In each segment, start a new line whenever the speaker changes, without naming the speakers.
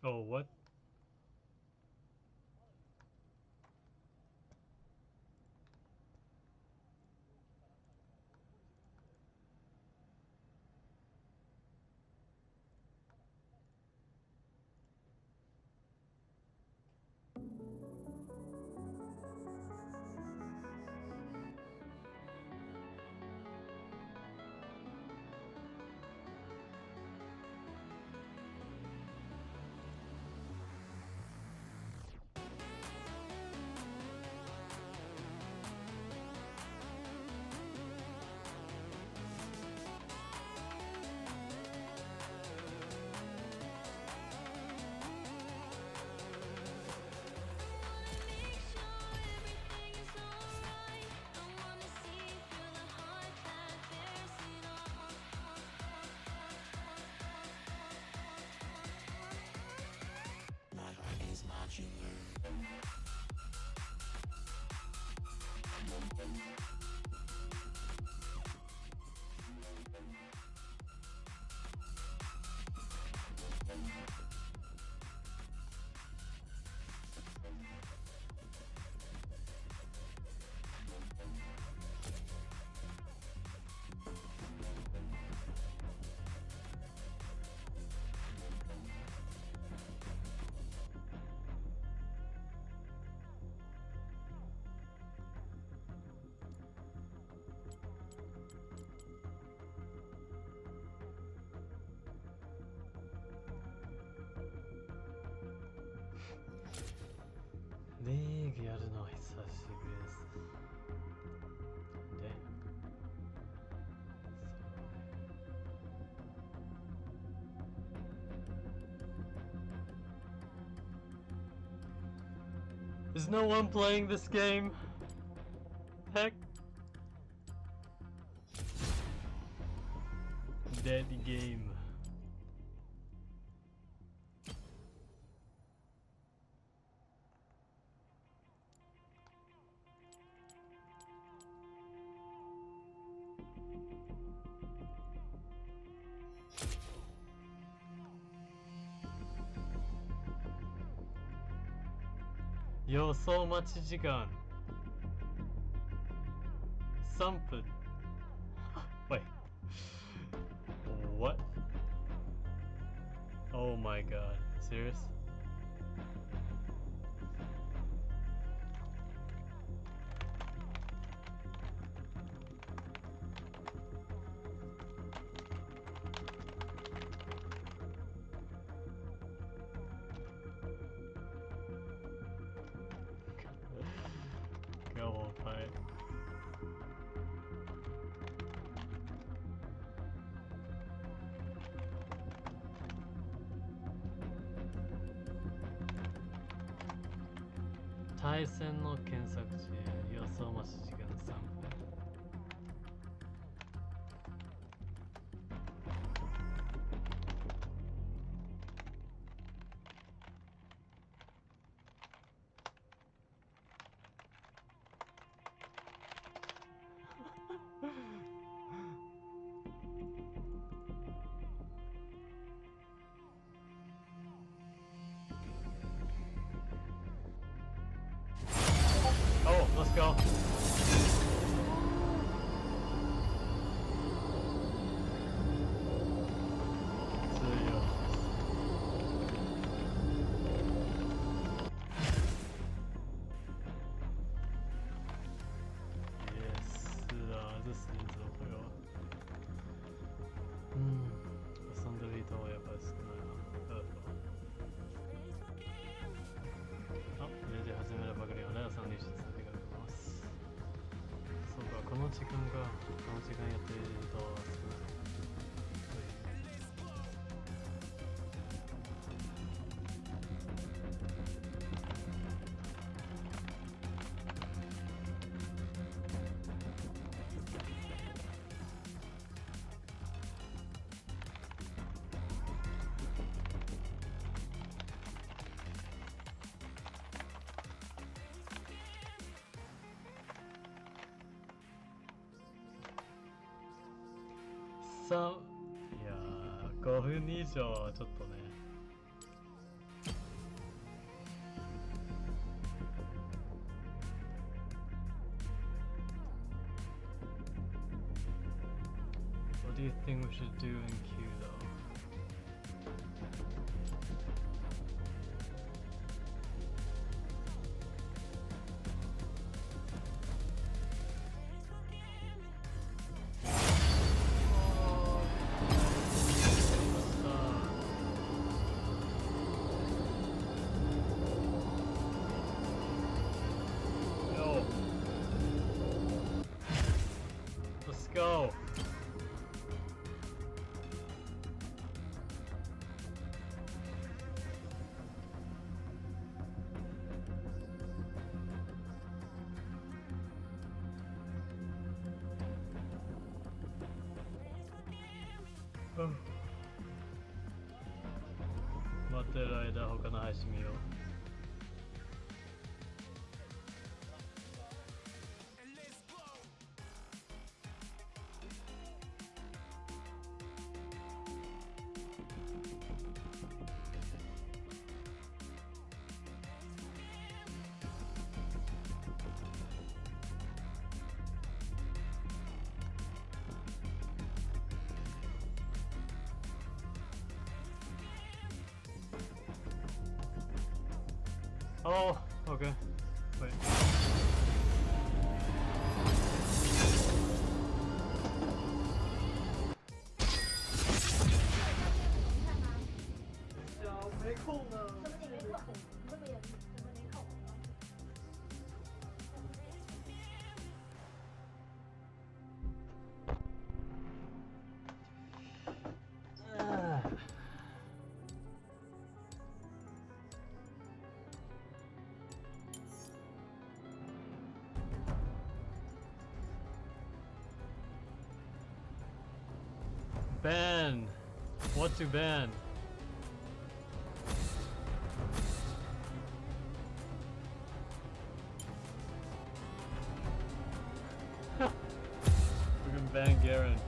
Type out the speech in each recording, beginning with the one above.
Oh, what?レーグやるのは久しぶりです。で、Is no one playing this game? Heck. Dead game. Yo, so much 時間。3分。Wait. What? Oh my god. Serious? Go on, fight.対戦の検索時予想待ち時間3分。Oh, let's go.いやー、5分以上はちょっとね。What do you think we should do in queue though? Go. Oh. 待ってる間他の配信見よう。Oh, okay. Wait. Ban! What to ban? We can ban Garen.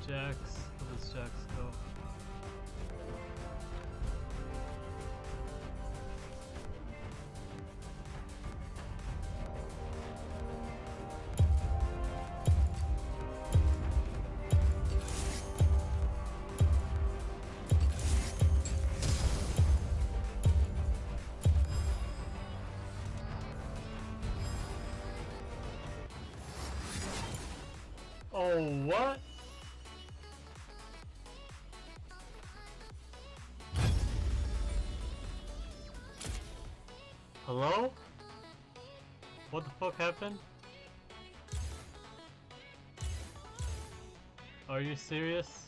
Jax, where does Jax go? Oh, what? Hello? What the fuck happened? Are you serious?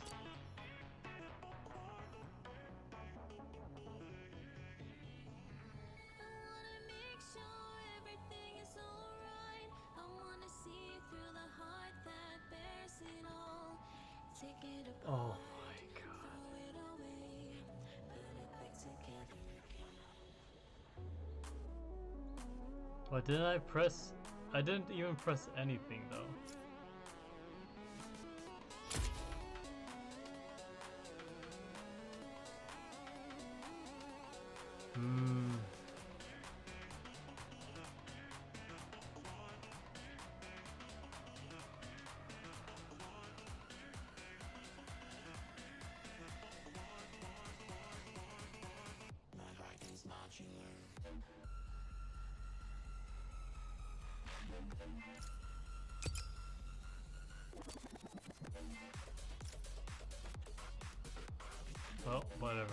Oh my god. What did I press? I didn't even press anything though. Well, whatever.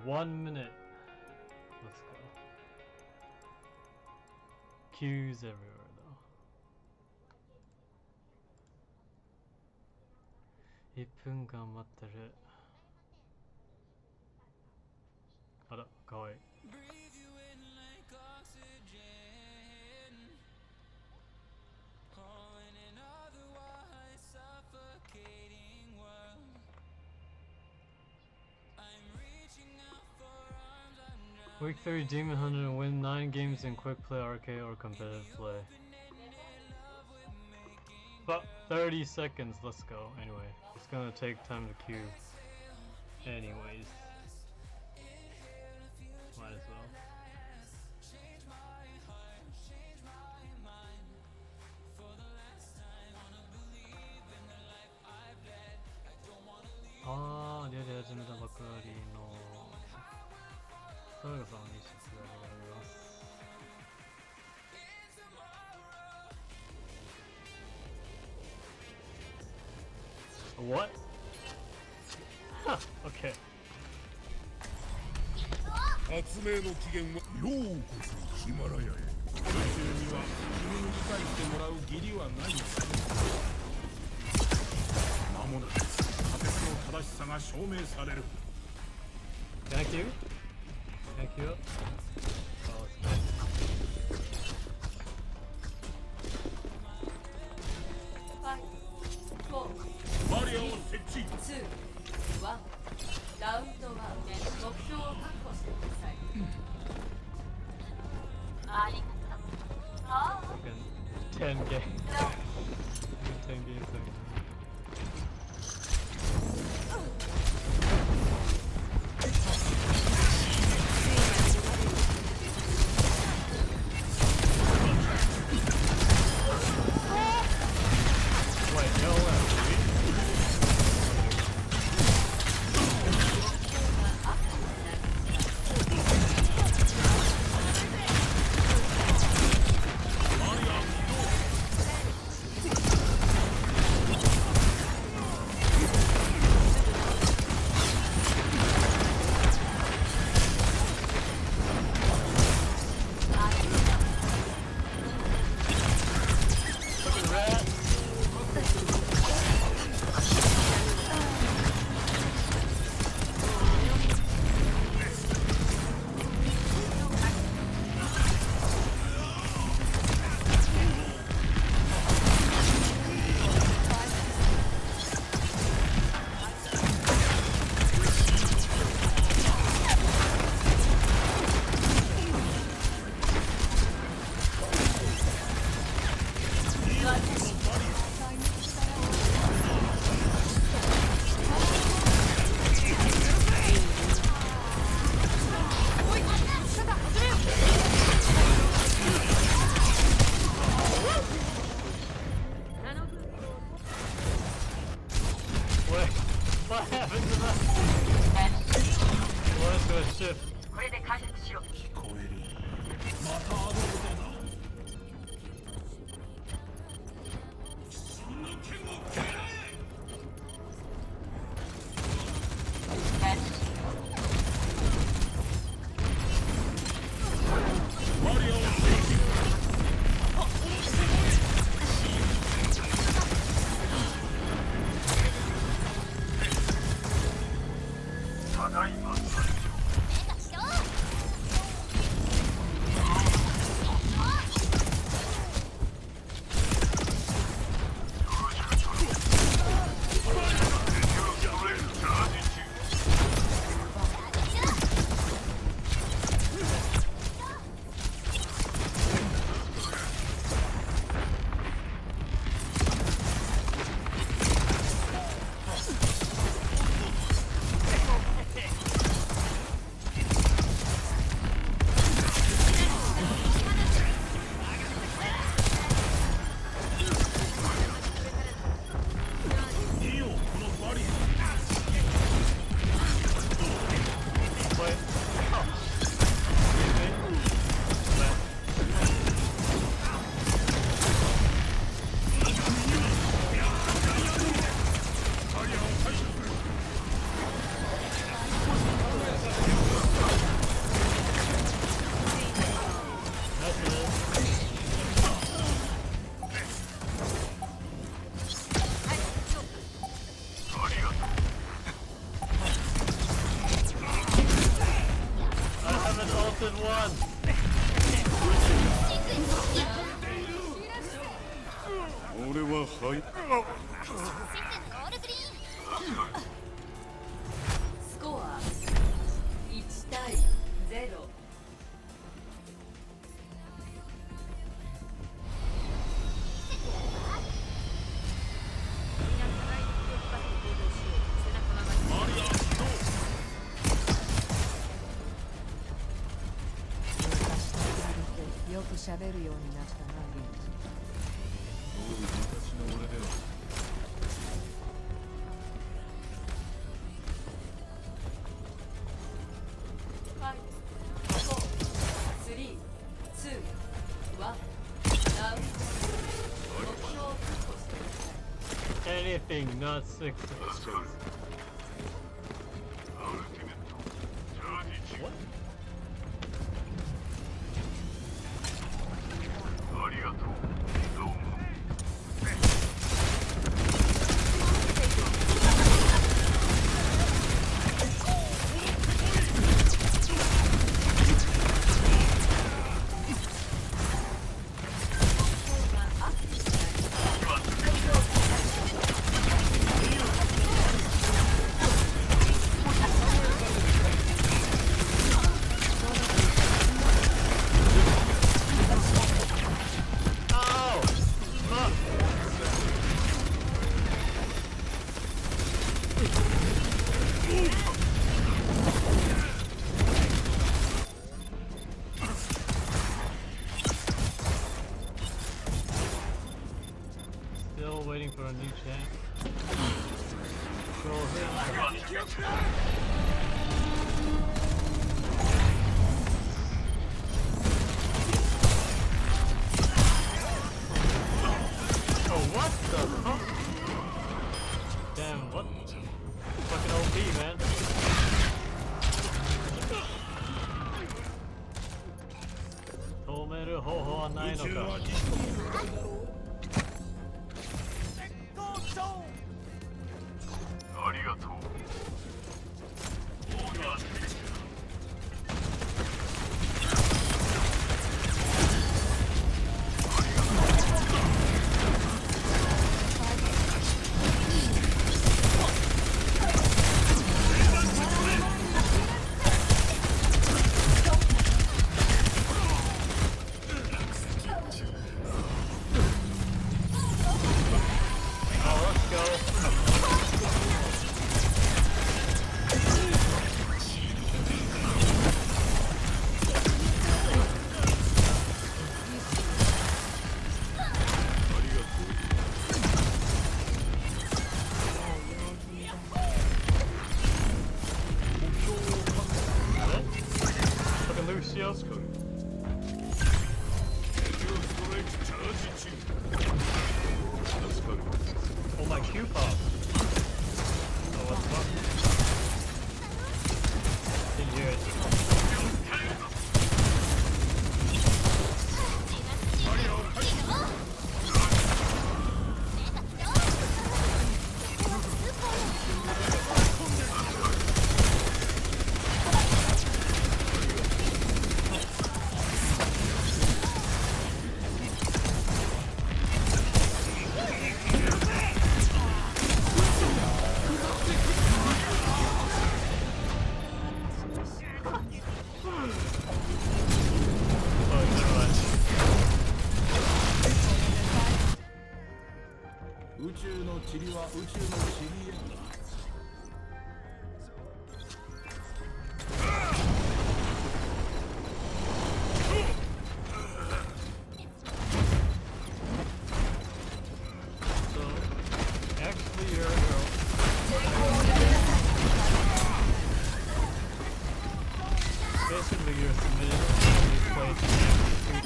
1 minute. Let's go. Queues everywhere though. 1分間待ってる。あら、かわいい。Week 3 Demon Hunter win 9 games in quick play, arcade, or competitive play. About 30 seconds, let's go. Anyway, it's gonna take time to queue. Anyways. Might as well. Ah, リアで始めたばかりのサラガさんに出題があります。What? Okay.
発明の起源はようこそヒマラヤへ。宇宙には君に理解してもらう義理はない。間もなく仮説の正しさが証明される。
Thank you. Thank you. Oh, it's good.
バリアを設置。
2、1、ラウンド1で目標を確保してください。ありがとう。ああ。
10 games. 10 games. What happened to that? What is this shit?
これで回復しろ。
聞こえる。またあの歌だ。その剣を蹴らえ。マリアをただいま。
one.
俺ははい
スコア1対0。
よく喋るようになったな、リンチ。
昔の俺では
3、2、1。ラウンド。目標を確保してください。
Anything not 6. Still waiting for a new champ. Control him. Oh, what the fuck? Damn, what? Fucking OP, man. Tomeru hoho wa nai no ka.
ありがとう。
Lucio. Oh, my Q pop. Oh, what the fuck? Didn't hear it. Basically, you're submitted to play 3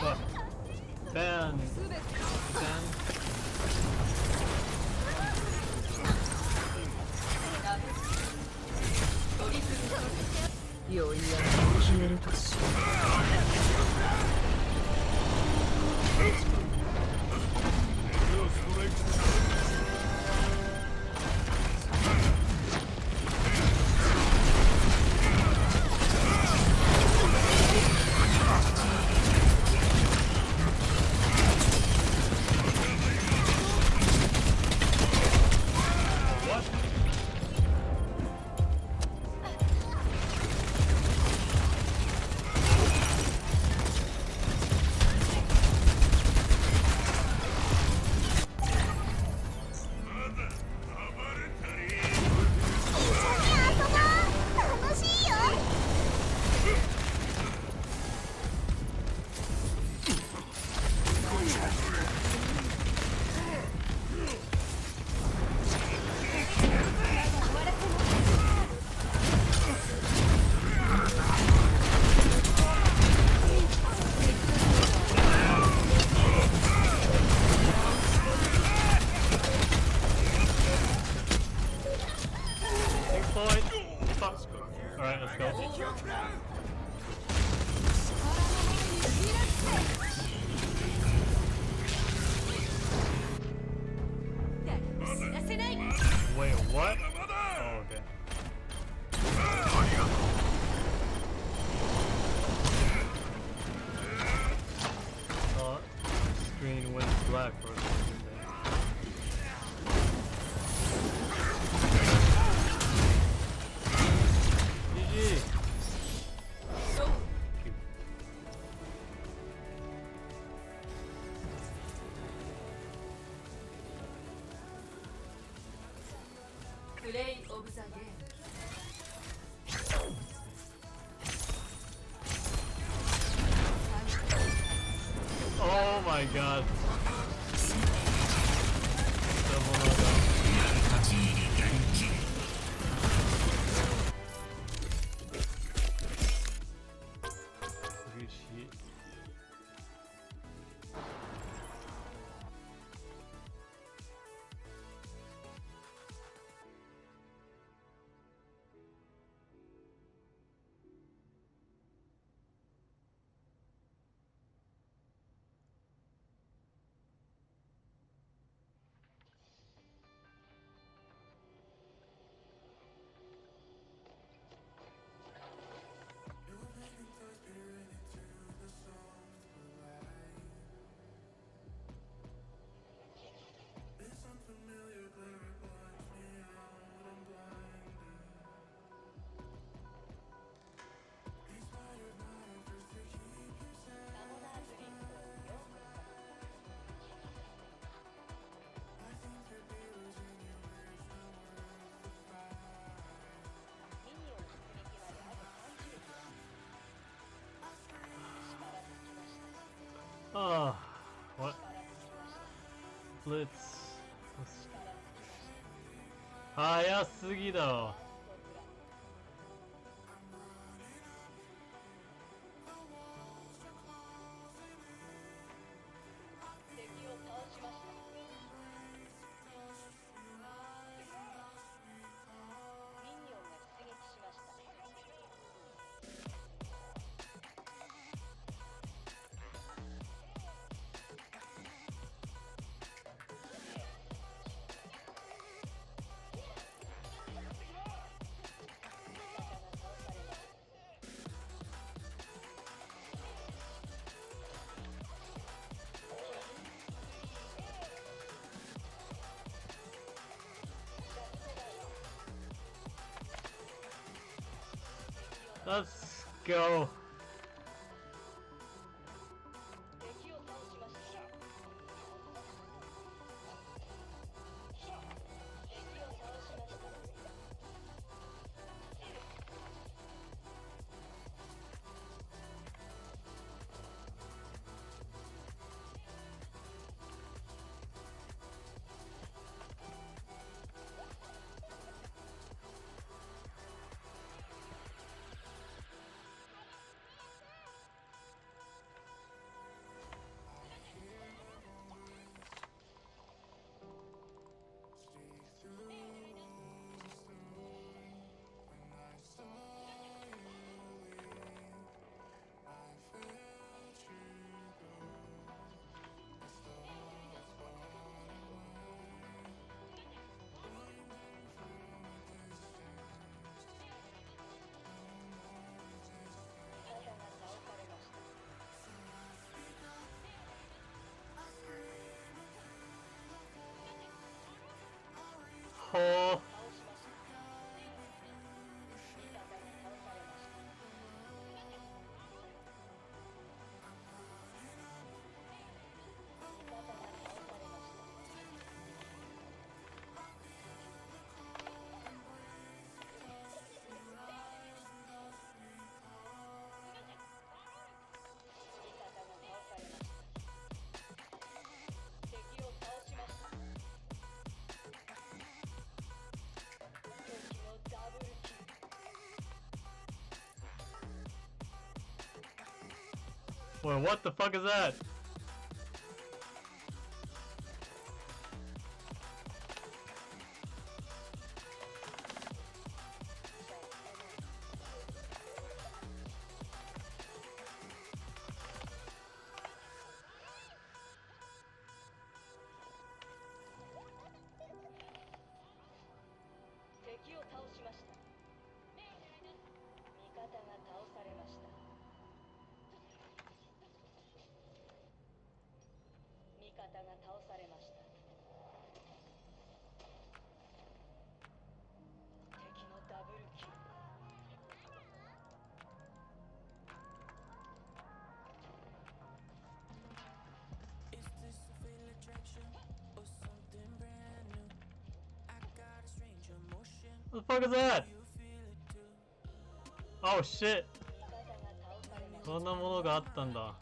fuck? Ban. Ban.
ようやく消えるとしよ
Alright, let's go. Wait, what? Oh, okay. Oh, screen went black for a second there. GG! Cute.
プレイオブザゲーム
Oh my god. Double no Good shit. Oh, what? Blitz. 早すぎだわ。Let's go. ほー。Wait, what the fuck is that? What the fuck is that? Oh shit! こんなものがあったんだ。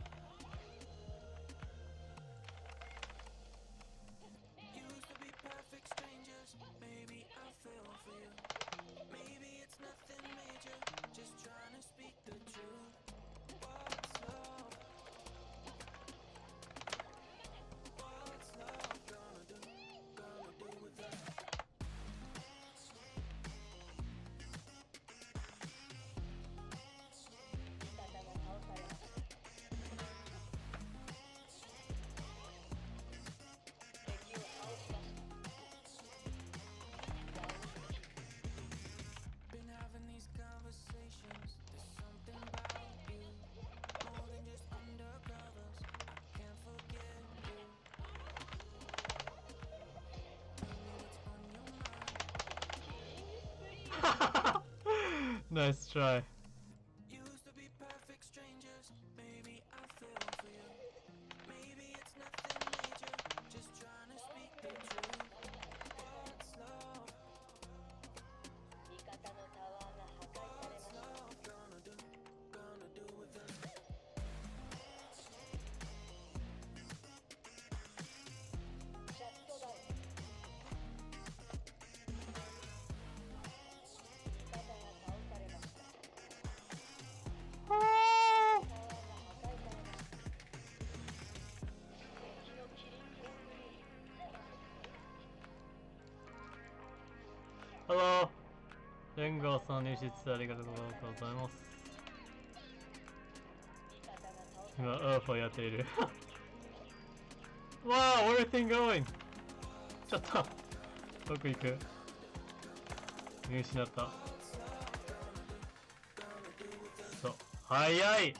Nice try. Hello! レンガーさん入室ありがとうございます。今、URF をやっている。Wow! Everything going! ちょっとどこ行く？見失った。そう。早い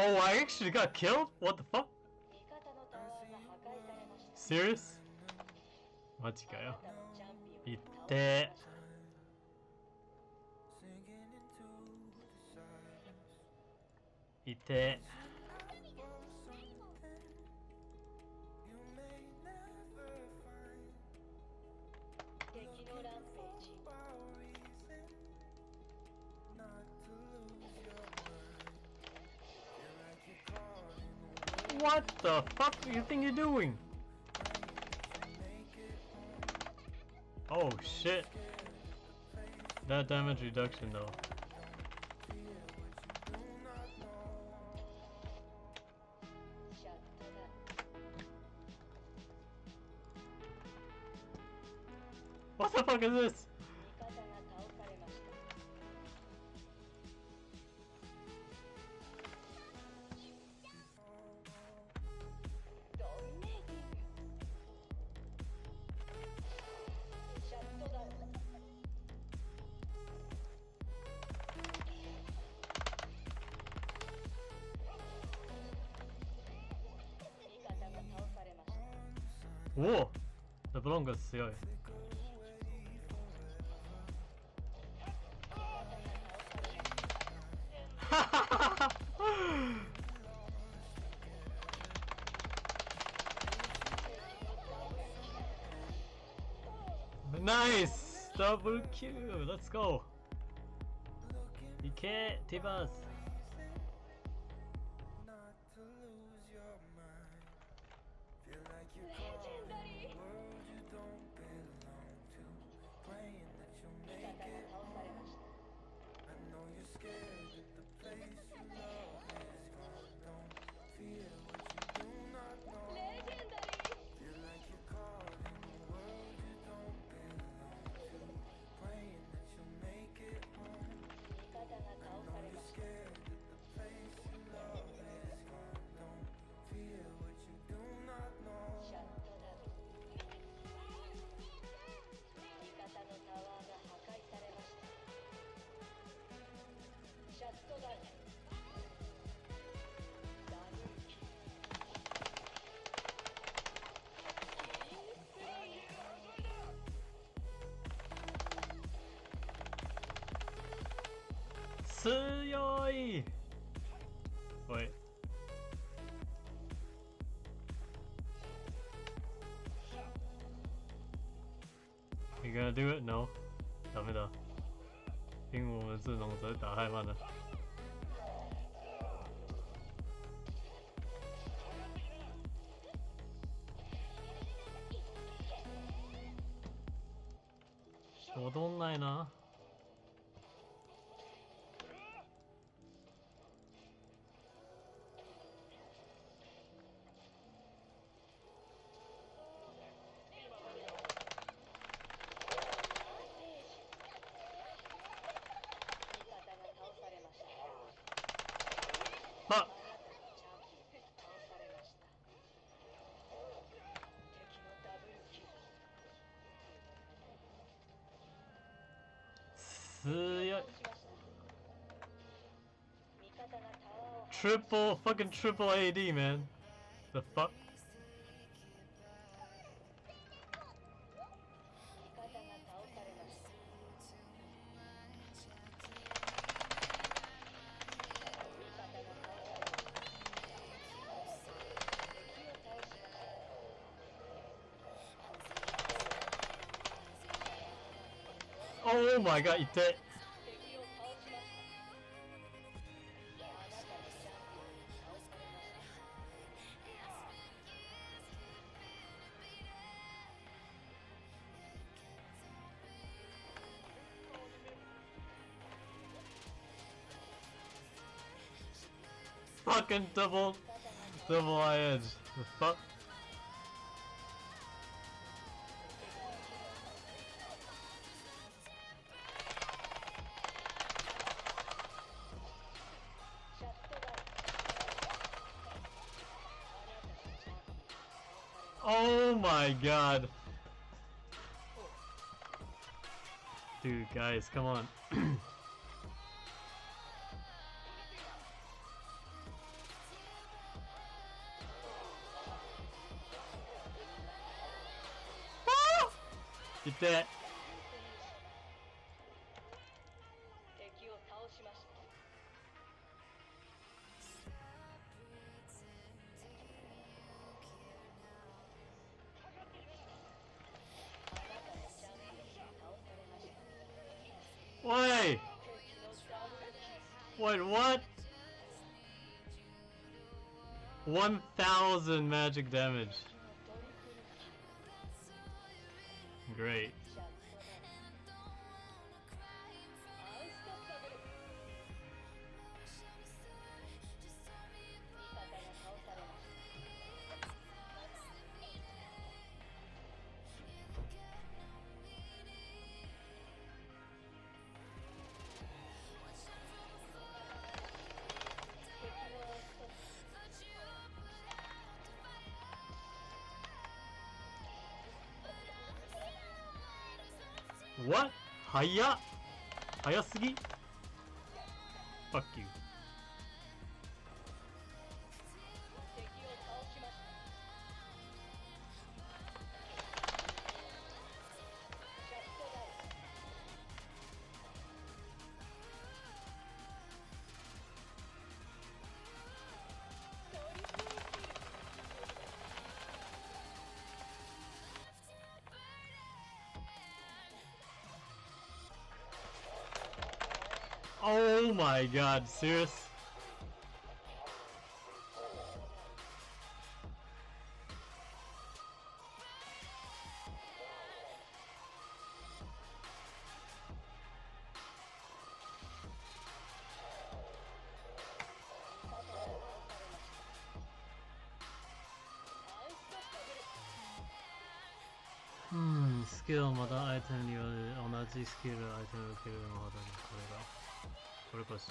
！Oh, I actually got killed? What the fuck? Serious? マジかよ。いってー。いてー。What the fuck do you think you're doing? Oh shit. That damage reduction though. the fuck is this?
味方が倒されました。ドミネーティング。シャットダウン。味方が倒されました。
おお、レブロンが強い。Nice! Double Q! Let's go! いけ、ティバース。強い。おい。You gonna do it? No. ダメだ。因为我们是龙泽打太慢了。踊んないな。あ、強い。fucking triple AD, man. The fuck? Oh my god, 痛い。Fucking double eye edge. The fuck? Oh my god. Dude, guys, come on. Get that. Wait! Wait, what? 1000 magic damage. Great. What? 早っ早すぎ Fuck you. Oh my god, serious? Skill またアイテムによる同じスキルアイテムを受けるまでにこれかし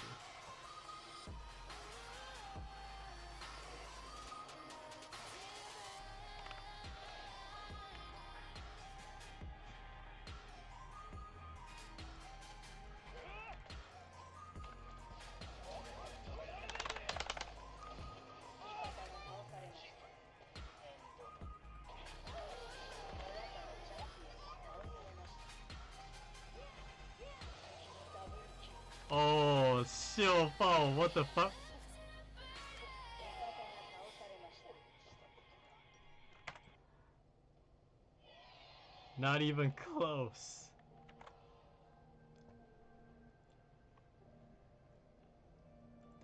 Oh, Shio Pao, what the fuck? Not even close.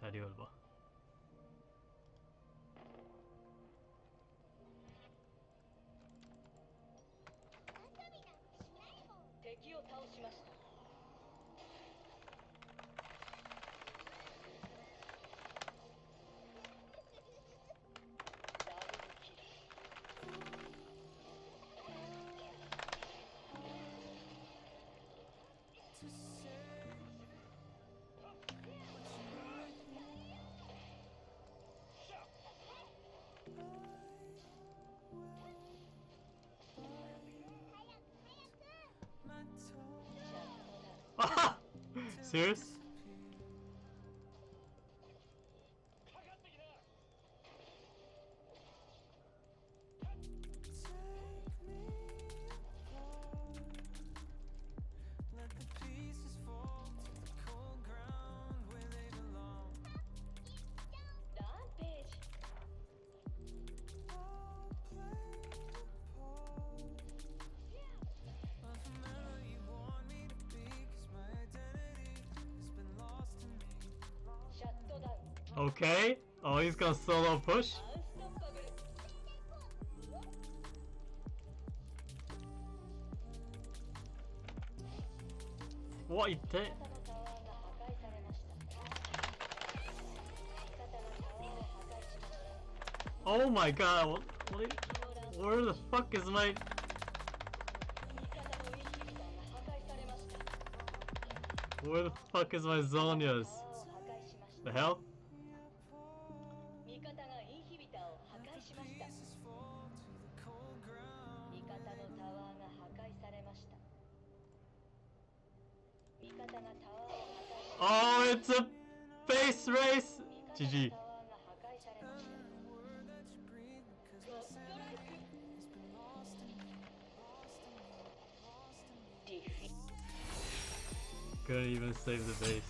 다리 올바. Serious? Okay. Oh, he's gonna solo push. What he did? Oh my god! Where the fuck is my? Where the fuck is my Zonias? The hell? Oh, it's a base race! GG. Couldn't even save the base.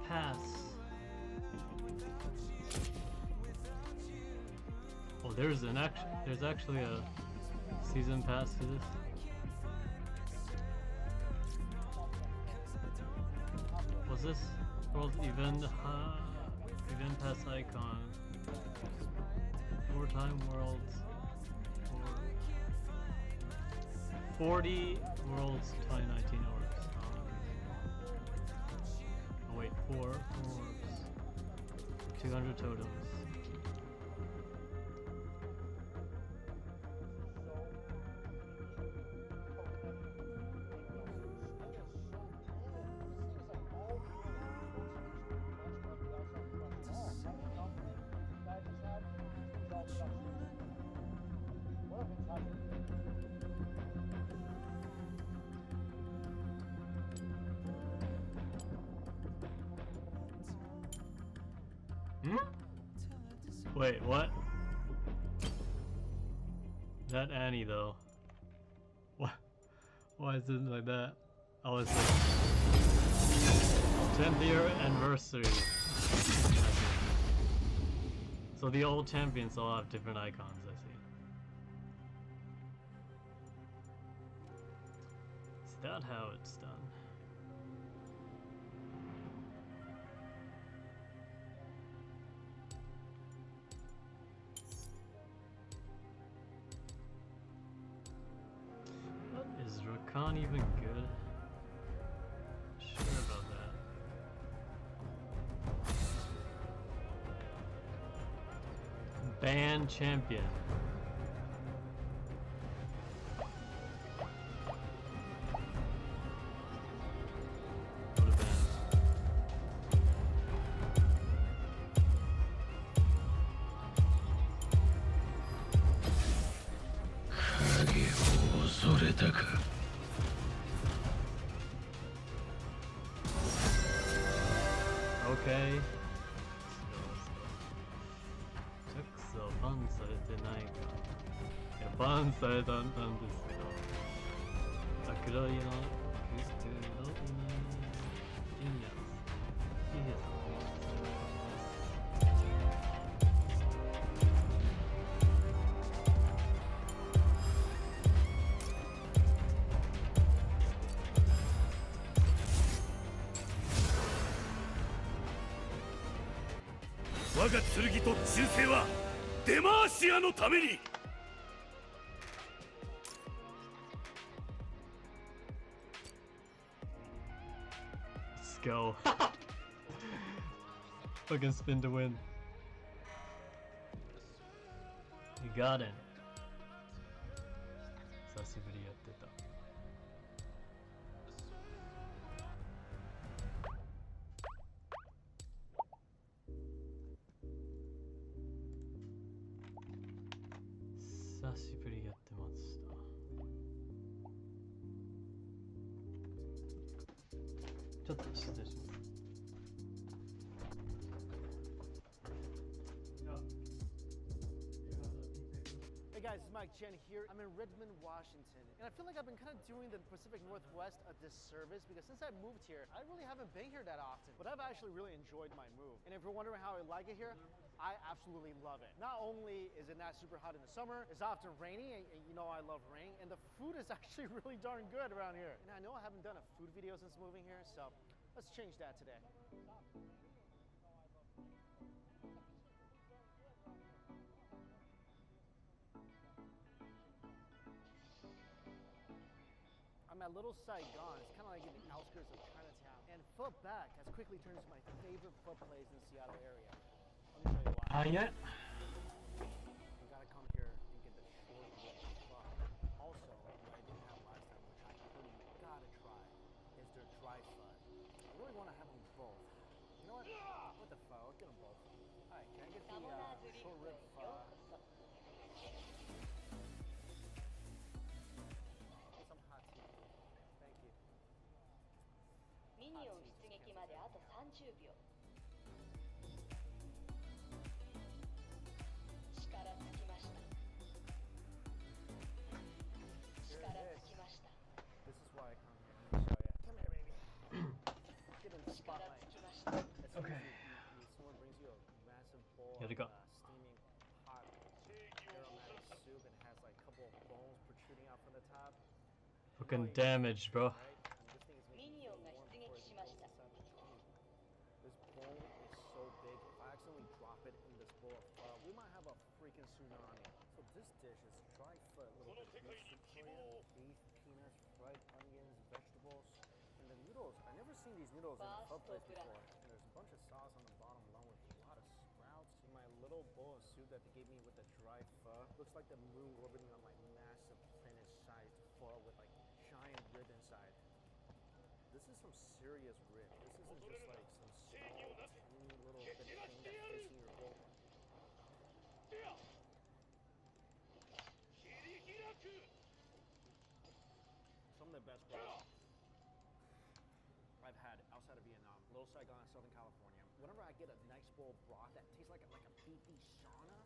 Pass. Oh, there's actually a season pass to this. What's this? World event event pass icon. 4-time worlds. 40 worlds 2019 orders. Four orbs. 200 totems. Wait, what? That Annie though. What? Why is it like that? Oh, it's like 10th year anniversary. So the old champions all have different icons, I see. Is that how it's done? Is Rakan even good? Sure about that. Ban champion. Go to ban. Okay. Let's go. バンされてないか。いや、バンされたんですけど。黒いの、黒いの、いいやつ。いいやつ。
我が剣と忠誠はデマーシアのために。
Let's go. Fucking spin to win. You got it. 久しぶりやってた。久しぶりやってました。ちょっと失礼します。
Hey guys, it's Mike Chen here. I'm in Redmond, Washington, and I feel like I've been kind of doing the Pacific Northwest a disservice because since I moved here, I really haven't been here that often, but I've actually really enjoyed my move. And if you're wondering how I like it here, I absolutely love it. Not only is it not super hot in the summer, it's often rainy, and you know I love rain, and the food is actually really darn good around here. And I know I haven't done a food video since moving here, so let's change that today. I'm at Little Saigon. It's kind of like in the outskirts of Chinatown. And Foot Back has quickly turned into my favorite foot place in the Seattle area. Let me tell you why.
Yeah.
You gotta come here and get the short rib pho. Also, what I didn't have last time, which I really gotta try, is their dry pho. I really want to have them both. You know what? What the pho? I'll get them both. Alright, can I get the short rib pho? Get some hot tea. Thank you.
ミニオン出撃まであと30秒。力尽きました。力尽きました。
This is why I come here. Let me show you. Come here, baby. Get in the
力
spotlight.
尽きました。
As soon
Okay.
as someone brings you a massive bowl
Here
of
we go.
Steaming hot aromatic soup and has like a couple of bones protruding out from the top.
Fucking damaged, bro.
Right? And this thing is making
ミ
me
ニオンが
warm
出
before
撃
it
しま
goes
した。
inside my tongue. This bone is so big. If I accidentally drop it in this bowl of pho, we might have a freaking tsunami. So this dish is dry foot, little bit of beef Victoria, beef, peanuts, fried onions, vegetables, and the noodles. I've never seen these noodles in a pho place before. And there's sauce on the bottom along with a lot of sprouts. See my little bowl of soup that they gave me with the dry pho. Looks like the moon orbiting on my massive planet-sized pho with like giant rib inside. This is some serious rib. This isn't just like some small, tiny little bit of thing that fits in your bowl. Some of the best broth I've had outside of Vietnam, Little Saigon, Southern California. Whenever I get a nice bowl of broth that tastes like a beefy sauna,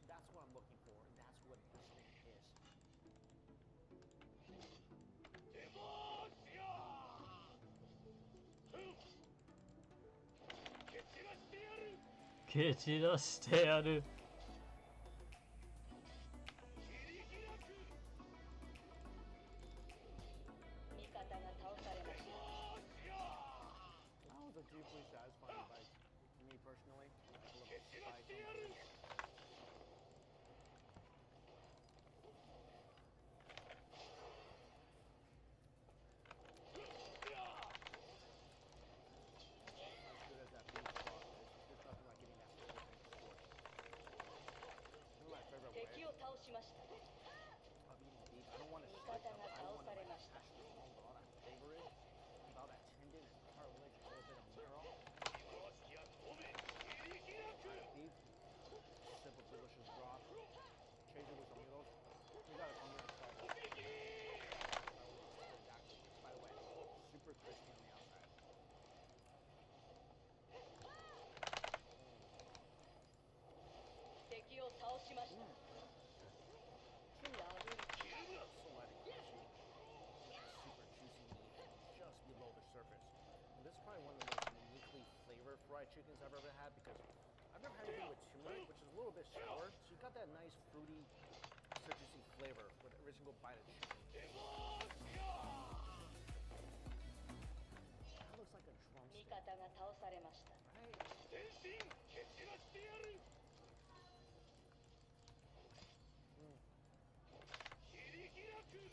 that's what I'm looking for, and that's what this thing is.
蹴散らしてやる。
味方が倒されました。
That was a deeply satisfying bite. For me personally, like a little spice on the lid. As good as that beef broth is, there's nothing like getting that flavor from the source. One of my favorite ways
敵を倒しました
of eating beef. I don't want to slice up. I want to like hash it along with all that flavor is, with all that tendon and cartilage, a little bit of marrow. Beef, sip of delicious broth, chase it with some noodles. You gotta come here and try this. Exactly. By the way, super crispy on the outside.
敵を倒しました
Selecting crispy, super juicy meat just below the surface. And this is probably one of the most uniquely flavored fried chickens I've ever had because I've never had anything with tuna, which is a little bit sour. So you got that nice fruity, citrusy flavor with every single bite of chicken. That looks like a
味
drumstick,
方が倒されました
right?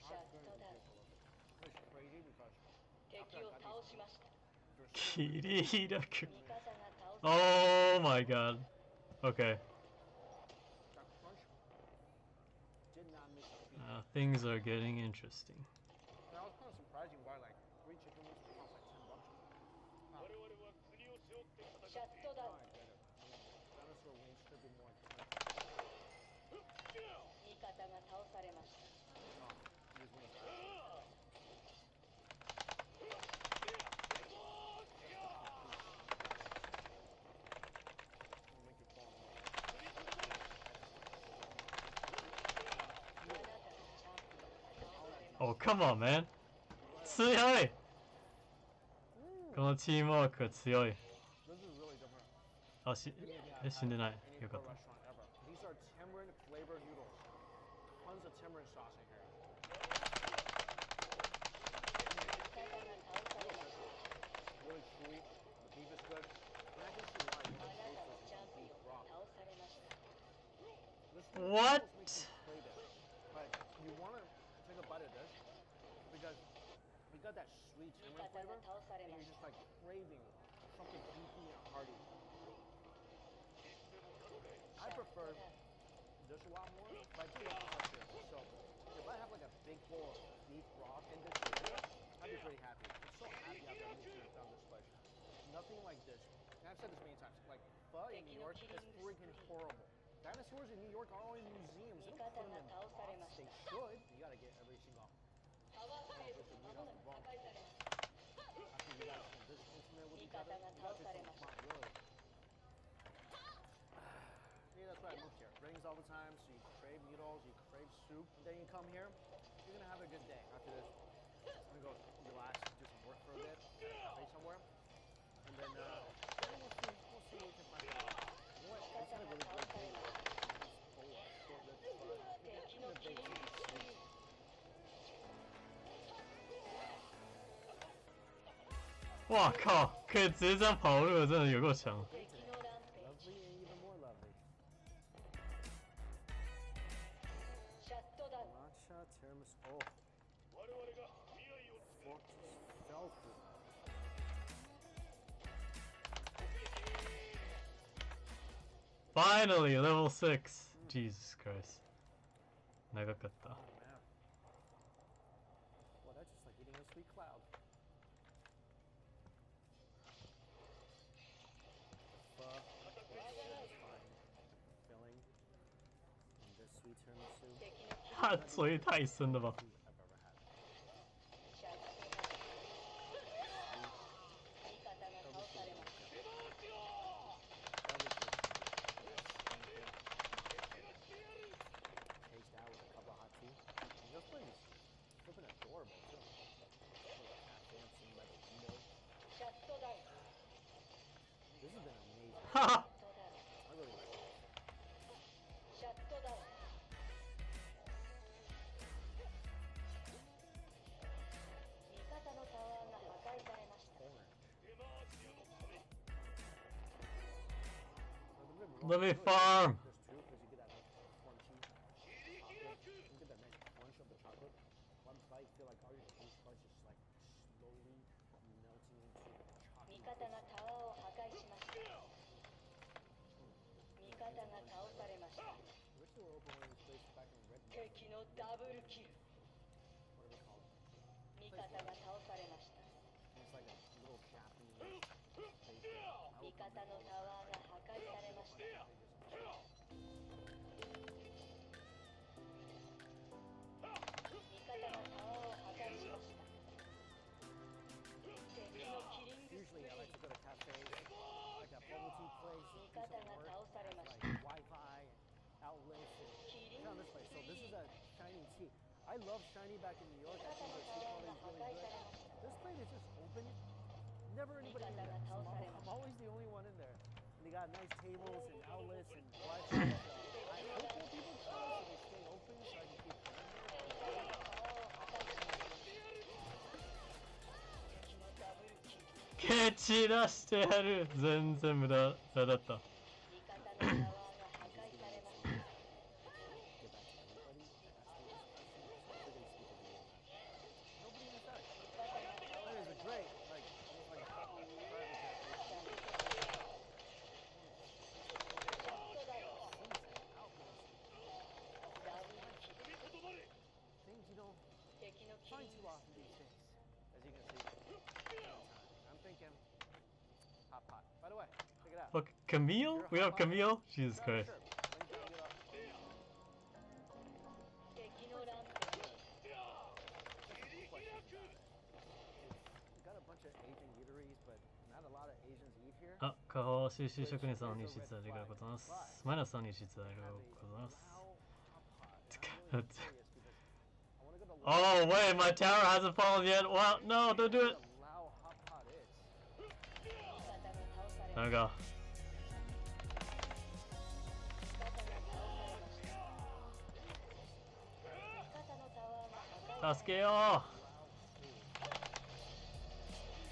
Shut down.
It's crazy because
敵を倒しました
there's
切り開く。
味方が倒さ
Oh my god. Okay.
that crunch did not miss a beat.
Things are getting interesting.
And I was kind of surprising why like 3 chicken wings cost like $10.
シャットダウ
Oh,
ン
I get it. I mean, dinosaur wings should be more expensive.
味方が倒されました
Oh, these wings are It'll make you fall in love.
あなたのチャンピオンが倒されま
Oh, come on, man. 強い。このチームワークが強い。
This is really different.
あ、死んでない。
Any
よかっ
pho
た。
restaurant ever. These are tamarind flavored noodles. Tons of tamarind sauce in here.
した味方が倒されました
Really chewy. The beef is good. And I can see why you
あ
want
な
to
たの
taste
チャン
this
ピ
beef
オンが
broth.
倒されました
This thing
What?
almost makes you crave it. But you want to take a bite of this because you got that sweet
味
tamarind
方が
flavor.
倒され
And
ま
you're
し
just
た
like craving something beefy and hearty. I prefer this a lot more, but I do like the texture. So if I have like a big bowl of beef broth in this area, I'd be pretty happy. I'm so happy after I moved here and found this place. Nothing like this. And I've said this many times. Like pho in New York is freaking horrible. Dinosaurs in New York are all in museums. They don't put them in pots. They should. You gotta get every single.
パワーステーションまもなく破壊されます
After you guys are this intimate with each other, you gotta take some fun, really. Yeah, that's why I moved here. It rains all the time, so you crave noodles, you crave soup. And then you come here, you're gonna have a good day after this. I'm gonna go relax, do some work for a bit, cafe somewhere. And then we'll see what we can find out. You know what? It's been a really great day. This bowl of short-lived fun.
敵の切り抜きすぎ
哇靠！可以直接这样跑路，真的有够强。
敵のランページ
Lovely and even more lovely.
シャットダウン
Matcha tiramisu. Oh. Forked fell fruit.
Finally, level 6! Jesus Christ. 長かった。
Oh, man. Well, that's just like eating a sweet cloud. Fine. Filling. And this sweet tiramisu.
所以太深了吧。
I've ever had.
味方が倒されました。
Taste that with a cup of hot tea. And this place is flipping adorable too. Little cat dancing by the window.
シャットダウン。
This has been amazing.
はは
I really like it.
シャットダウン。味方のタワーが破壊されました。
Let me farm!
There's two, because you get that nice crunchy chocolate. You get that nice crunch of the chocolate. One bite, feel like all your taste buds just like slowly melting into the
味
chocolate.
方がタワーを破壊しました。味方が倒されました。
Wish they were open when this place back in Red.
敵のダブルキル。
What do we call it?
味方が倒されました。
It's like a little Japanese place.
味方のタワーが破壊されました。 味方がタワーを破壊しました。敵のキリングスプ
Usually
リ
I like to
ー。
go to cafes, like a bubble tea place, do
味
some
方が
work,
倒されま
like
した。
Wi-Fi and outlets and
キリン
found
グ
this
ス
place.
プ
So
リ
this is
ー。
a Shiny tea. I love Shiny back in New York.
味
I
方
think
の
the
タ
tea
ワー
quality
が
is
破
really
壊
good.
されました。
This place is just open. Never anybody in there. So I'm always the only one in there. And they got nice tables and outlets and Wi-Fi. So I hope more people come so they stay open so I can keep going.
味方がタワーを破壊しました。敵のダブルキル。
蹴散らしてやる。全然無駄だった。
味方のタワーが破壊されました。
Get back to everybody. Nobody inside.
味方が倒
That
さ
is
れ
a
ました。
great, like, almost like a private cafe.
シャットダウン。 ダブルキル。
Things you don't
敵のキ
find
リン
too
グ
often these days. As you can see. I'm thinking hot pot. By the way, check it out.
Look, Camille? We have Camille? Jesus Christ.
Sure. When can I get up?
敵のランページ。
Question about it. We got a bunch of Asian eateries, but not a lot of Asians eat here.
あ、下方収集職人さんに質ありがとうございます。マイナスさんに質ありがとうございます。Oh wait, my tower hasn't fallen yet. Wow, no, don't do it.
味方が倒されました。
なんか、
味方が倒されました。味方のタワーが破壊されました。
助けよう。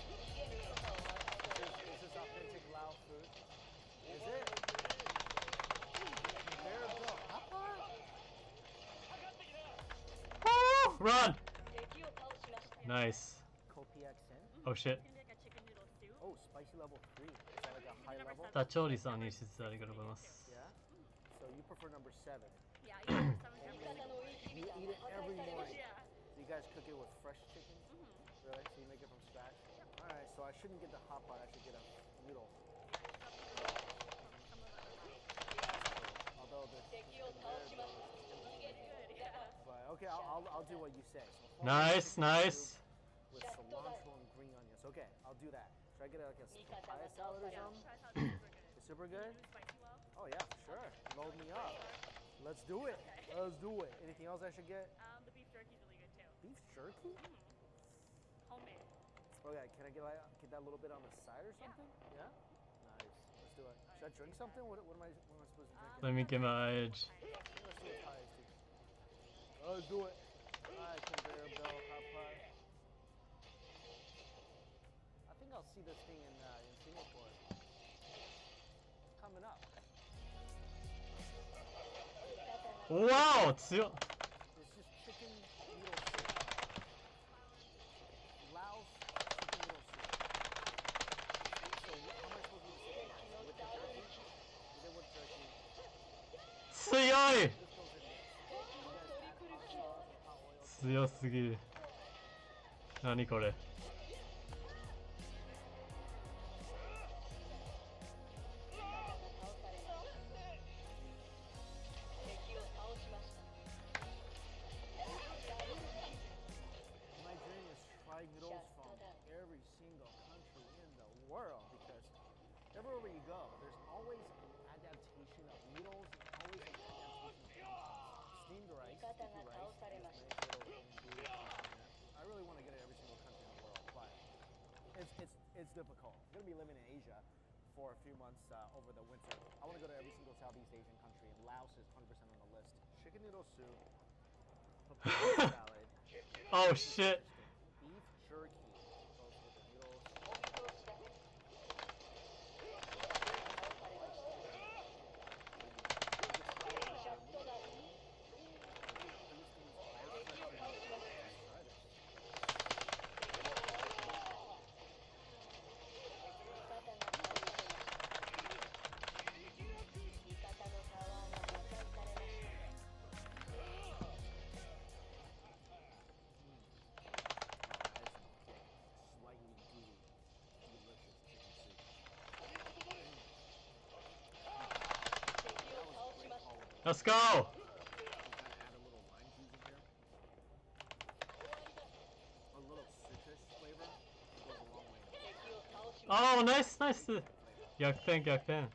逃げる許可を渡して
Is this authentic Lao food? Is it? There we go. Hot pot?
Woo! Run!
敵を倒しました。
Nice.
Kopi accent?
Oh shit.
Oh, spicy level 3. Is that like a high level?
ダチョウリさんに質ありがとうございます。
Yeah? So you prefer number 7.
Yeah, I eat some 味方のウィキ
You
ビタ
eat
が
it
破
every
壊されまし
morning.
た。
So you guys cook it with fresh chicken? Really? So you make it from scratch? Alright, so I shouldn't get the hot pot, I should get a noodle. Although the
敵を倒しました。逃げる許可。
but okay, I'll do what you say. So
Nice, nice.
with cilantro and green onions. Okay, I'll do that. Should I get like a papaya salad or something? It's super good? Oh yeah, for sure. Load me up. Let's do it. Let's do it. Anything else I should get?
The beef jerky is really good too.
Beef jerky?
Homemade.
Okay, can I get that little bit on the side or something? Yeah? Nice. Let's do it. Should I drink something? What am I supposed to drink?
Let me get my edge.
Let's do it. Let's do it. Alright, conveyor belt, hot pot. I think I'll see this thing in Singapore. Coming up.
Wow! 強っ。
It's just chicken noodle soup. Laos chicken noodle soup. So how am I supposed to say that? With the jerky? Is it with jerky?
強すぎる。何これ。
My dream is try noodles from every single country in the world because everywhere you go, there's always an adaptation of noodles, always an adaptation of steamed rice, sticky rice. I really want to get it every single country in the world, but it's difficult. I'm gonna be living in Asia for a few months over the winter. I want to go to every single Southeast Asian country, and Laos is 100% on the list. Chicken noodle soup, papaya salad.
Oh shit.
Beef jerky goes with the noodles. Slightly gooey, delicious chicken soup.
Let's go.
You gotta add a little lime juice in here. A little citrus flavor goes a long way.
Oh, nice, nice. 逆転逆転。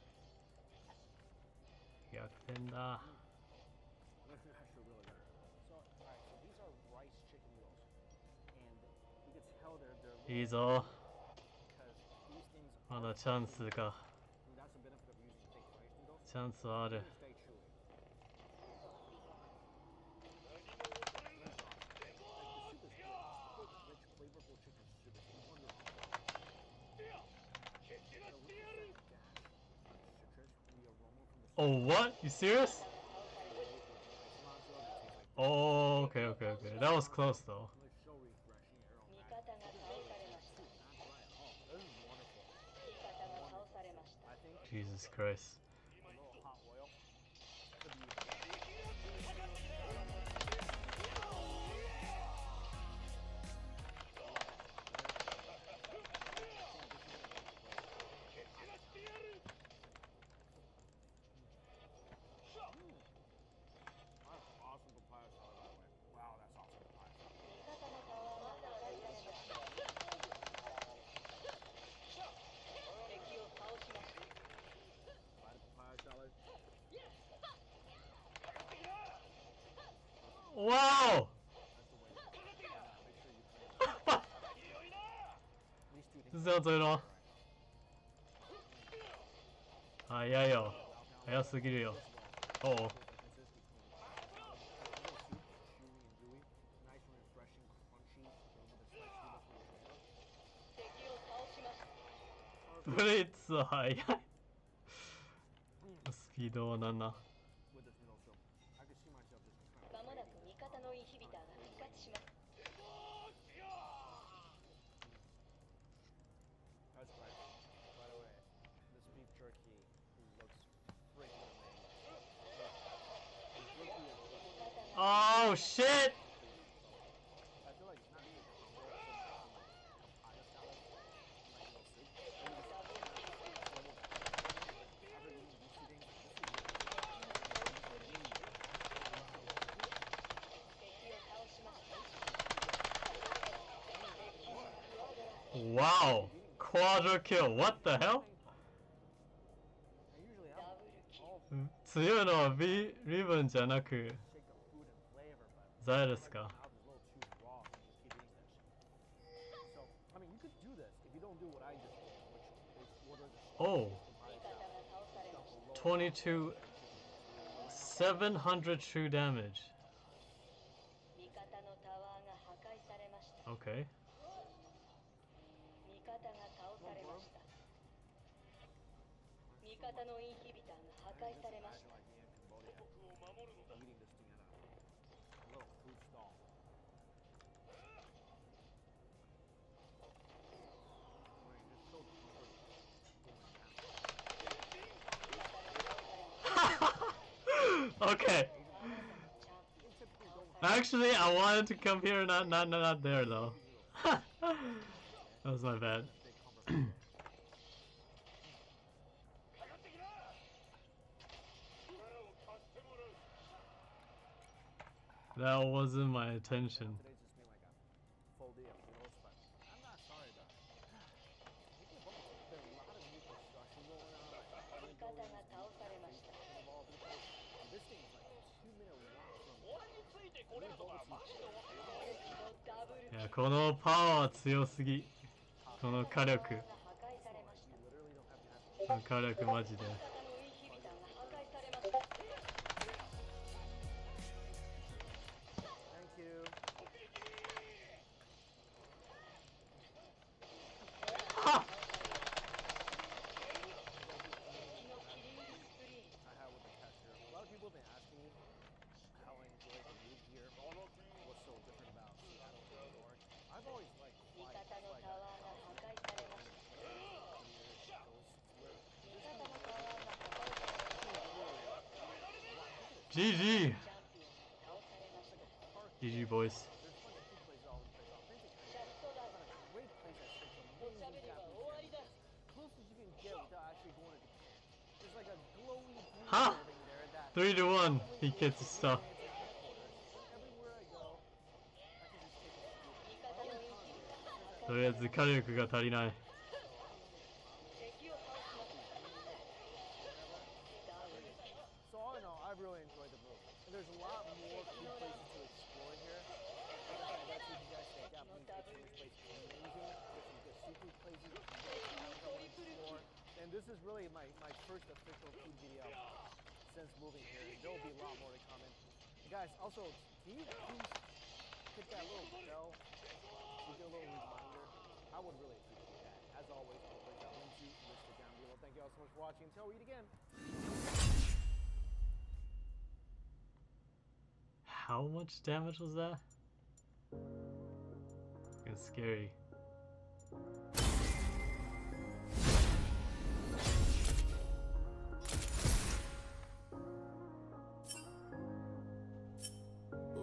逆転だ。
That's actually really good. So, alright, so these are rice chicken noodles. And you can tell they're
いいぞ。
because these things
まだチャンスか。
and that's the benefit of using thick rice noodles.
チャンスはある。
They're gonna stay chewy. Like, the soup is good. It's good, rich, flavorful chicken soup. It's wonderful.
Oh, what? You serious? Oh, okay, okay, okay. That was close though. Jesus Christ.
Awesome papaya salad, by the way. Wow, that's awesome papaya salad. Try the papaya salad.
Wow!
That's the way to go. Make sure you put these two things.
这是要追咯。早いよ。早すぎるよ。おう。ブレッツは早い。スピードはなんな。
まもなく味方のインヒビターが復活します。
That's right. By the way, this beef jerky looks freaking amazing.
Oh shit!
I feel like it's not even papaya salad, like little soup. After eating these two things, this is
Wow! Quadra kill, what the hell?
I usually have all
強いのはリブンじゃなく
shake of food and flavor, but
ザイですか
my mouth is a little too raw to just keep eating this. So, I mean, you could do this if you don't do what I just did, which is order the
Oh!
papaya salad.
22 700 true damage.
味方のタワーが破壊されました。
Okay.
味方が倒されました。味方のインヒビターが破壊されました。
Eating this thing at a little food stall. I mean, it's so
Okay.
They typically don't
Actually, I wanted to come here, not there though. That was my bad. That wasn't my intention.
Today's just been like a full day of wheels, but I'm not sorry about it. There's been a lot of new construction going on, like apartment buildings, new cafes popping all over the place. And this thing is like a 2-minute walk from
Yeah, このパワーは強すぎ。この火力。この火力マジで。
Thank you. I have with the tester. A lot of people have been asking me how I enjoyed the move here. What's so different about Seattle and New York? I've always liked quiet, like
GG! GG boys.
there's a bunch of food places all over the place. Authentic Canada. It's a great place that serves amazing Japanese food. Close as you can get without actually going to Japan. There's like a glowing green
Huh?
building there that
3 to 1. He gets his stuff.
everywhere I go, I can just take a scooter.
とりあえず火力が足りない。
So all in all, I've really enjoyed the move. And there's a lot more food places to explore here. Like I said, that's what you guys say. Japanese food place is amazing. There's some good seafood places you can go to and explore. And this is really my first official food video since moving here. There will be a lot more to come in. And guys, also, can you please hit that little bell to get a little reminder? I would really appreciate that. As always, I'll put that link to listed down below. Thank you all so much for watching. Until we eat again.
How much damage was that? It's scary.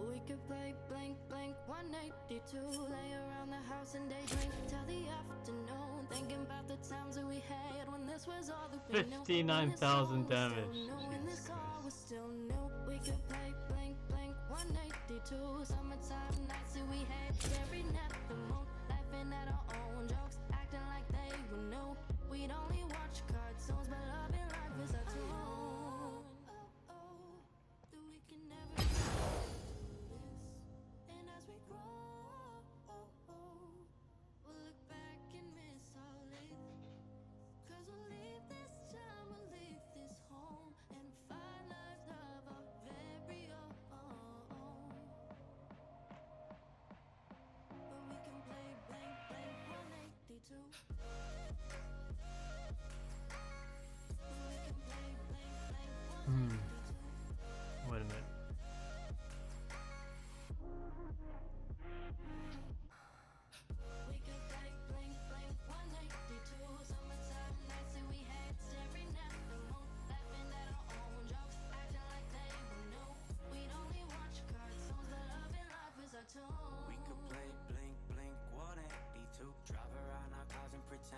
We could play blank blank 182, lay around the house and daydream till the afternoon, thinking about the times that we had when this was all that we knew.
59,000 damage.
When this all was still new, we could play blank blank 182, summertime nights that we had, staring at the moon, laughing at our own jokes, acting like they were new. We'd only watch cartoons, but loving life is our tune. That we can never do this. And as we grow, we'll look back and miss our life. 'Cause we'll leave this time, we'll leave this home, and find life, love our very own. But we can play blank blank 182. We can play blank blank 182.
Wait a minute.
We could play blank blank 182, summertime nights that we had, staring at the moon, laughing at our own jokes, acting like they were new. We'd only watch cartoons, but loving life is our tune.
We could play blink, blink, 182. Drive around our cars and pretend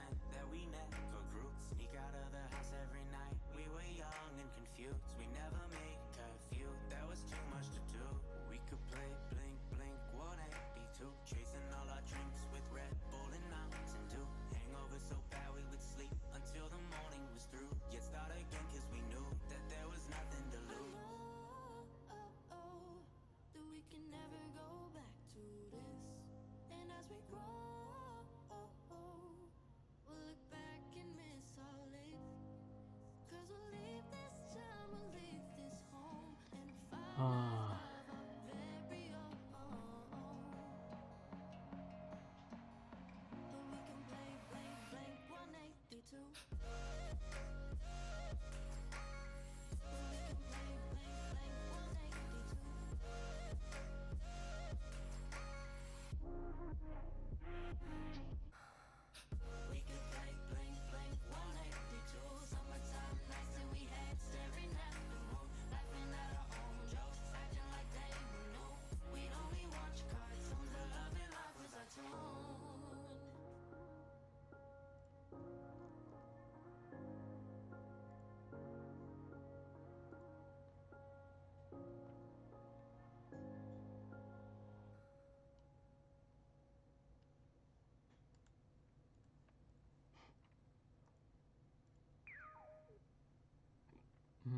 Hmm.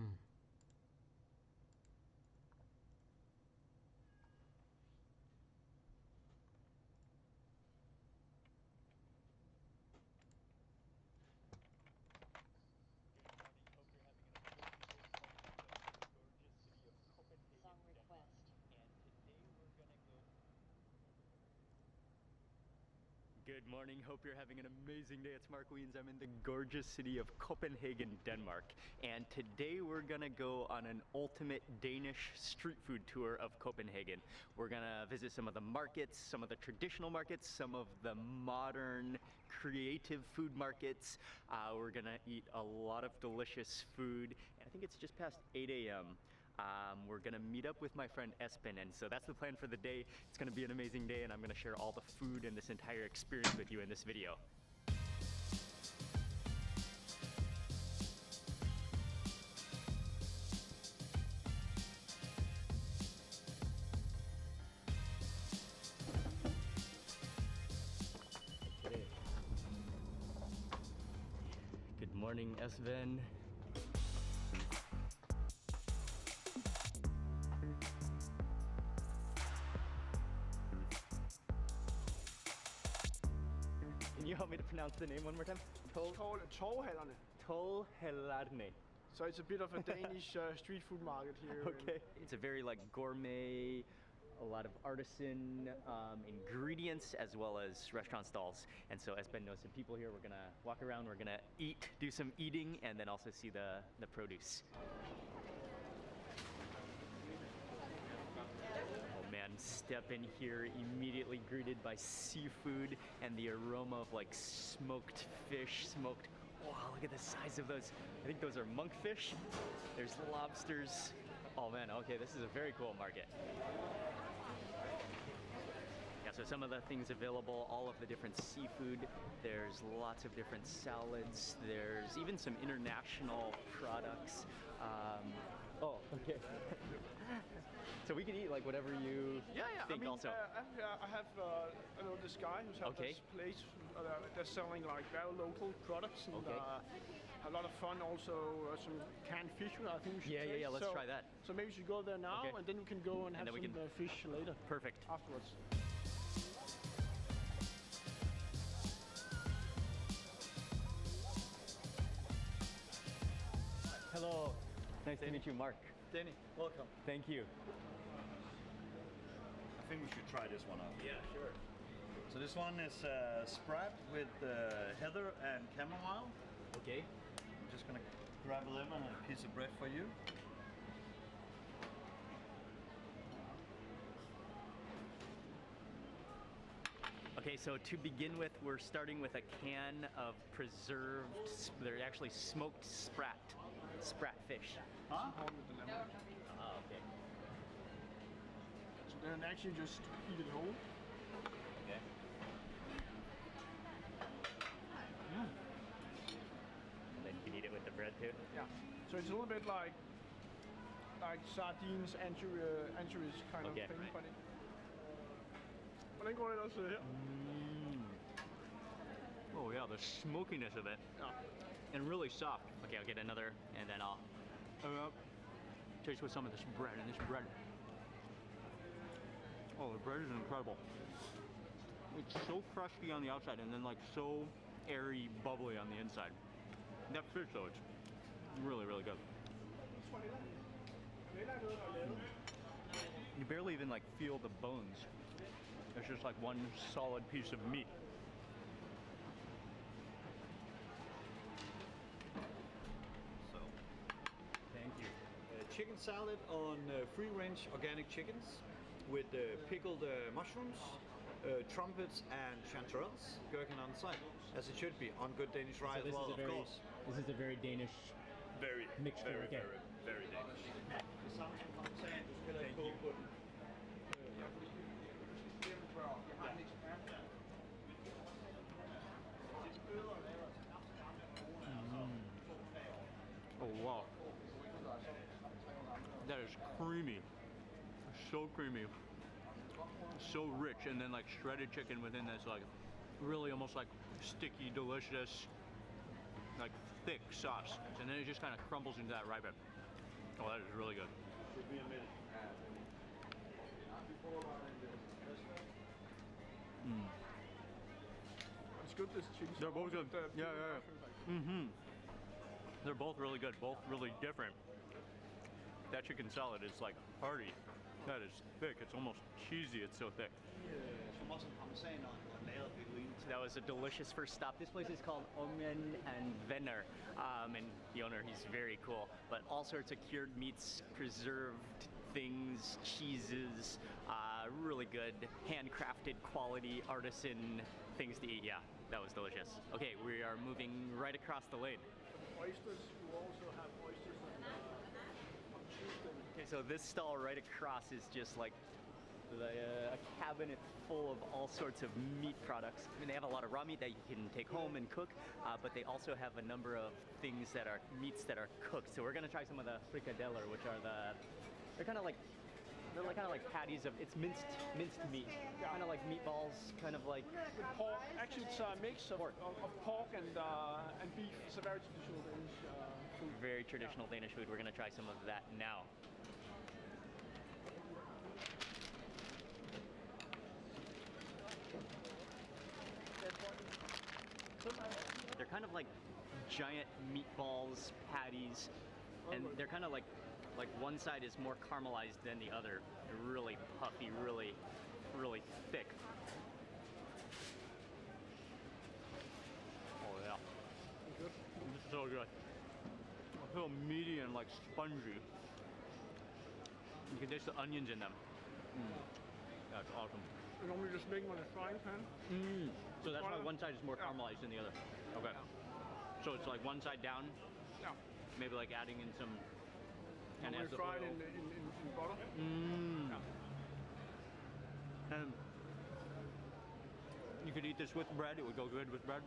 Good morning, hope you're having an amazing day. It's Mark Wiens. I'm in the gorgeous city of Copenhagen, Denmark. And today we're gonna go on an ultimate Danish street food tour of Copenhagen. We're gonna visit some of the markets, some of the traditional markets, some of the modern creative food markets. We're gonna eat a lot of delicious food. I think it's just past 8 a.m. We're gonna meet up with my friend Espen, and so that's the plan for the day. It's gonna be an amazing day, and I'm gonna share all the food and this entire experience with you in this video. Good morning, Espen. Can you help me to pronounce the name one more time?
Torvhallerne.
Torvhallerne.
So it's a bit of a Danish street food market here.
Okay. It's a very like gourmet, a lot of artisan ingredients as well as restaurant stalls. And so Espen knows some people here. We're gonna walk around, we're gonna eat, do some eating, and then also see the produce. Man, step in here, immediately greeted by seafood and the aroma of like smoked fish, wow, look at the size of those. I think those are monkfish. There's lobsters. Oh man, okay, this is a very cool market. Yeah, so some of the things available, all of the different seafood. There's lots of different salads. There's even some international products. Oh, okay. So we can eat like whatever you think. I mean, also.
I have I know this guy who's had this place. They're selling like very local products and a lot of fun. Also some canned fish. I think we should taste.
Yeah. Let's try that.
So maybe we should go there now, and then we can go and have some fish later.
Perfect.
Afterwards.
Hello. Nice to meet you, Mark.
Danny, welcome.
Thank you.
I think we should try this one out.
Yeah, sure.
So this one is sprat with heather and chamomile.
Okay.
I'm just gonna grab a lemon and a piece of bread for you.
Okay, so to begin with, we're starting with a can of preserved, they're actually smoked sprat fish.
Huh?
Oh, okay.
So then actually just eat it whole.
Okay. And then you can eat it with the bread too?
Yeah. So it's a little bit like sardines, anchovies kind of thing,
right.
but hvordan går det også her?
Oh yeah, the smokiness of it.
Yeah.
And really soft. Okay, I'll get another, and then I'll taste with some of this bread. And this bread, oh, the bread is incredible. It's so crusty on the outside, and then like so airy, bubbly on the inside. That fish though, it's really, really good. You barely even like feel the bones. It's just like one solid piece of meat.
So,
thank you.
Chicken salad on free-range organic chickens with pickled mushrooms, trumpets and chanterelles, gherkin on the side, as it should be on good Danish rye as well, of course.
This is a very Danish mixture.
Very Danish.
Thank you. Oh wow, that is creamy, so creamy, so rich, and then like shredded chicken within this, like really almost like sticky, delicious, like thick sauce, and then it just kind of crumbles into that rye bread. Oh, that is really good.
Should be a minute.
It's good, this cheese.
They're both good.
The
Yeah,
pickled
yeah,
mushrooms, like-
yeah. They're both really good. Both really different. That chicken salad is like hearty. That is thick. It's almost cheesy. It's so thick.
Som også parmesan og lavet pecorino.
So that was a delicious first stop. This place is called Omen and Venner, and the owner, he's very cool. But all sorts of cured meats, preserved things, cheeses, really good, handcrafted, quality, artisan things to eat. Yeah, that was delicious. Okay, we are moving right across the lane.
Oysters, you also have oysters on Tuesday.
Okay, so this stall right across is just like a cabinet full of all sorts of meat products. I mean, they have a lot of raw meat that you can take home and cook, but they also have a number of things that are meats that are cooked. So we're gonna try some of the fricadeller, which are they're kind of like patties of, it's minced meat, kind of like meatballs, kind of like
With pork, actually it's a mix of pork and beef. It's a very traditional Danish food.
very traditional Danish food. We're gonna try some of that now. They're kind of like giant meatballs, patties, and they're kind of like one side is more caramelized than the other. They're really puffy, really thick. Oh yeah.
Good.
This is so good. I feel meaty and like spongy. You can taste the onions in them. That's awesome.
You normally just make them on a frying pan.
So that's why one side is more caramelized than the other. Okay. So it's like one side down,
Yeah.
maybe like adding in some. And
Normally
as the
fried
oil.
in butter.
And you could eat this with bread. It would go good with bread.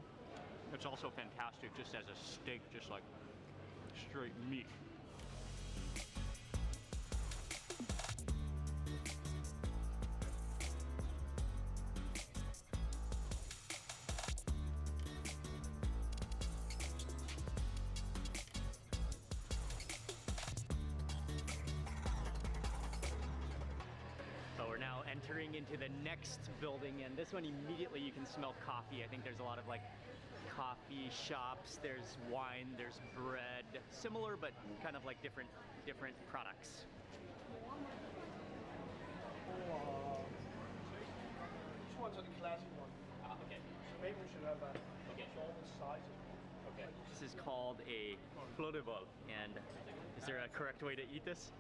It's also fantastic just as a steak, just like straight meat. So we're now entering into the next building, and this one immediately you can smell coffee. I think there's a lot of like coffee shops, there's wine, there's bread, similar but kind of like different products.
This one's a classic one.
Okay.
So maybe we should have a normal size.
Okay. This is called a floteball, and is there a correct way to eat this?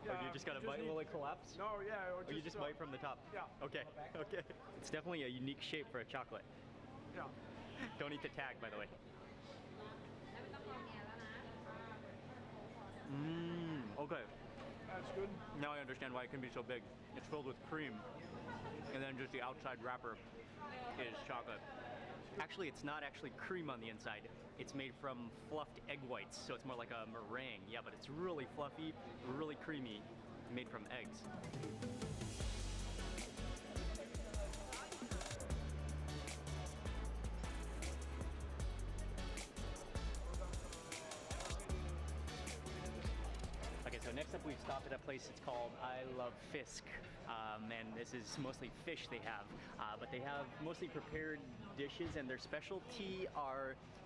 Or
Yeah,
you just gotta
you just
bite?
need-
Will it collapse?
No, yeah.
Or you just bite from the top?
Yeah.
Okay. Okay. It's definitely a unique shape for a chocolate.
Yeah.
Don't eat the tag, by the way. Okay.
That's good.
Now I understand why it can be so big. It's filled with cream, and then just the outside wrapper is chocolate. Actually, it's not actually cream on the inside. It's made from fluffed egg whites, so it's more like a meringue. Yeah, but it's really fluffy, really creamy, made from eggs. Okay, so next up we've stopped at a place, it's called I Love Fisk, and this is mostly fish they have, but they have mostly prepared dishes, and their specialty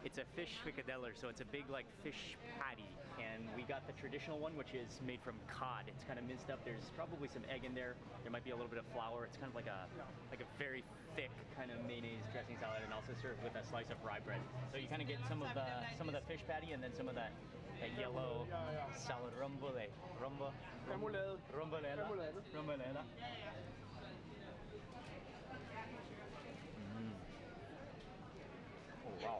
it's a fish fricadeller, so it's a big like fish patty, and we got the traditional one, which is made from cod. It's kind of minced up, there's probably some egg in there, there might be a little bit of flour, it's kind of like a very thick kind of mayonnaise dressing salad, and also served with a slice of rye bread. So you kind of get some of the fish patty, and then some of that yellow salad remoulade. Oh wow.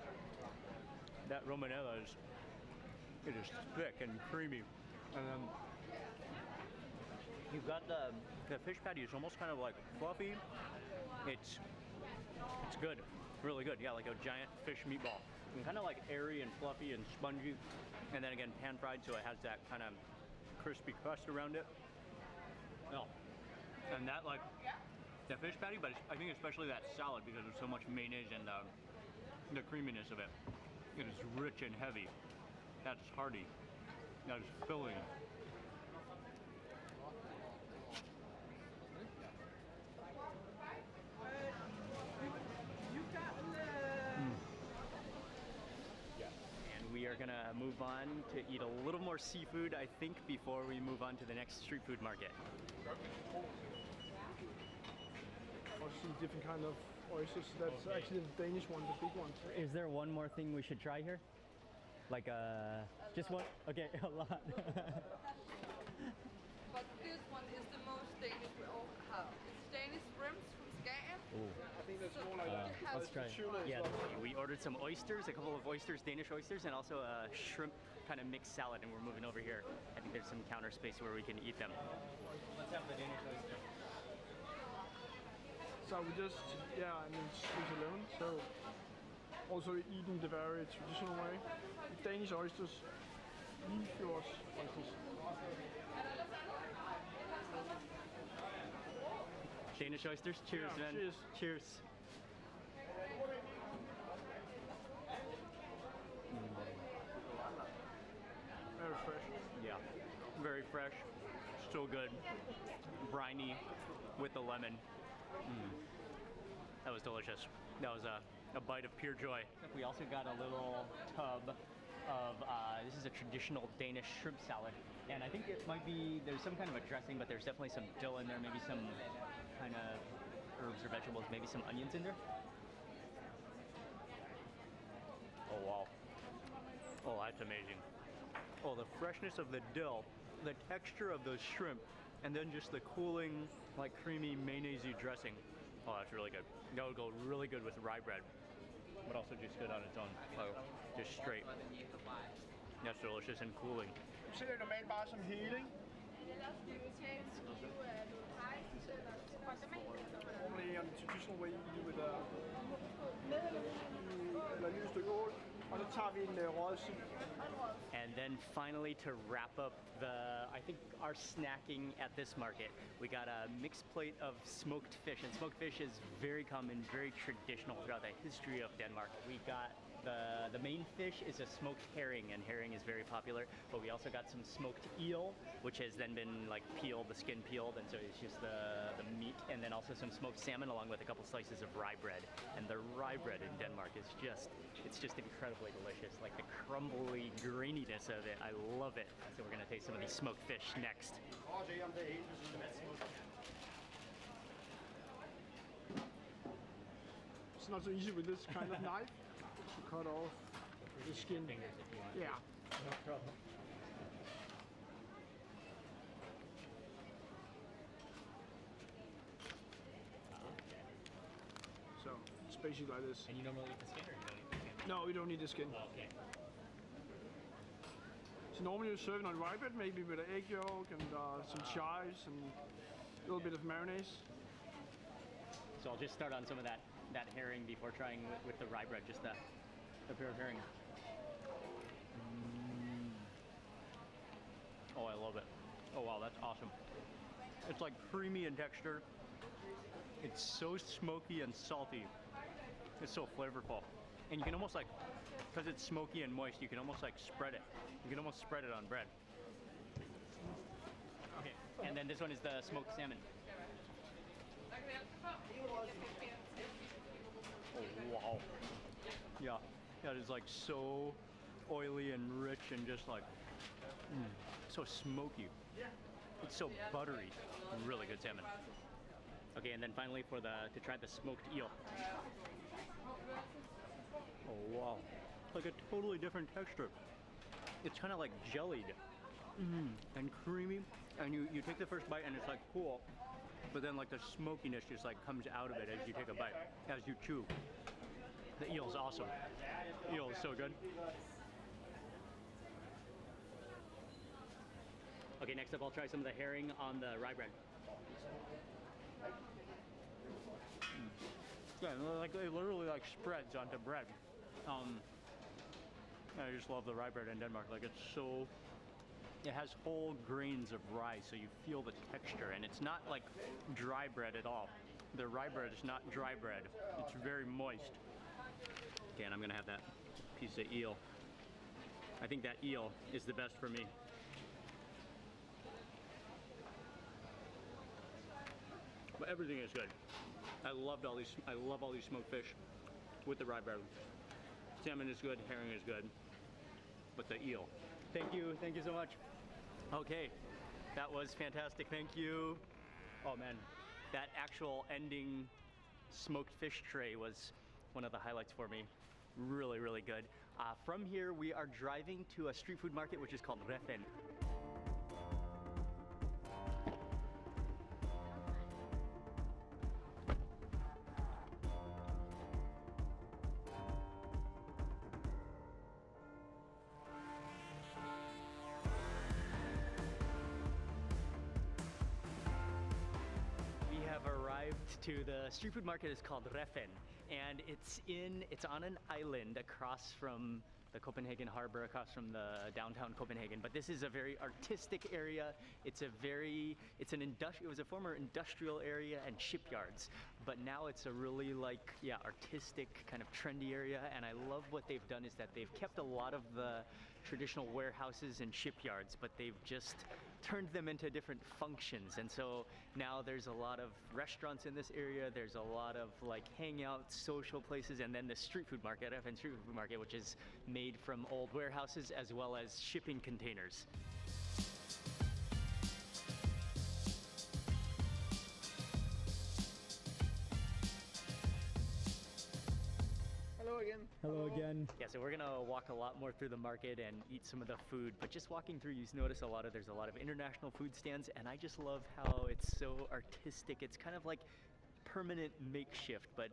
That romanella is thick and creamy. And then you've got the fish patty is almost kind of like fluffy. It's good, really good. Yeah, like a giant fish meatball. And kind of like airy and fluffy and spongy. And then again, pan fried, so it has that kind of crispy crust around it. No. And that like the fish patty, but I think especially that salad because there's so much mayonnaise and the creaminess of it. It is rich and heavy. That's hearty. That is filling. are gonna move on to eat a little more seafood, I think, before we move on to the next street food market.
Or some different kind of oysters. That's actually the Danish one, the big one.
Is there one more thing we should try here? Like just one? Okay, a lot.
But this one is the most Danish we all have. It's Danish shrimps from Skagen.
I think that's more like
Let's try it. Yeah, we ordered some oysters, a couple of oysters, Danish oysters, and also a shrimp kind of mixed salad, and we're moving over here. I think there's some counter space where we can eat them. Let's have the Danish oyster.
So we just, I mean, Swiss alone. So also eating the very traditional way. Danish oysters, leaf yours oysters.
Danish oysters, cheers,
Yeah,
man.
cheers.
Cheers.
Very fresh.
Yeah, very fresh, so good, briny with the lemon. That was delicious. That was a bite of pure joy. We also got a little tub of, this is a traditional Danish shrimp salad. And I think it might be, there's some kind of a dressing, but there's definitely some dill in there, maybe some kind of herbs or vegetables, maybe some onions in there. Oh, wow. Oh, that's amazing. Oh, the freshness of the dill, the texture of those shrimp, and then just the cooling, like creamy mayonnaise-y dressing. Oh, that's really good. That would go really good with rye bread, but also just good on its own. Oh, just straight. That's delicious and cooling.
Du ser det normalt bare som hele, ikke? Normally on the traditional way you do with eller et lille stykke ål, og så tager vi en røget sild.
And then finally, to wrap up I think our snacking at this market, we got a mixed plate of smoked fish, and smoked fish is very common, very traditional throughout the history of Denmark. We got the main fish is a smoked herring, and herring is very popular, but we also got some smoked eel, which has then been like peeled, the skin peeled, and so it's just the meat, and then also some smoked salmon along with a couple slices of rye bread. And the rye bread in Denmark is it's just incredibly delicious, like the crumbly graininess of it. I love it. So we're gonna taste some of these smoked fish next.
It's not so easy with this kind of knife to cut off the skin. Yeah.
No problem.
So it's basically like this.
And you normally eat the skin, or you don't eat the skin?
No, we don't need the skin.
Oh, okay.
So normally you serve it on rye bread, maybe with an egg yolk and some chives and a little bit of mayonnaise.
So I'll just start on some of that herring before trying with the rye bread, just the pure herring. Oh, I love it. Oh wow, that's awesome. It's like creamy in texture. It's so smoky and salty. It's so flavorful. And you can almost like, because it's smoky and moist, you can almost like spread it. You can almost spread it on bread. Okay, and then this one is the smoked salmon. Oh, wow. Yeah, that is like so oily and rich and just like, so smoky. It's so buttery. Really good salmon. Okay, and then finally to try the smoked eel. Oh wow, like a totally different texture. It's kind of like jellied and creamy, and you take the first bite and it's like cool, but then like the smokiness just like comes out of it as you take a bite, as you chew. The eel is awesome. Eel is so good. Okay, next up I'll try some of the herring on the rye bread. Yeah, like it literally like spreads onto bread. I just love the rye bread in Denmark. Like it has whole grains of rye, so you feel the texture, and it's not like dry bread at all. The rye bread is not dry bread. It's very moist. Okay, and I'm gonna have that piece of eel. I think that eel is the best for me. But everything is good. I love all these smoked fish with the rye bread. Salmon is good, herring is good. with the eel. Thank you so much. Okay, that was fantastic, thank you. Oh man, that actual ending smoked fish tray was one of the highlights for me. Really, really good. From here, we are driving to a street food market which is called Refen. To the street food market is called Refen, and it's on an island across from the Copenhagen harbor, across from the downtown Copenhagen. But this is a very artistic area. It was a former industrial area and shipyards, but now it's a really artistic kind of trendy area. And I love what they've done is that they've kept a lot of the traditional warehouses and shipyards, but they've just turned them into different functions. And so now there's a lot of restaurants in this area, there's a lot of hangout social places, and then the street food market, FN Street Food Market, which is made from old warehouses as well as shipping containers.
Hello again.
Yeah, so we're gonna walk a lot more through the market and eat some of the food, but just walking through, you notice there's a lot of international food stands, and I just love how it's so artistic. It's kind of like permanent makeshift, but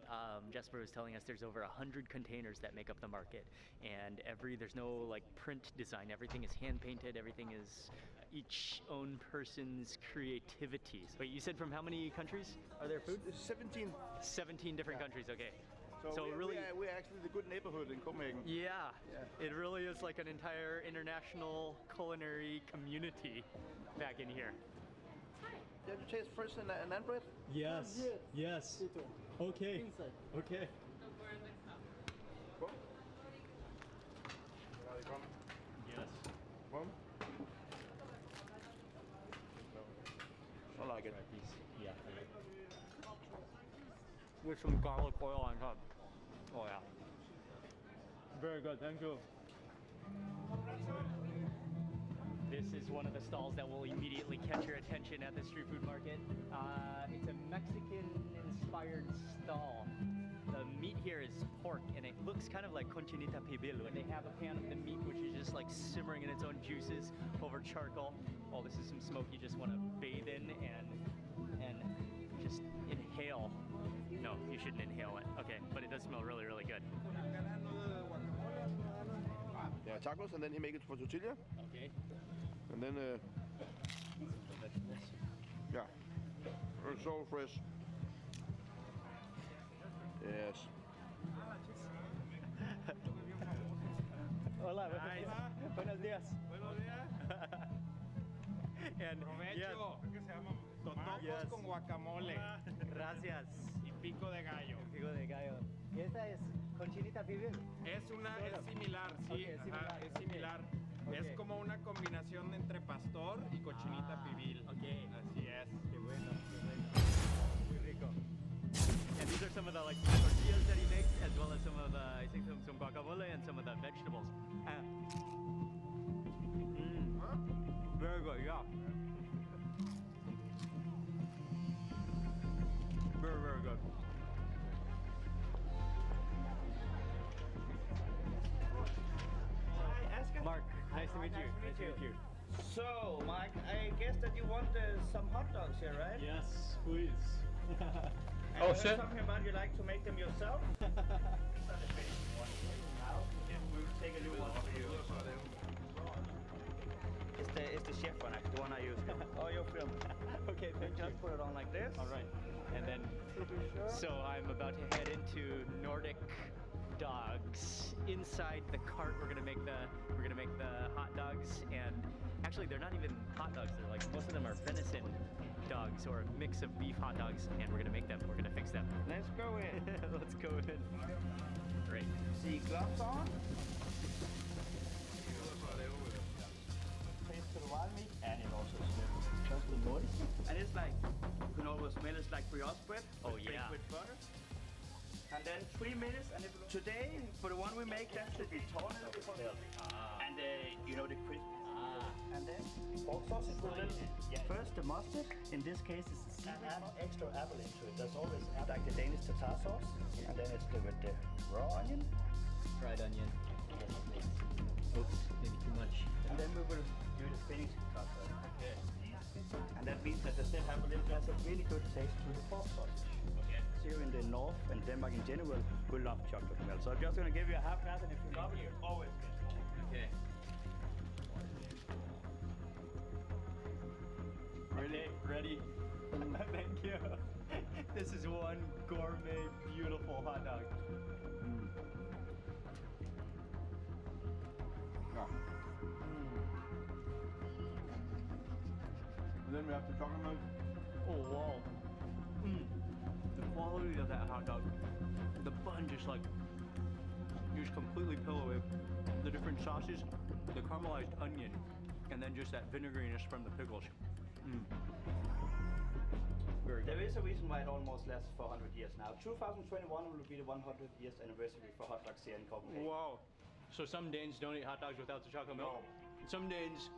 Jesper was telling us there's over 100 containers that make up the market, and there's no print design. Everything is hand painted. Everything is each own person's creativity. Wait, you said from how many countries are there food?
17.
17 different countries. Okay.
So we're actually the good neighborhood in Copenhagen.
Yeah, it really is like an entire international culinary community back in here.
Did you taste first and then bread?
Yes. Yes. Okay. Okay.
Come.
Yes.
Come. I like it.
Yeah. With some garlic oil on top. Oh yeah. Very good, thank you. This is one of the stalls that will immediately catch your attention at the street food market. It's a Mexican-inspired stall. The meat here is pork, and it looks kind of like cochinita pibil. They have a pan of the meat, which is just simmering in its own juices over charcoal. Oh, this is some smoke you just want to bathe in and just inhale. No, you shouldn't inhale it. Okay, but it does smell really, really good.
Yeah, tacos, and then he make it for tortilla.
Okay.
And then, yeah, it's so fresh. Yes.
Hola, buenos días.
Buenos días.
And
Provecho. Que se llama totopos con guacamole.
Gracias.
Y pico de gallo.
Pico de gallo. ¿Y esta es cochinita pibil?
Es similar, sí.
Okay, es similar.
Es similar.
Okay.
Es como una combinación entre pastor y cochinita pibil.
Okay.
Así es.
Qué bueno, qué bueno. Muy rico. And these are some of the tortillas that he makes, as well as some of the, I think some guacamole and some of the vegetables. Very good, yeah. Very, very good. Mark, nice to meet you. Nice to meet you.
So, Mike, I guess that you want some hot dogs here, right?
Yes, please.
Oh, shit. Something about you like to make them yourself? We'll take a new one for you. It's the chef one, the one I use. Oh, your film.
Okay, thank you.
Just put it on like this.
All right. And then, so I'm about to head into Nordic dogs. Inside the cart, we're gonna make the hot dogs, and actually they're not even hot dogs. They're most of them are venison dogs or a mix of beef hot dogs, and we're gonna make them. We're gonna fix them.
Let's go in.
Let's go in. Great.
See gloves on. Taste to the wild meat, and it also smells just the noise. And it's you can always smell it's like brioche bread.
Oh yeah.
With butter. And then 3 minutes, and today, for the one we make, that's the Tornado. And you know, the crispy. And then pork sausage with it. Yeah. First the mustard. In this case, it's and add extra apple into it. There's always like the Danish tartar sauce, and then it's with the raw onion,
Fried onion. Oops, maybe too much.
and then we will do the Finnish tartar. Okay. And that means that the still have a little, has a really good taste to the pork sausage. Okay. Here in the north and Denmark in general, we love chocolate milk. So I'm just gonna give you a half glass, and if you love it, you always get more.
Okay.
Okay,
Ready? Thank you. This is one gourmet, beautiful hot dog.
Yeah. And then we have the chocolate milk.
Oh wow. The quality of that hot dog. The bun just like, you just completely peel away the different sauces, the caramelized onion, and then just that vinegariness from the pickles. Very good.
There is a reason why it almost lasts for 100 years now. 2021 will be the 100 years anniversary for hot dogs here in Copenhagen.
Wow. So some Danes don't eat hot dogs without the chocolate milk? Some Danes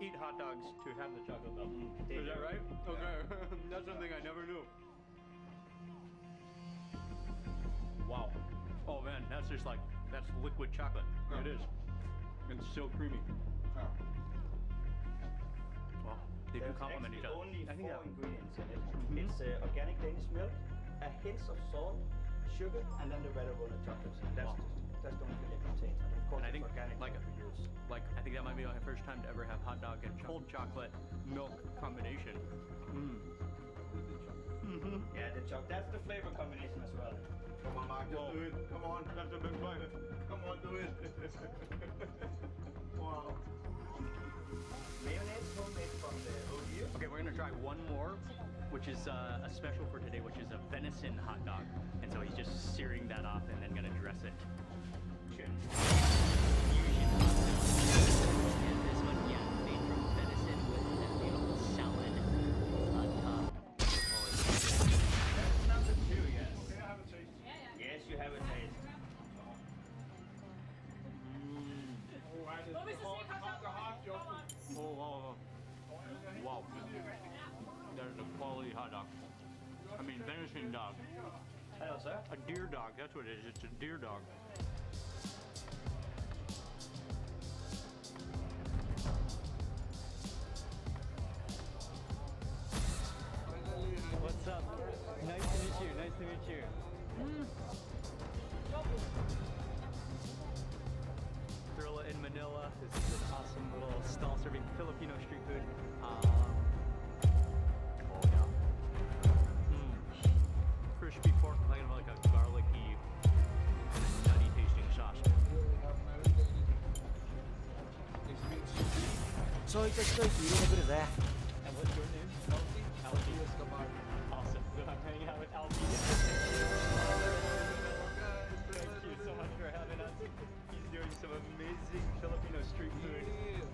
eat hot dogs to have the chocolate milk. Is that right? Okay. That's something I never knew. Wow. Oh man, that's just like, that's liquid chocolate. It is. It's so creamy. Wow. They do complement each other.
Only
I think
4
that-
ingredients in it. It's organic Danish milk, a hint of salt, sugar, and then the red Aurora chocolate. That's the only thing it contains. And of course,
And I think
it's organic
like
we use.
I think that might be my first time to ever have hot dog and cold chocolate milk combination.
Yeah, that's the flavor combination as well.
Come on, Mark, just do it. Come on, that's a big bite. Come on, do it. Wow.
Mayonnaise homemade from the OU.
Okay, we're gonna try one more, which is a special for today, which is a venison hot dog. And so he's just searing that off and then gonna dress it. Fusion hot dog. And this one, yeah, made from venison with that beautiful salad on top.
That's number 2, yes. Yes, you have a taste.
Oh, wow. Wow. That is a quality hot dog. I mean, venison dog.
Hello, sir.
A deer dog, that's what it is. It's a deer dog. What's up? Nice to meet you. Nice to meet you. Thrilla in Manila. This is an awesome little stall serving Filipino street food. Oh yeah. Crispy pork, like a garlicky, nutty tasting sauce.
そういった一息入れてくるぜ。
And what's your name? Alfie. Awesome. I'm hanging out with Alfie. Thank you so much for having us. He's doing some amazing Filipino street food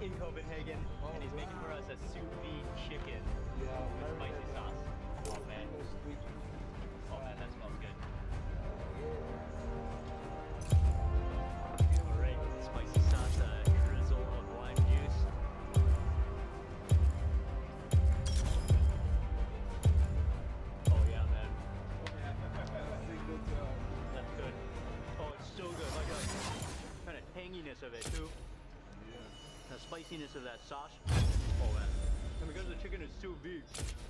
in Copenhagen, and he's making for us a sous vide chicken with spicy sauce. Oh man. Oh man, that smells good. Alright, spicy sauce, a drizzle of lime juice. Oh yeah, man. That's good. Oh, it's so good. Like a kind of tanginess of it too. The spiciness of that sauce. Oh man. And because the chicken is sous vide,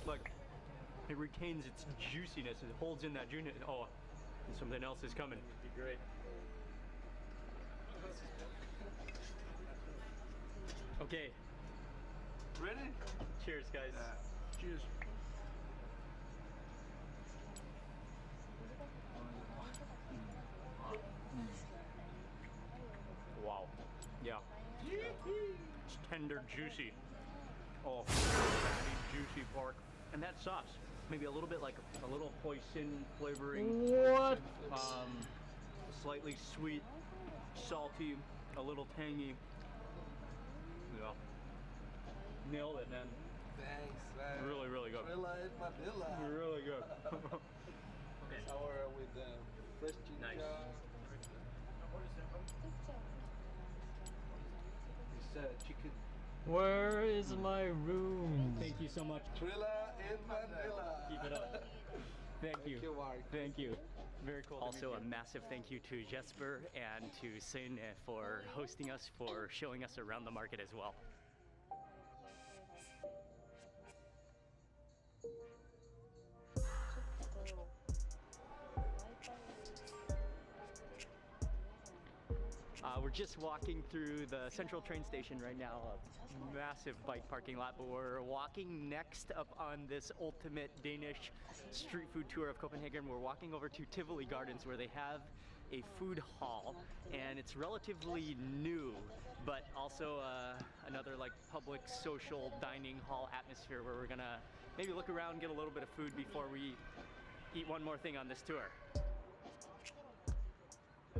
like it retains its juiciness. It holds in that juiciness. Oh, and something else is coming. It'd be great. Okay.
Ready?
Cheers, guys.
Cheers.
Wow. Yeah. It's tender, juicy. Oh, fatty, juicy pork. And that sauce, maybe a little bit like a little hoisin flavoring.
What?
Slightly sweet, salty, a little tangy. Yeah. Nailed it, man.
Thanks, man.
Really, really good.
Thrilla in Manila.
Really good.
Sour with fresh ginger.
Nice.
chicken.
Where is my room?
Thank you so much.
Thriller in Manila.
Keep it up. Thank you.
Thank you, Mark.
Thank you. Very cool. Also, a massive thank you to Jesper and to Sin for hosting us, for showing us around the market as well. We're just walking through the central train station right now, a massive bike parking lot, but we're walking next up on this ultimate Danish street food tour of Copenhagen. We're walking over to Tivoli Gardens where they have a food hall, and it's relatively new, but also another like public social dining hall atmosphere where we're gonna maybe look around, get a little bit of food before we eat one more thing on this tour.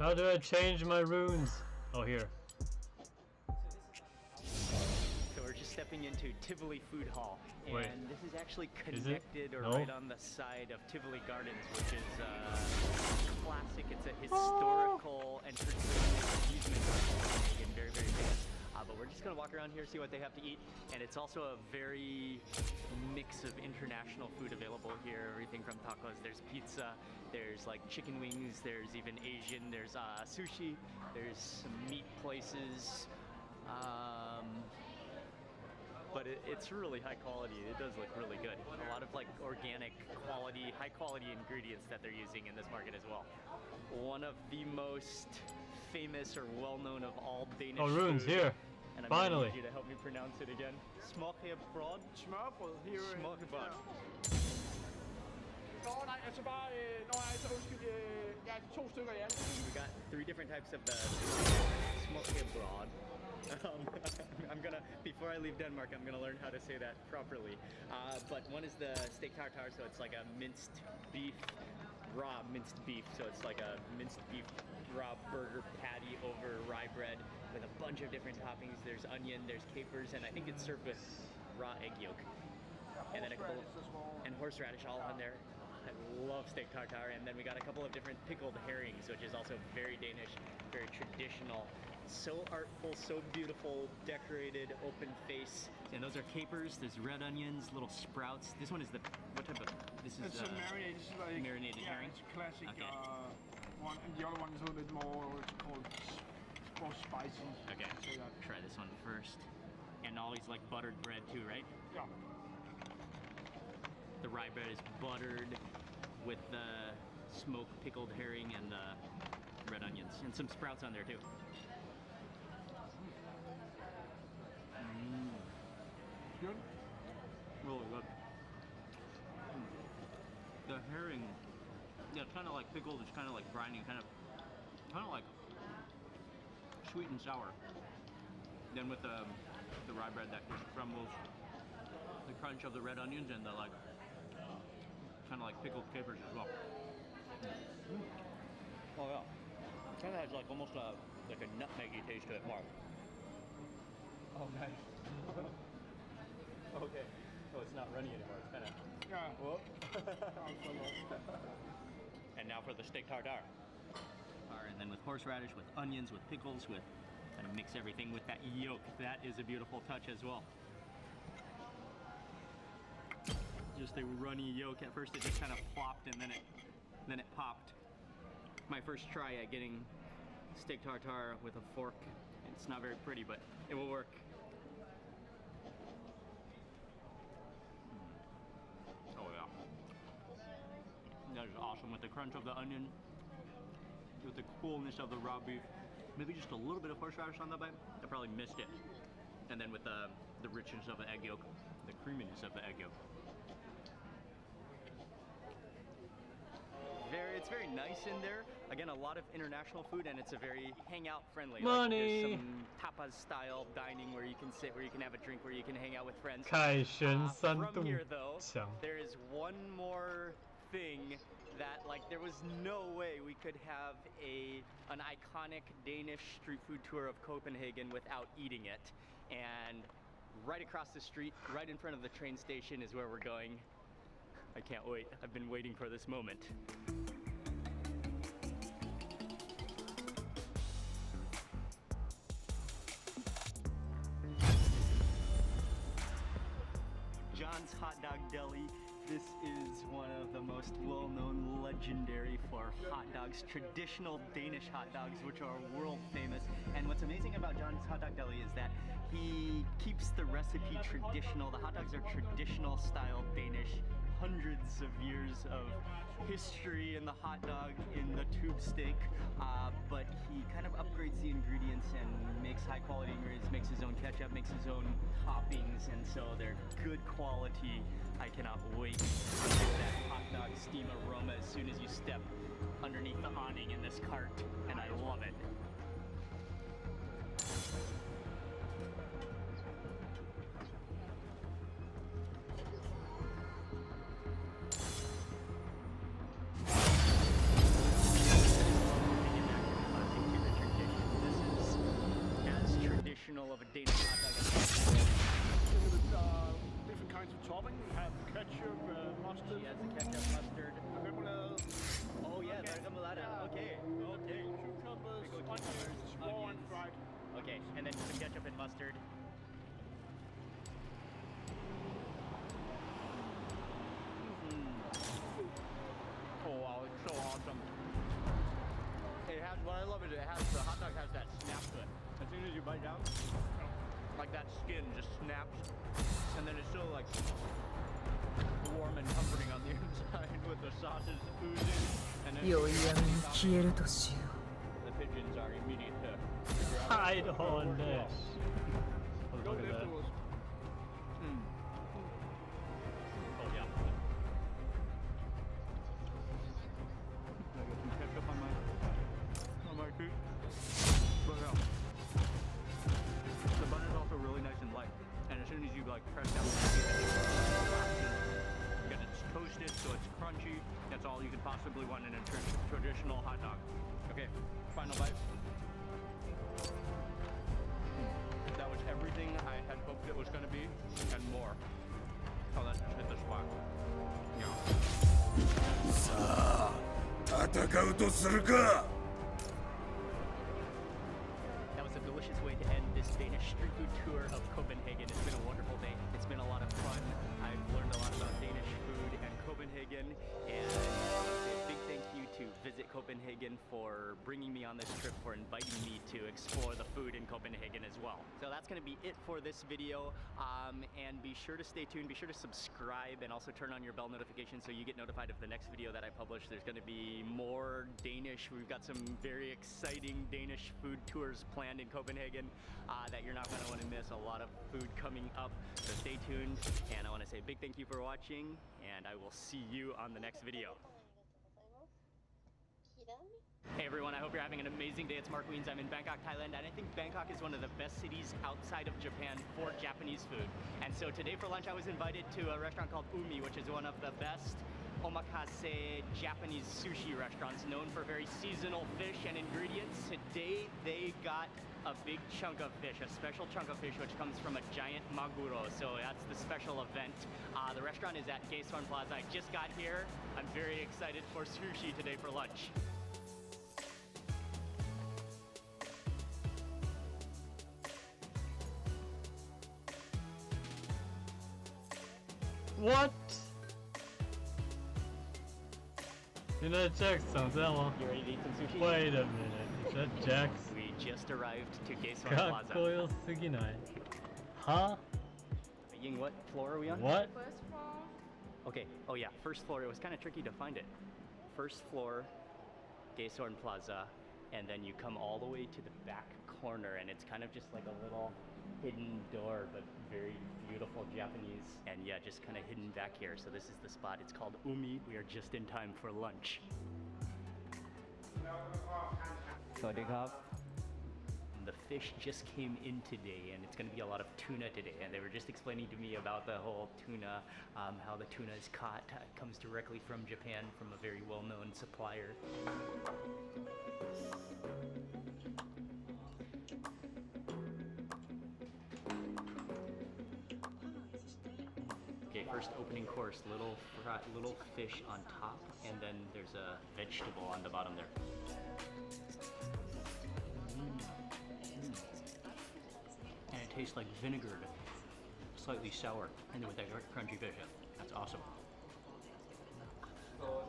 How do I change my runes? Oh, here.
So we're just stepping into Tivoli Food Hall, and
Wait.
this is actually
Is it?
connected or
No?
right on the side of Tivoli Gardens, which is classic. It's a historical and traditional amusement park and very, very famous. But we're just gonna walk around here, see what they have to eat, and it's also a very mix of international food available here. Everything from tacos, there's pizza, there's like chicken wings, there's even Asian, there's sushi, there's some meat places. But it's really high quality. It does look really good. A lot of like organic quality, high quality ingredients that they're using in this market as well. One of the most famous or well-known of all Danish
runes
food.
here.
And I'm
Finally.
gonna need you to help me pronounce it again. Smørrebrød.
Smørbrød here.
Smørrebrød.
Nej, altså bare... undskyld. Ja, 2 stykker i alt.
We got 3 different types of the smørrebrød. I'm gonna, before I leave Denmark, I'm gonna learn how to say that properly. But one is the steak tartare, so it's like a minced beef, raw minced beef. So it's like a minced beef raw burger patty over rye bread with a bunch of different toppings. There's onion, there's capers, and I think it's served with raw egg yolk. And then a couple and horseradish all on there. I love steak tartare. And then we got a couple of different pickled herrings, which is also very Danish, very traditional. So artful, so beautiful, decorated, open face. And those are capers. There's red onions, little sprouts. This one is the, what type of, this is
It's a marinated, like,
marinated herring?
It's a classic
Okay.
one, and the other one is a little bit more, it's called more spicy.
Okay, try this one first. And always like buttered bread too, right?
Yeah.
The rye bread is buttered with the smoked pickled herring and the red onions. And some sprouts on there too.
Good?
Really good. The herring, yeah, it's kind of like pickled, it's kind of like briny, kind of like sweet and sour. Then with the rye bread that just crumbles, the crunch of the red onions and the like, kind of like pickled capers as well. Oh yeah, kind of has like almost like a nutmeggy taste to it more. Oh nice. Okay. Oh, it's not runny anymore. It's kind of.
Yeah.
Whoop. And now for the steak tartare. And then with horseradish, with onions, with pickles, with kind of mix everything with that yolk. That is a beautiful touch as well. Just a runny yolk. At first, it just kind of plopped, and then it popped. My first try at getting steak tartare with a fork. It's not very pretty, but it will work. Oh yeah. That is awesome with the crunch of the onion, with the coolness of the raw beef. Maybe just a little bit of horseradish on that bite. I probably missed it. And then with the richness of the egg yolk, the creaminess of the egg yolk. It's very nice in there. Again, a lot of international food, and it's a very hangout friendly.
Money.
Like there's some tapas style dining where you can sit, where you can have a drink, where you can hang out with friends.
凯旋三
From
度
here though,
强。
there is one more thing that like there was no way we could have an iconic Danish street food tour of Copenhagen without eating it. And right across the street, right in front of the train station is where we're going. I can't wait. I've been waiting for this moment. John's Hot Dog Deli. This is one of the most well-known, legendary for hot dogs, traditional Danish hot dogs, which are world famous. And what's amazing about John's Hot Dog Deli is that he keeps the recipe traditional. The hot dogs are traditional style Danish. Hundreds of years of history in the hot dog, in the tube steak, but he kind of upgrades the ingredients and makes high quality ingredients, makes his own ketchup, makes his own toppings, and so they're good quality. I cannot wait to get that hot dog steam aroma as soon as you step underneath the awning in this cart, and I love it. Of a Danish hot dog.
Different kinds of topping. We have ketchup, mustard.
She has the ketchup, mustard.
Remoulade.
Oh yeah, remoulade. Okay. Okay.
Cucumbers, onions, raw and fried.
Okay, and then some ketchup and mustard. Oh wow, it's so awesome. It has, what I love is it has, the hot dog has that snap to it. As soon as you bite down, like that skin just snaps, and then it's so like warm and comforting on the inside with the sauces oozing, and then the pigeons are immediate to
hide on this. Look at that.
Oh yeah. I got some ketchup on my feet. But yeah. The bun is also really nice and light, and as soon as you like press down the because it's toasted, so it's crunchy. That's all you could possibly want in a traditional hot dog. Okay, final bite. That was everything I had hoped it was going to be, and more. Oh, that just hit the spot. Yeah.
さあ、戦うとするか。
That was a delicious way to end this Danish street food tour of Copenhagen. It's been a wonderful day. It's been a lot of fun. I've learned a lot about Danish food and Copenhagen. And I want to say a big thank you to Visit Copenhagen for bringing me on this trip, for inviting me to explore the food in Copenhagen as well. So that's going to be it for this video. And be sure to stay tuned. Be sure to subscribe and also turn on your bell notification so you get notified of the next video that I publish. There's going to be more Danish. We've got some very exciting Danish food tours planned in Copenhagen that you're not going to want to miss. A lot of food coming up, so stay tuned. And I want to say a big thank you for watching, and I will see you on the next video. Hey everyone, I hope you're having an amazing day. It's Mark Weens. I'm in Bangkok, Thailand, and I think Bangkok is one of the best cities outside of Japan for Japanese food. And so today for lunch I was invited to a restaurant called Umi, which is one of the best omakase Japanese sushi restaurants known for very seasonal fish and ingredients. Today they got a big chunk of fish, a special chunk of fish which comes from a giant maguro, so that's the special event. The restaurant is at Gaesorn Plaza. I just got here. I'm very excited for sushi today for lunch.
What? 原来 Jax 长这样吗
You ready to eat some sushi?
Wait a minute, is that Jax?
We just arrived to Gaesorn Plaza.
かっこよすぎない Huh?
Ying, what floor are we on?
What?
First floor.
Okay, oh yeah, first floor. It was kind of tricky to find it. First floor, Gaesorn Plaza, and then you come all the way to the back corner, and it's kind of just like a little hidden door, but very beautiful Japanese, and yeah, just kind of hidden back here. So this is the spot. It's called Umi. We are just in time for lunch. The fish just came in today, and it's going to be a lot of tuna today, and they were just explaining to me about the whole tuna, how the tuna is caught. It comes directly from Japan, from a very well-known supplier. Okay, first opening course, little fish on top, and then there's a vegetable on the bottom there. And it tastes like vinegared slightly sour, and then with that crunchy fish, that's awesome.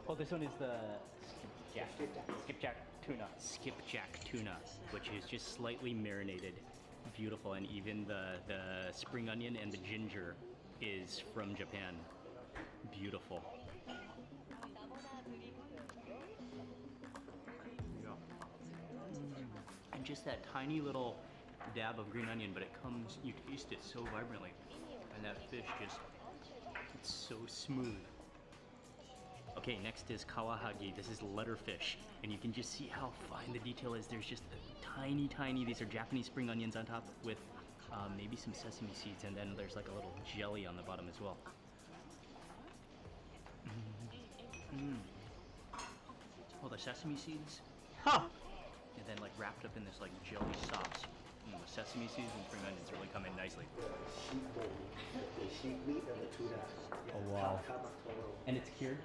Oh, this one is the skipjack tuna. Skipjack tuna, which is just slightly marinated, beautiful, and even the spring onion and the ginger is from Japan. Beautiful. And just that tiny little dab of green onion, but it comes, you taste it so vibrantly. And that fish just, it's so smooth. Okay, next is kawahagi. This is letterfish, and you can just see how fine the detail is. There's just tiny, these are Japanese spring onions on top with maybe some sesame seeds, and then there's like a little jelly on the bottom as well. Oh, the sesame seeds. Huh! And then like wrapped up in this like jelly sauce. The sesame seeds and spring onions really come in nicely.
The sheep meat and the tuna.
Oh wow. And it's cured?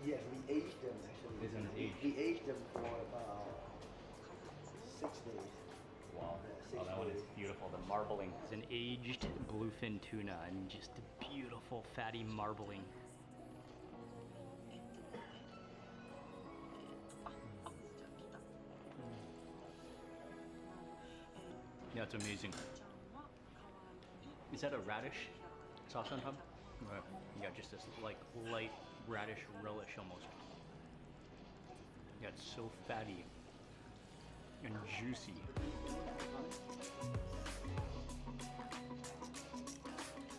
Yes, we aged them actually.
This one is aged?
We aged them for about 6 days.
Wow. Oh, that one is beautiful. The marbling. It's an aged bluefin tuna and just beautiful fatty marbling. Yeah, it's amazing. Is that a radish sauce on top? Right. Yeah, just this like light radish relish almost. Yeah, it's so fatty and juicy.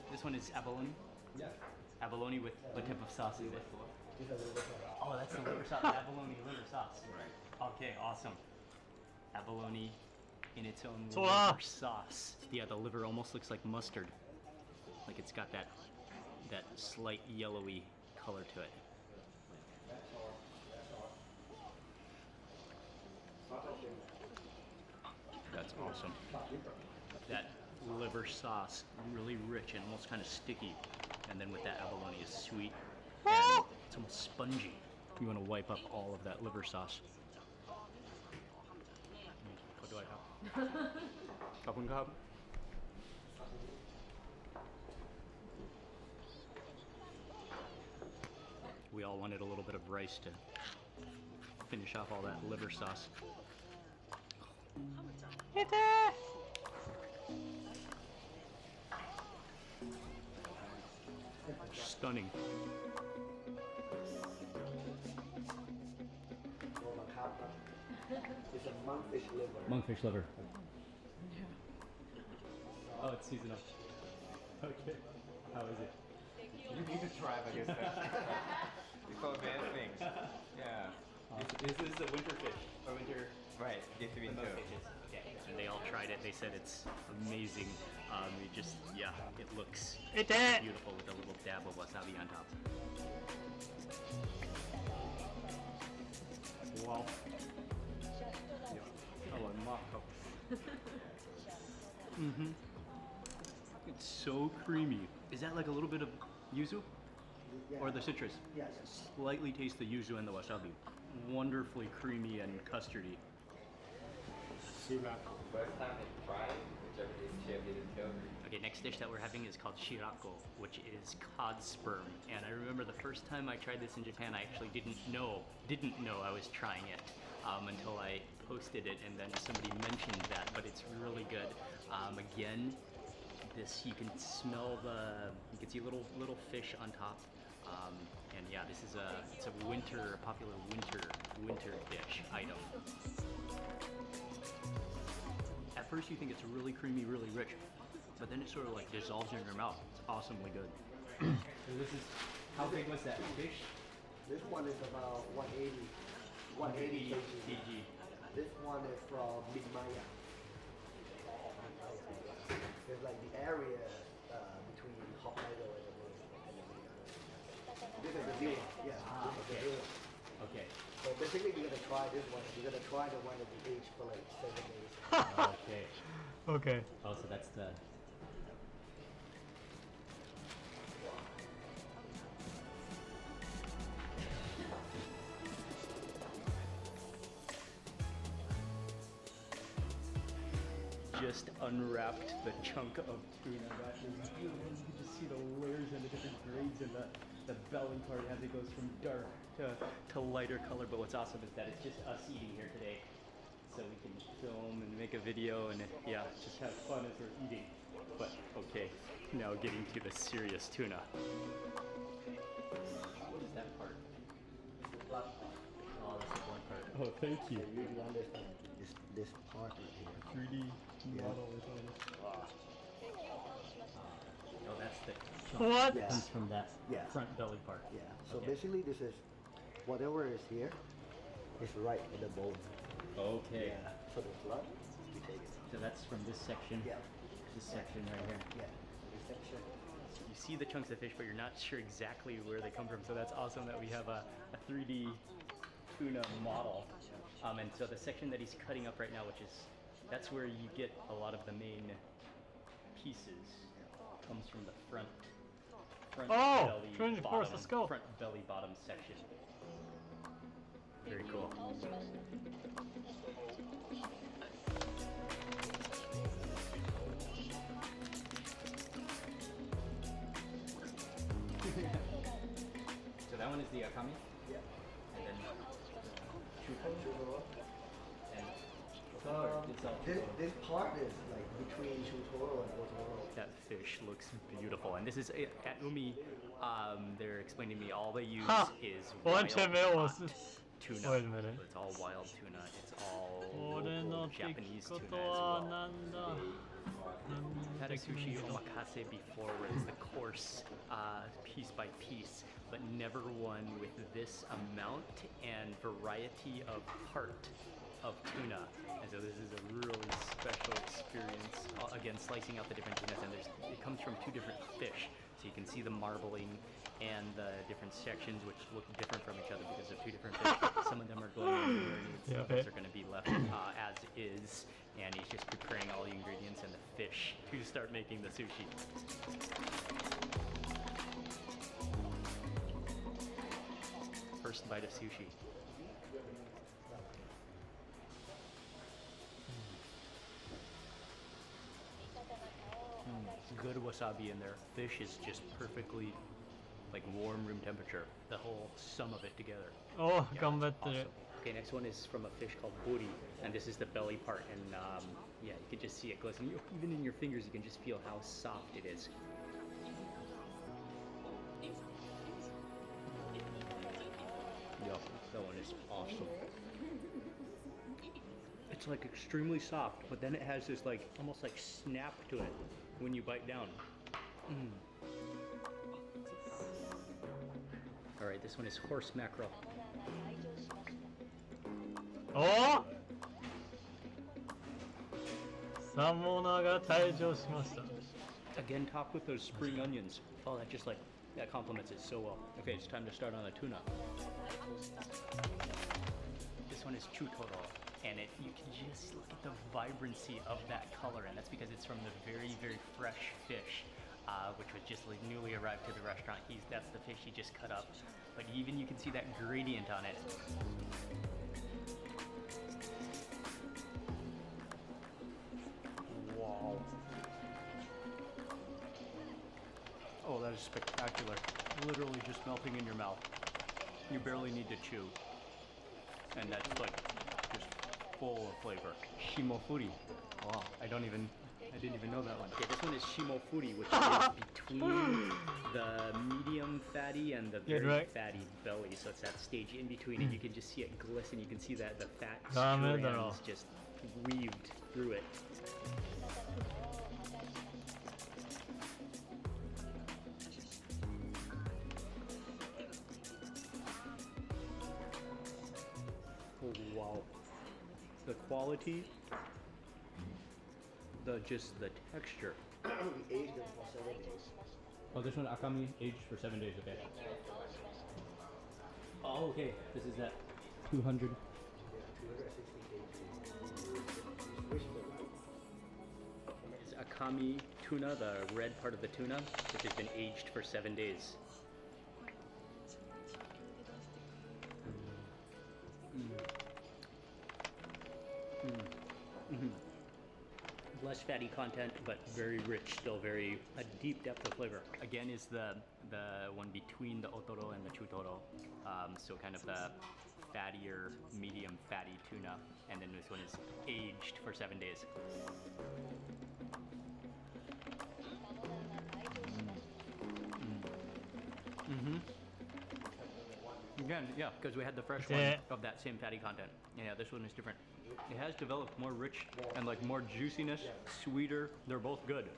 This one is abalone?
Yeah.
Abalone with what type of sauce is it? Oh, that's the liver sauce. Abalone liver sauce. Right. Okay, awesome. Abalone in its own liver sauce. Yeah, the liver almost looks like mustard. Like it's got that slight yellowy color to it. That's awesome. That liver sauce, really rich and almost kind of sticky. And then with that abalone is sweet and it's almost spongy. You want to wipe up all of that liver sauce. What do I have? Kapun kap. We all wanted a little bit of rice to finish off all that liver sauce. Stunning.
It's a monkfish liver.
Monkfish liver. Oh, it's seasonal. Okay. How is it?
You need to try, I guess. Before bad things. Yeah.
This is a winter fish. Or winter.
Right. Get to be
most fishes. Okay. And they all tried it. They said it's amazing. It just, yeah, it looks beautiful with a little dab of wasabi on top. Wow. Mm-hmm. It's so creamy. Is that like a little bit of yuzu? Or the citrus?
Yes.
Slightly taste the yuzu and the wasabi. Wonderfully creamy and custardy.
First time I tried, whichever chef didn't tell me.
Okay, next dish that we're having is called shirako, which is cod sperm. And I remember the first time I tried this in Japan, I actually didn't know I was trying it until I posted it, and then somebody mentioned that. But it's really good. Again, this you can smell you can see little fish on top. And yeah, this is it's a popular winter dish item. At first you think it's really creamy, really rich, but then it sort of like dissolves in your mouth. It's awesomely good. So this is, how big was that fish?
This one is about 180 kg. This one is from Mid-Maya. It's like the area between Hokkaido and the This is the new one. Yeah, this is the new one.
Okay.
So basically you're gonna try this one. You're gonna try the one that we aged for like 7 days.
Okay.
Okay.
Oh, so that's the... just unwrapped the chunk of tuna. That is beautiful. You can just see the layers and the different grades in the belly part as it goes from dark to lighter color. But what's awesome is that it's just us eating here today. So we can film and make a video and yeah, just have fun as we're eating. But okay, now getting to the serious tuna. What is that part? Oh, that's the blunt part. Oh, thank you.
You understand this part right here.
3D model is on it. Wow. Oh, that's the chunk
What?
that comes from that
Yeah.
front belly part.
Yeah. So
Okay.
basically, this is whatever is here is right in the bone.
Okay.
Yeah. So the blood, we take it.
So that's from this section.
Yeah.
This section right here.
Yeah. This section.
You see the chunks of fish, but you're not sure exactly where they come from. So that's awesome that we have a 3D tuna model. And so the section that he's cutting up right now, that's where you get a lot of the main pieces, comes from the front
Oh,
belly
24,
bottom,
let's go.
front belly bottom section. Very cool. So that one is the akami?
Yeah.
And then
Chutoro.
and
This part is like between Chutoro and Otoro.
that fish looks beautiful. And this is at Umi, they're explaining to me all they use
Ha!
is
One
wild
chain was.
caught tuna.
Wait a minute.
It's all wild tuna. It's all
俺の
local
聞
Japanese
くこ
tuna
と
as
は
well.
なんだ
I've had a sushi omakase before where it's the course piece by piece, but never one with this amount and variety of part of tuna. And so this is a really special experience. Again, slicing out the different tunas, and it comes from two different fish. So you can see the marbling and the different sections which look different from each other because of two different fish. Some of them are going in there, and some others are going to be left as is. And he's just preparing all the ingredients and the fish to start making the sushi. First bite of sushi. Good wasabi in there. Fish is just perfectly like warm room temperature. The whole sum of it together.
Oh,
Yeah,
頑張っ
it's
てる
awesome. Okay, next one is from a fish called buri, and this is the belly part. And yeah, you can just see it glisten. Even in your fingers, you can just feel how soft it is. Yeah, that one is awesome. It's like extremely soft, but then it has this like almost like snap to it when you bite down. All right, this one is horse mackerel.
おサモナが退場しました
Again, top with those spring onions. Oh, that just like, that complements it so well. Okay, it's time to start on the tuna. This one is chutoro, and you can just look at the vibrancy of that color, and that's because it's from the very, very fresh fish, which was just like newly arrived to the restaurant. That's the fish he just cut up, but even you can see that gradient on it. Wow. Oh, that is spectacular. Literally just melting in your mouth. You barely need to chew. And that's like just full of flavor. Shimofuri. Wow, I didn't even know that one. Okay, this one is shimofuri, which is between the medium fatty and the very fatty belly. So it's that stage in between, and you can just see it glisten. You can see that the fat strands just weaved through it. Oh wow. The quality, the texture.
We aged them for 7 days.
Oh, this one akami aged for 7 days, okay. Oh, okay. This is that 200.
Yeah, 260 kg.
It's akami tuna, the red part of the tuna, which has been aged for 7 days. Less fatty content, but very rich, still very a deep depth of flavor. Again, is the one between the otoro and the chutoro, so kind of the fattier, medium fatty tuna, and then this one is aged for 7 days. Again, yeah, because we had the fresh one of that same fatty content. Yeah, this one is different. It has developed more rich and like more juiciness, sweeter. They're both good,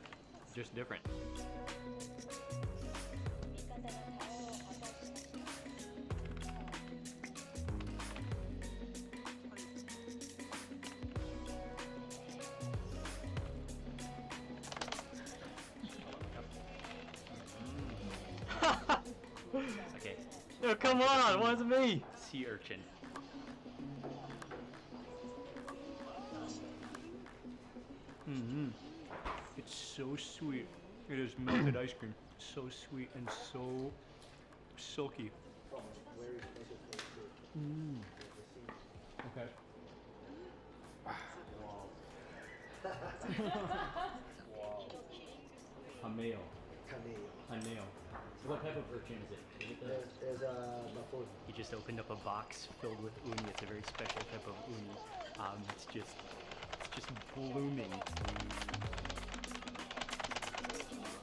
just different. Okay.
Yo, come on, why is it me?
Sea urchin. It's so sweet. It is melted ice cream. So sweet and so silky. Okay. Wow. Hameo. Hameo. So what type of urchin is it? Is it
There's a buffoon.
He just opened up a box filled with uni. It's a very special type of uni. It's just blooming.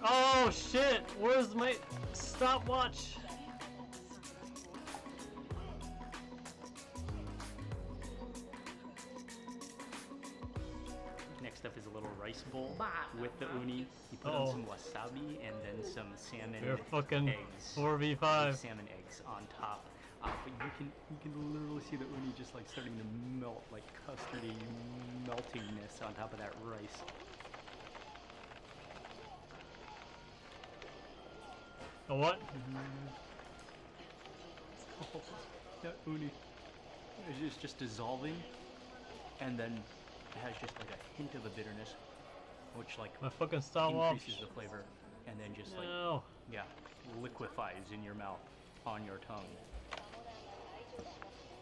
Oh shit! Where's my stopwatch?
Next up is a little rice bowl with the uni. You put on some wasabi and then some salmon
You're fucking
eggs.
4v5.
Salmon eggs on top. But you can literally see the uni just like starting to melt, like custardy meltingness on top of that rice.
A what?
Oh, that uni is just dissolving, and then it has just like a hint of a bitterness, which like
My fucking stopwatch.
increases the flavor, and then just like
No.
yeah, liquefies in your mouth, on your tongue.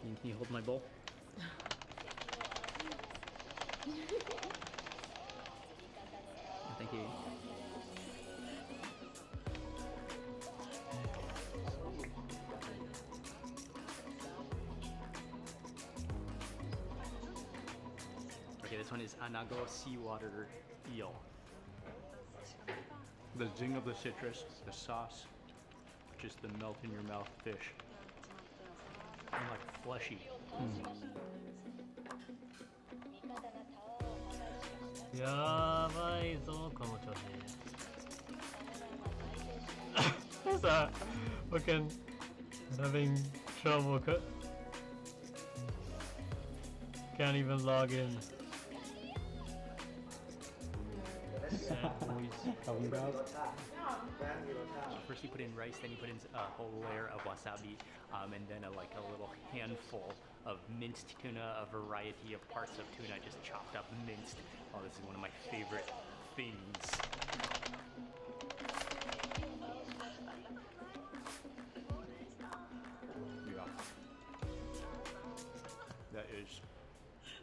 Can you hold my bowl? Thank you. Okay, this one is anago seawater eel. The zing of the citrus, the sauce, just the melt in your mouth fish. And like fleshy.
Yabai zo, kono choshi. Who's that? Fucking having trouble. Can't even log in.
First you put in rice, then you put in a whole layer of wasabi, and then a little handful of minced tuna, a variety of parts of tuna just chopped up, minced. Oh, this is one of my favorite things. Yeah. That is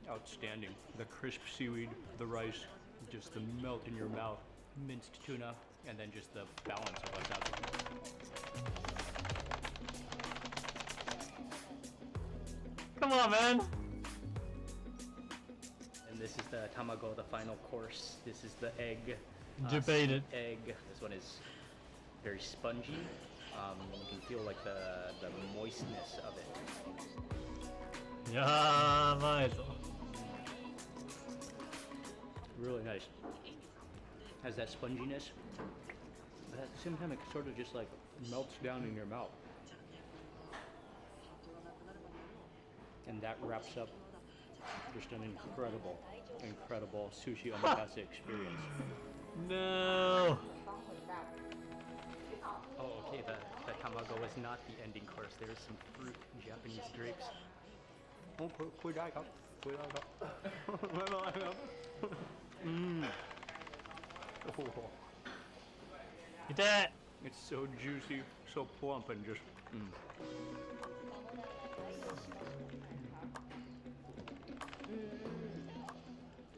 outstanding. The crisp seaweed, the rice, just the melt in your mouth, minced tuna, and then just the balance of wasabi.
Come on, man!
And this is the tamago, the final course. This is the egg.
Debated.
Egg. This one is very spongy. You can feel like the moistness of it.
Yabai zo.
Really nice. Has that sponginess, but at the same time it sort of just like melts down in your mouth. And that wraps up just an incredible sushi omakase experience.
No!
Oh, okay, the tamago was not the ending course. There is some fruit, Japanese grapes. Oh, cuidado. Oh. It's so juicy, so plump, and just.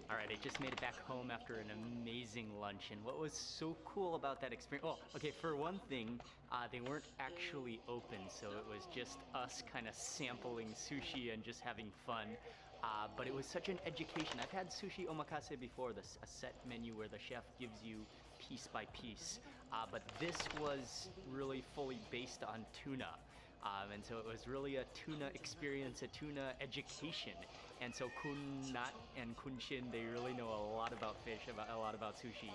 Alrighty, it just made it back home after an amazing lunch. And what was so cool about that experience, well, okay, for one thing, they weren't actually open, so it was just us kind of sampling sushi and just having fun. But it was such an education. I've had sushi omakase before, a set menu where the chef gives you piece by piece, but this was really fully based on tuna. And so it was really a tuna experience, a tuna education. And so Kun Nat and Kun Shin, they really know a lot about fish, a lot about sushi.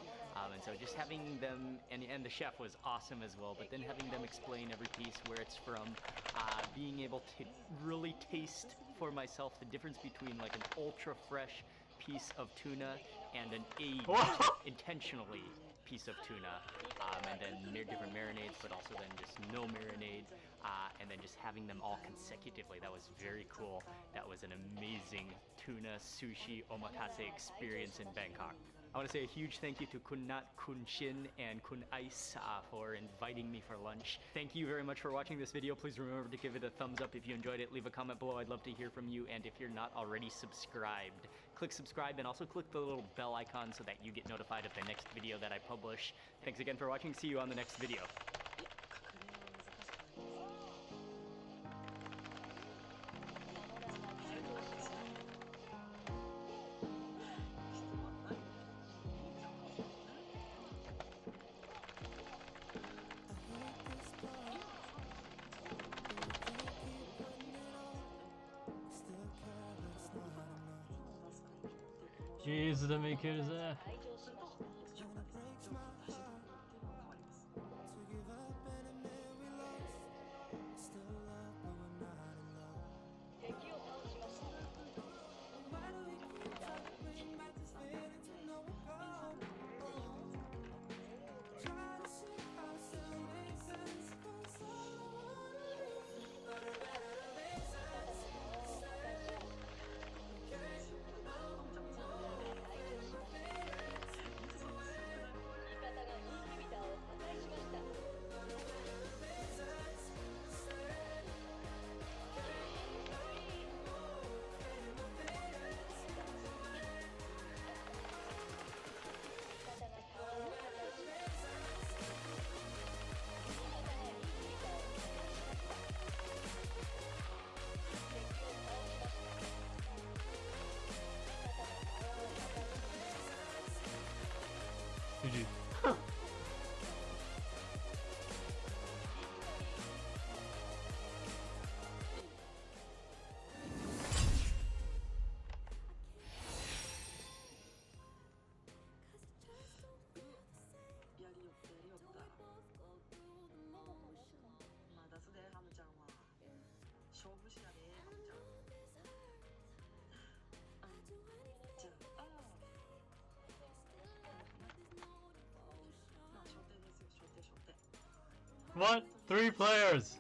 And so just having them, and the chef was awesome as well, but then having them explain every piece, where it's from, being able to really taste for myself the difference between like an ultra fresh piece of tuna and an aged, intentionally piece of tuna, and then different marinades, but also then just no marinade, and then just having them all consecutively. That was very cool. That was an amazing tuna sushi omakase experience in Bangkok. I want to say a huge thank you to Kun Nat, Kun Shin, and Kun Ice for inviting me for lunch. Thank you very much for watching this video. Please remember to give it a thumbs up if you enjoyed it. Leave a comment below. I'd love to hear from you. And if you're not already subscribed, click subscribe and also click the little bell icon so that you get notified of the next video that I publish. Thanks again for watching. See you on the next video.
Jeez, de make it there. GG. What? 3 players!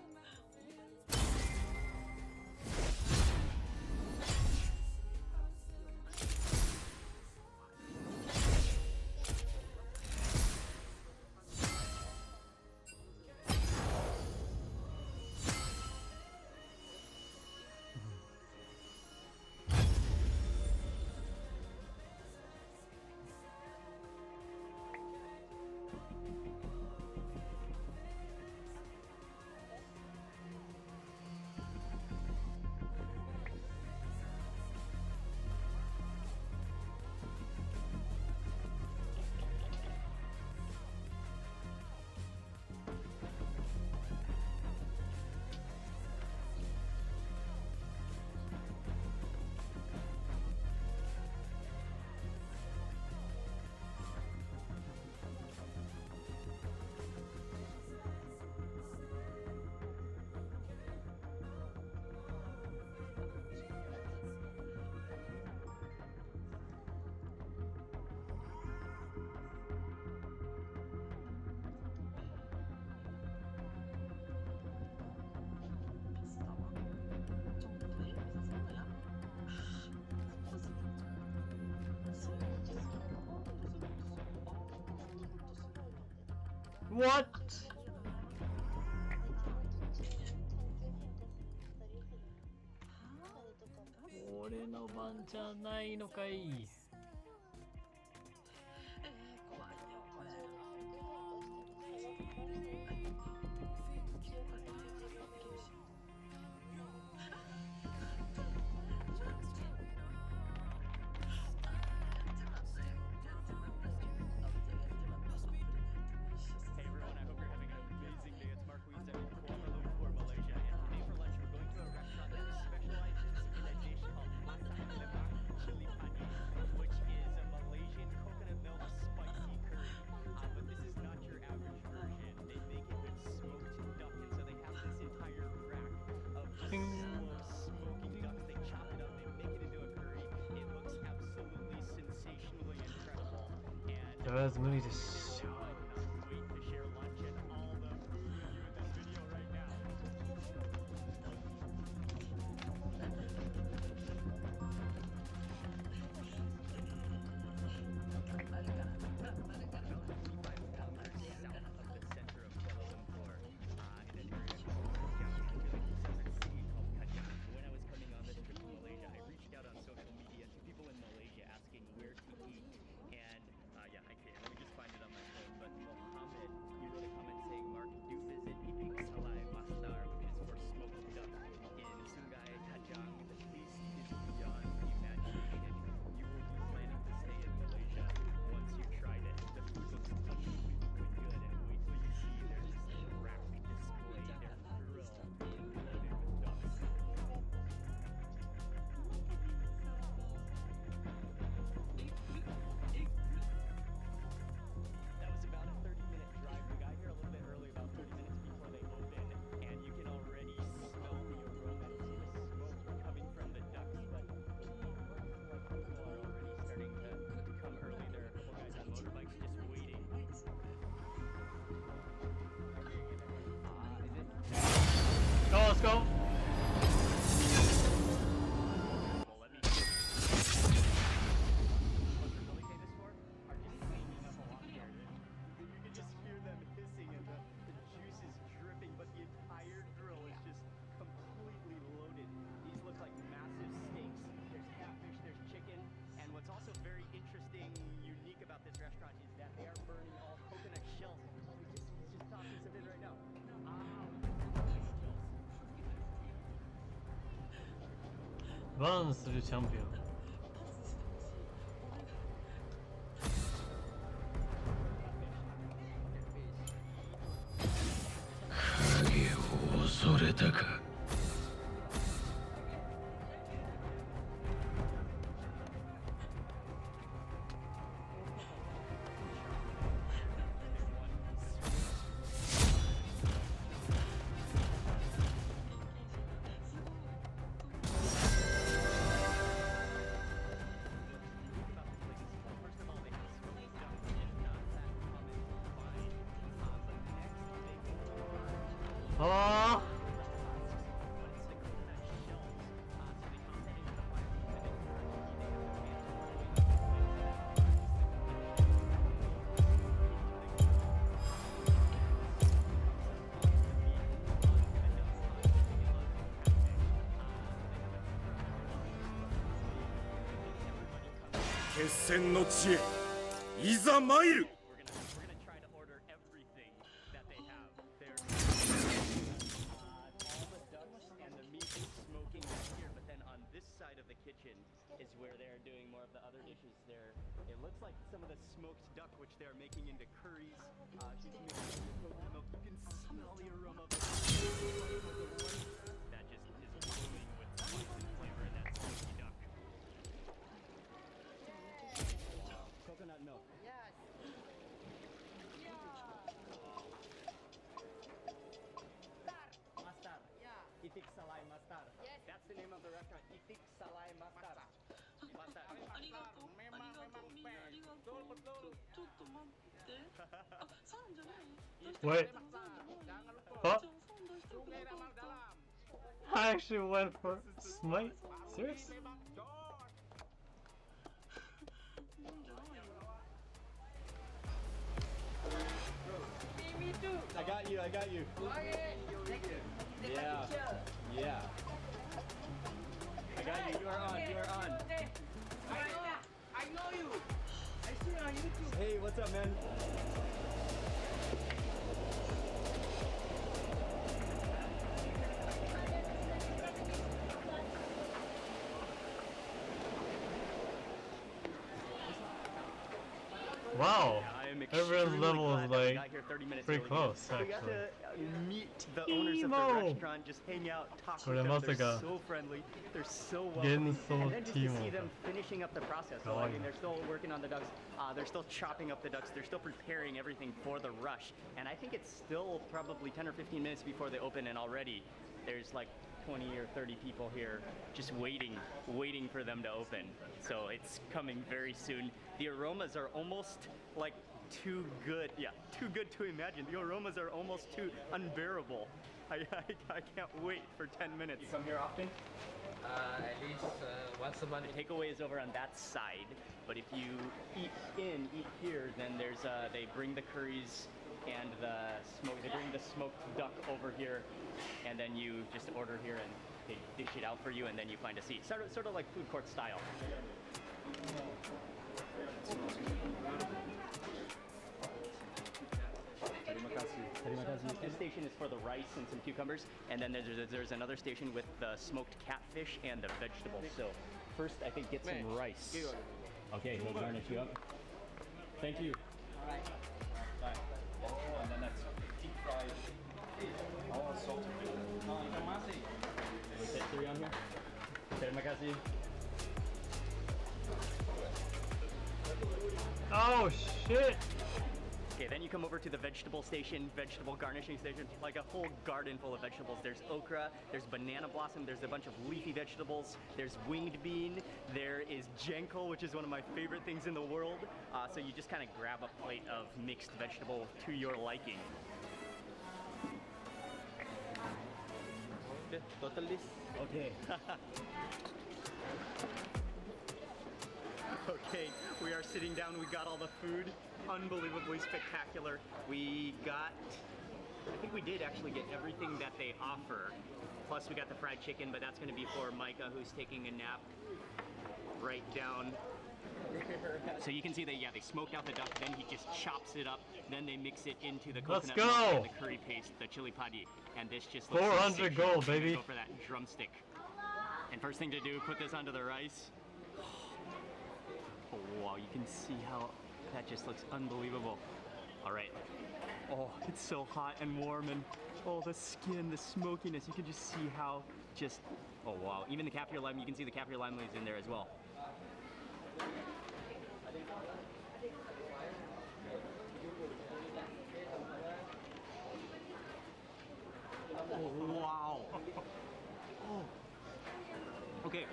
What? 俺の番じゃないのかい。とりあえず無理でしょ。Go, let's go. Run するチャンピオン。
影を恐れたか。
ああ。
決戦の地へいざ参る。
Is where they're doing more of the other dishes there. It looks like some of the smoked duck, which they're making into curries. She's mixing with coconut milk. You can smell the aroma of it. That just is booming with spice and flavor in that smoky duck. Coconut milk.
Yes.
Mastar.
Yeah.
Itik Salai Mastar.
Yes.
That's the name of the restaurant. Itik Salai Mastar. Mastar.
ありがとう、みんなありがとう。ちょっと待って。あ、サンじゃない？
Wait. What? I actually went for smite? Serious?
Me too.
I got you, I got you.
Okay.
Yeah. Yeah. I got you, you are on, you are on.
I know you. I see you on YouTube.
Hey, what's up, man?
Wow.
Yeah,
everyone's level is like pretty close
we got
actually.
to meet the owners of the restaurant, just hang out, talk with them. They're so friendly, they're so welcoming, and then just to see them finishing up the process. So I mean, they're still working on the ducks, they're still chopping up the ducks, they're still preparing everything for the rush, and I think it's still probably 10 or 15 minutes before they open, and already there's like 20 or 30 people here just waiting for them to open. So it's coming very soon. The aromas are almost like too good. Yeah, too good to imagine. The aromas are almost too unbearable. I can't wait for 10 minutes. You come here often?
At least once a month.
The takeaway is over on that side, but if you eat here, then there's they bring the curries and they bring the smoked duck over here, and then you just order here and they dish it out for you, and then you find a seat. Sort of like food court style. This station is for the rice and some cucumbers, and then there's another station with the smoked catfish and the vegetables. So first, I think get some rice. Okay, he'll garnish you up. Thank you.
All right.
Bye. And then that's deep fried. All salted. We put 3 on here. Terima kasih.
Oh shit!
Okay, then you come over to the vegetable station, vegetable garnishing station, like a whole garden full of vegetables. There's okra, there's banana blossom, there's a bunch of leafy vegetables, there's winged bean, there is jenko, which is one of my favorite things in the world. So you just kind of grab a plate of mixed vegetable to your liking.
Totally.
Okay. Okay, we are sitting down, we got all the food. Unbelievably spectacular. I think we did actually get everything that they offer. Plus we got the fried chicken, but that's gonna be for Micah, who's taking a nap right down. So you can see they smoked out the duck, then he just chops it up, then they mix it into the coconut milk and the curry paste, the chili padi, and this just looks
400 gold, baby.
Go for that drumstick. And first thing to do, put this onto the rice. Oh, wow, you can see how that just looks unbelievable. All right. Oh, it's so hot and warm, and oh, the skin, the smokiness. You can just see how oh wow. Even the kaffir lime, you can see the kaffir lime leaves in there as well. Oh, wow. Oh. Okay.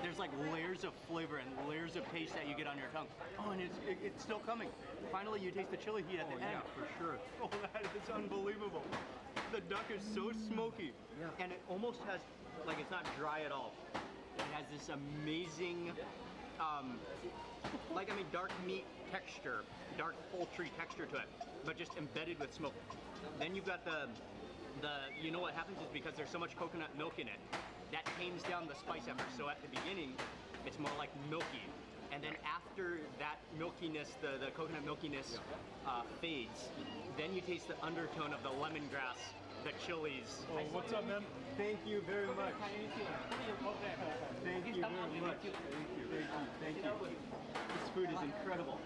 There's like layers of flavor and layers of taste that you get on your tongue. Oh, and it's still coming. Finally, you taste the chili heat at the end.
Yeah, for sure.
Oh, that is unbelievable. The duck is so smoky. Yeah. And it almost has, like, it's not dry at all. It has this amazing, dark meat texture, dark poultry texture to it, but just embedded with smoke. Then you've got you know what happens is because there's so much coconut milk in it, that tames down the spice effort. So at the beginning, it's more like milky. And then after that milkiness, the coconut milkiness fades, then you taste the undertone of the lemongrass, the chilies.
Oh, what's up, man?
Thank you very much. Thank you very much. Thank you. This food is incredible.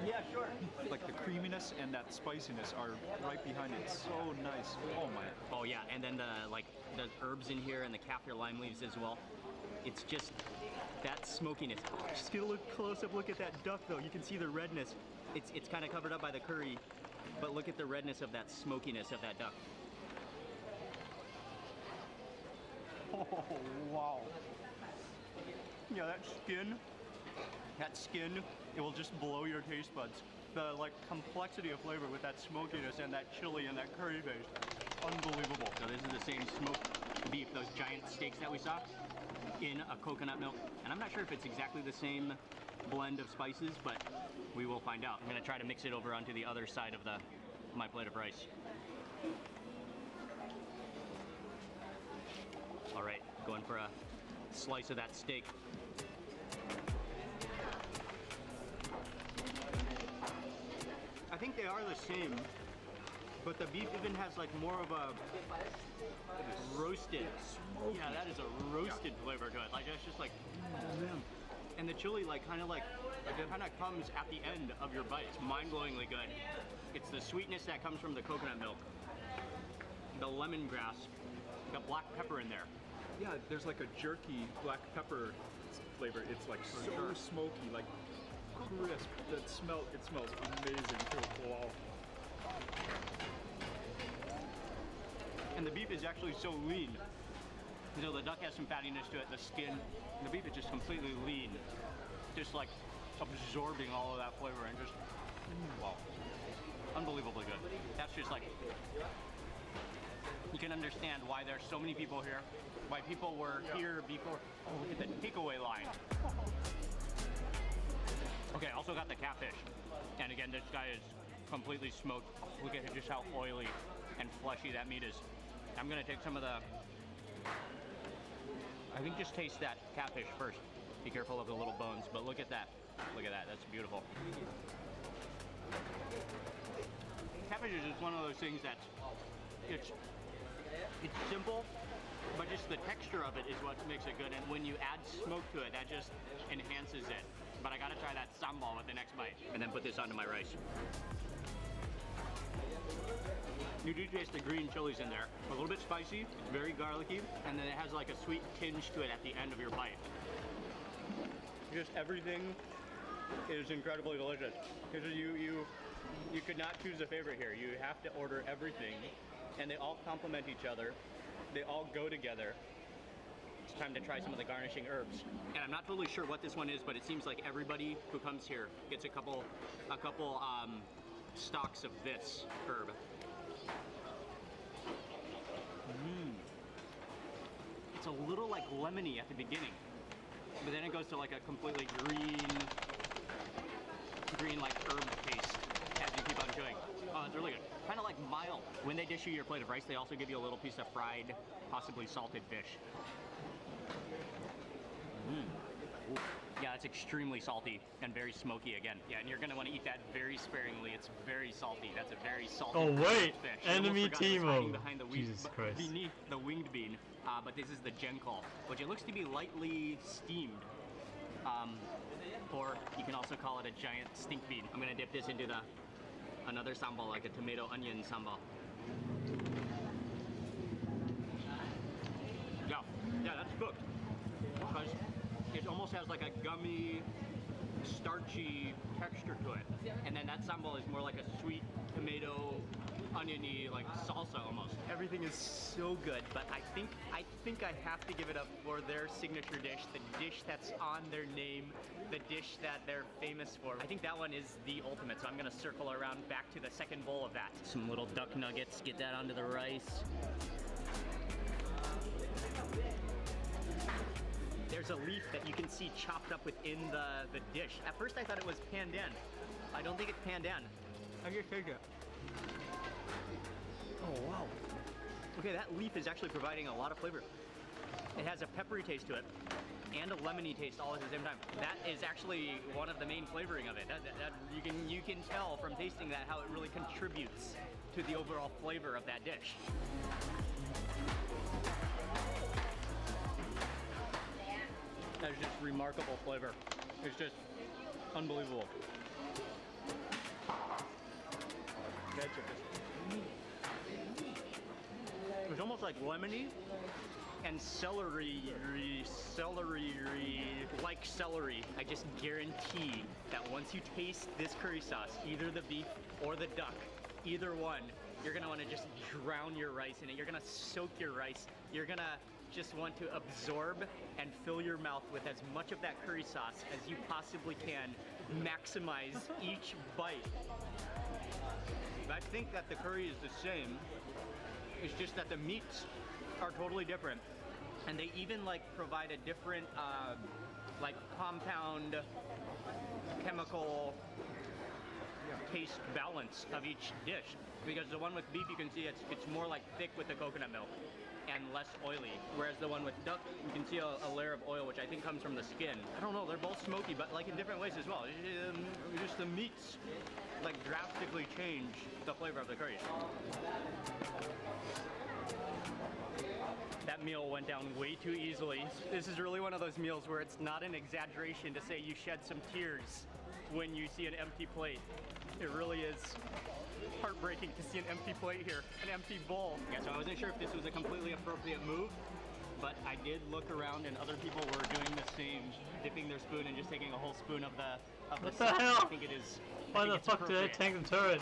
Yeah, sure.
Like the creaminess and that spiciness are right behind it. So nice. Oh my.
Oh yeah, and then the herbs in here and the kaffir lime leaves as well. It's just that smokiness. Oh, just get a close-up look at that duck though. You can see the redness. It's kind of covered up by the curry, but look at the redness of that smokiness of that duck. Oh wow. Yeah, that skin, it will just blow your taste buds. The complexity of flavor with that smokiness and that chili and that curry base, unbelievable. So this is the same smoked beef, those giant steaks that we saw in a coconut milk. And I'm not sure if it's exactly the same blend of spices, but we will find out. I'm gonna try to mix it over onto the other side of my plate of rice. All right, going for a slice of that steak. I think they are the same, but the beef even has more of a roasted. Yeah, that is a roasted flavor to it. It's just and the chili kind of comes at the end of your bite. It's mind-blowingly good. It's the sweetness that comes from the coconut milk, the lemongrass, the black pepper in there.
Yeah, there's like a jerky black pepper flavor. It's so smoky, crisp. It smells amazing too. Wow.
And the beef is actually so lean. So the duck has some fattiness to it, the skin. And the beef is just completely lean. Just like absorbing all of that flavor and just, wow. Unbelievably good. That's just like, you can understand why there's so many people here. Why people were here before. Oh, look at the takeaway line. Okay, also got the catfish. And again, this guy is completely smoked. Look at just how oily and fleshy that meat is. I'm gonna take some of the, I think just taste that catfish first. Be careful of the little bones, but look at that. Look at that, that's beautiful. Catfish is just one of those things that it's simple, but just the texture of it is what makes it good. And when you add smoke to it, that just enhances it. But I gotta try that sambal with the next bite. And then put this onto my rice. You do taste the green chilies in there. A little bit spicy, it's very garlicky, and then it has like a sweet tinge to it at the end of your bite. Just everything is incredibly delicious. Because you could not choose a favorite here. You have to order everything, and they all complement each other. They all go together. It's time to try some of the garnishing herbs. And I'm not totally sure what this one is, but it seems like everybody who comes here gets a couple stalks of this herb. It's a little like lemony at the beginning, but then it goes to like a completely green like herb taste as you keep on chewing. Oh, it's really good. Kind of like mild. When they dish you your plate of rice, they also give you a little piece of fried, possibly salted fish. Yeah, it's extremely salty and very smoky again. Yeah, and you're gonna want to eat that very sparingly. It's very salty. That's a very salty fish.
Enemy Timo.
Behind the
Jesus Christ.
Beneath the winged bean, but this is the genkol, which it looks to be lightly steamed. Or you can also call it a giant stink bean. I'm gonna dip this into another sambal, like a tomato onion sambal. Yeah, that's cooked. Because it almost has like a gummy, starchy texture to it. And then that sambal is more like a sweet tomato, oniony, like salsa almost. Everything is so good, but I think I have to give it up for their signature dish, the dish that's on their name, the dish that they're famous for. I think that one is the ultimate, so I'm gonna circle around back to the second bowl of that. Some little duck nuggets, get that onto the rice. There's a leaf that you can see chopped up within the dish. At first I thought it was pandan. I don't think it's pandan. I just take it. Oh wow. Okay, that leaf is actually providing a lot of flavor. It has a peppery taste to it and a lemony taste all at the same time. That is actually one of the main flavoring of it. That you can tell from tasting that how it really contributes to the overall flavor of that dish. That's just remarkable flavor. It's just unbelievable. It's almost like lemony and celery, like celery. I just guarantee that once you taste this curry sauce, either the beef or the duck, either one, you're gonna wanna just drown your rice in it. You're gonna soak your rice. You're gonna just want to absorb and fill your mouth with as much of that curry sauce as you possibly can. Maximize each bite. I think that the curry is the same. It's just that the meats are totally different. And they even like provide a different like compound chemical taste balance of each dish. Because the one with beef, you can see it's more like thick with the coconut milk and less oily. Whereas the one with duck, you can see a layer of oil, which I think comes from the skin. I don't know, they're both smoky, but like in different ways as well. Just the meats like drastically change the flavor of the curry. That meal went down way too easily. This is really one of those meals where it's not an exaggeration to say you shed some tears when you see an empty plate. It really is heartbreaking to see an empty plate here, an empty bowl. Yeah, so I wasn't sure if this was a completely appropriate move, but I did look around and other people were doing the same, dipping their spoon and just taking a whole spoon of the
What the
sauce.
hell?
I think it is.
Why the fuck did I tank the turret?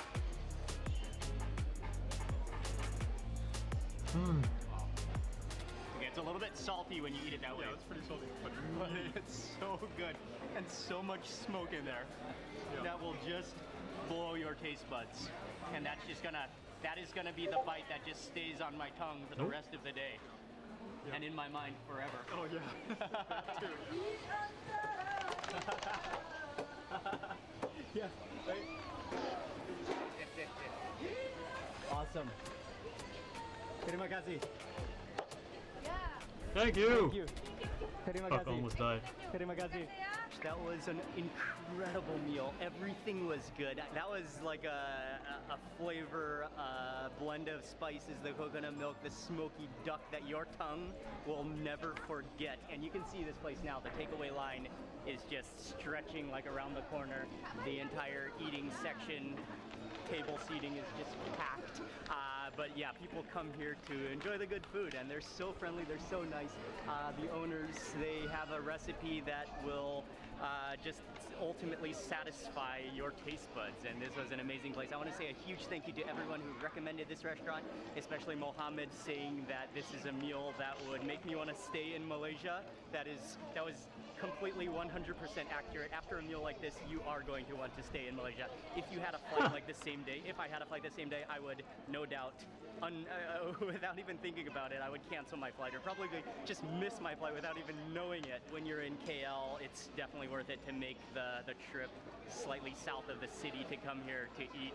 Okay, it's a little bit salty when you eat it that way.
Yeah, it's pretty salty, but
it's so good and so much smoke in there that will just blow your taste buds. And that is gonna be the bite that just stays on my tongue for the rest of the day.
Yeah.
And in my mind forever.
Oh yeah.
Yeah. Right? Awesome. Terima kasih.
Thank you.
Thank you. Terima
Fuck,
kasih.
almost died.
Terima kasih. That was an incredible meal. Everything was good. That was like a flavor blend of spices, the coconut milk, the smoky duck that your tongue will never forget. And you can see this place now. The takeaway line is just stretching like around the corner. The entire eating section, table seating is just packed. But yeah, people come here to enjoy the good food, and they're so friendly, they're so nice. The owners, they have a recipe that will just ultimately satisfy your taste buds, and this was an amazing place. I want to say a huge thank you to everyone who recommended this restaurant, especially Mohammed, saying that this is a meal that would make me want to stay in Malaysia. That was completely 100% accurate. After a meal like this, you are going to want to stay in Malaysia. If you had a flight like the same day, if I had a flight the same day, I would no doubt, without even thinking about it, I would cancel my flight or probably just miss my flight without even knowing it. When you're in KL, it's definitely worth it to make the trip slightly south of the city to come here to eat.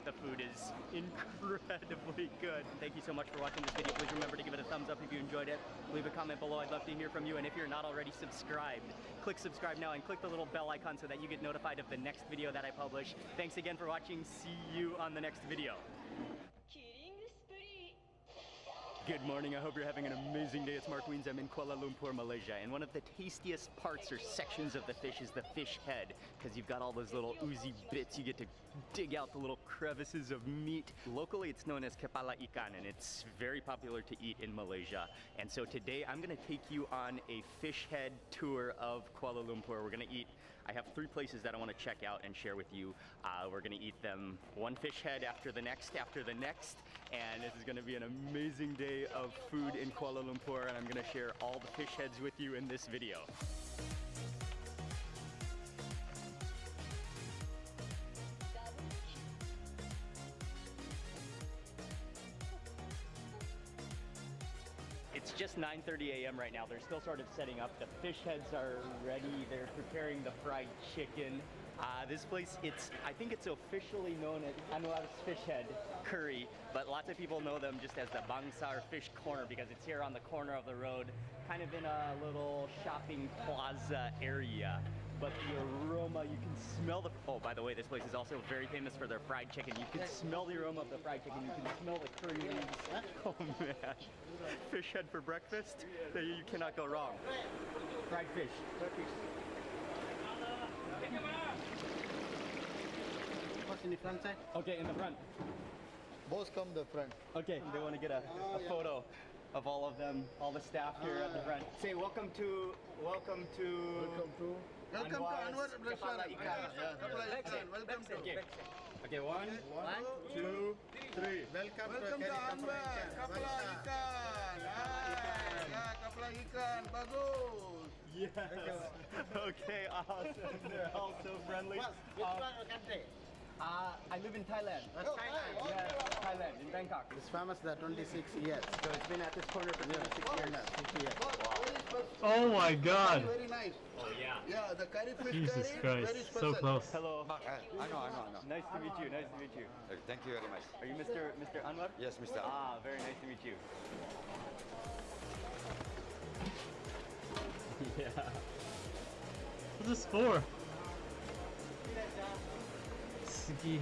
The food is incredibly good. Thank you so much for watching this video. Please remember to give it a thumbs up if you enjoyed it. Leave a comment below. I'd love to hear from you. And if you're not already subscribed, click subscribe now and click the little bell icon so that you get notified of the next video that I publish. Thanks again for watching. See you on the next video. Good morning, I hope you're having an amazing day. It's Mark Weens, I'm in Kuala Lumpur, Malaysia, and one of the tastiest parts or sections of the fish is the fish head, because you've got all those little oozy bits. You get to dig out the little crevices of meat. Locally, it's known as kepala ikan, and it's very popular to eat in Malaysia. And so today, I'm gonna take you on a fish head tour of Kuala Lumpur. We're gonna eat, I have 3 places that I wanna check out and share with you. We're gonna eat them one fish head after the next, and this is gonna be an amazing day of food in Kuala Lumpur, and I'm gonna share all the fish heads with you in this video. It's just 9:30 a.m. right now. They're still sort of setting up. The fish heads are ready. They're preparing the fried chicken. This place, I think it's officially known as Anwar's Fish Head Curry, but lots of people know them just as the Bangsar Fish Corner because it's here on the corner of the road, kind of in a little shopping plaza area. But the aroma, you can smell oh, by the way, this place is also very famous for their fried chicken. You can smell the aroma of the fried chicken. You can smell the curry leaves. Oh man, fish head for breakfast? You cannot go wrong. Fried fish.
What's in the front side?
Okay, in the front.
Both come the front.
Okay, they want to get a photo of all of them, all the staff here at the front. Say welcome to Anwar's Kepala Ikan. Welcome to. Okay, 1, 2, 3.
Welcome to Anwar Kepala Ikan. Kepala Ikan, bagus.
Yes. Okay, awesome. They're all so friendly.
Which country?
I live in Thailand.
Thailand.
Yeah, Thailand, in Bangkok.
It's famous there 26 years.
So it's been at this corner for 26 years.
Oh my god.
Very nice.
Oh yeah.
Yeah, the curry fish
Jesus
curry,
Christ,
very special.
so close.
Hello.
I know.
Nice to meet you.
Thank you very much.
Are you Mr. Anwar?
Yes, Mr.
Very nice to meet you. Yeah.
What's this for? Sugi.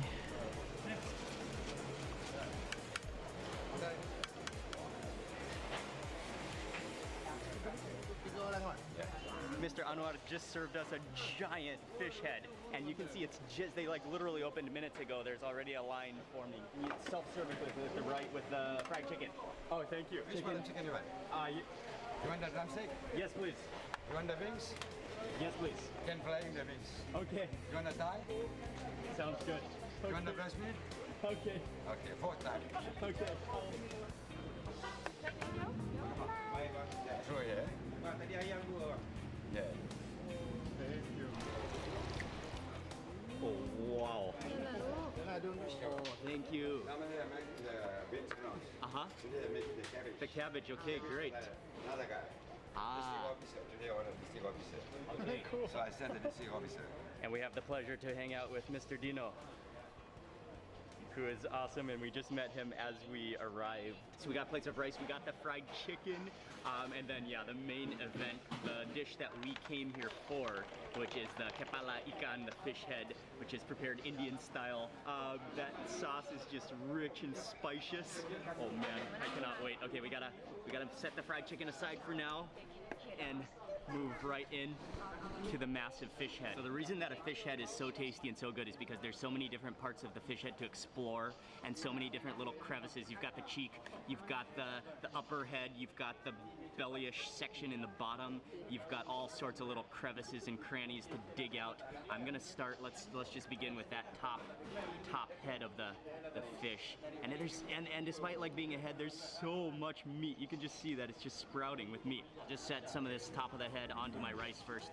Mr. Anwar just served us a giant fish head, and you can see it's just, they like literally opened minutes ago. There's already a line forming. It's self-service with the fried chicken. Oh, thank you.
Which one chicken you want? You want the drumstick?
Yes, please.
You want the wings?
Yes, please.
10 flying the wings.
Okay.
You want the thigh?
Sounds good.
You want the breast meat?
Okay.
Okay, 4 thigh.
Okay.
Oh yeah. Yeah.
Oh wow. Oh, thank you. Uh-huh. The cabbage, okay, great.
Another guy.
Ah.
Today I ordered district officer.
Okay, cool.
So I sent the district officer.
And we have the pleasure to hang out with Mr. Dino, who is awesome, and we just met him as we arrived. So we got plates of rice, we got the fried chicken, and then yeah, the main event, the dish that we came here for, which is the kepala ikan, the fish head, which is prepared Indian style. That sauce is just rich and spacious. Oh man, I cannot wait. Okay, we gotta set the fried chicken aside for now and move right in to the massive fish head. So the reason that a fish head is so tasty and so good is because there's so many different parts of the fish head to explore and so many different little crevices. You've got the cheek, you've got the upper head, you've got the bellyish section in the bottom, you've got all sorts of little crevices and crannies to dig out. I'm gonna start, let's just begin with that top head of the fish. And despite like being a head, there's so much meat. You can just see that it's just sprouting with meat. Just set some of this top of the head onto my rice first.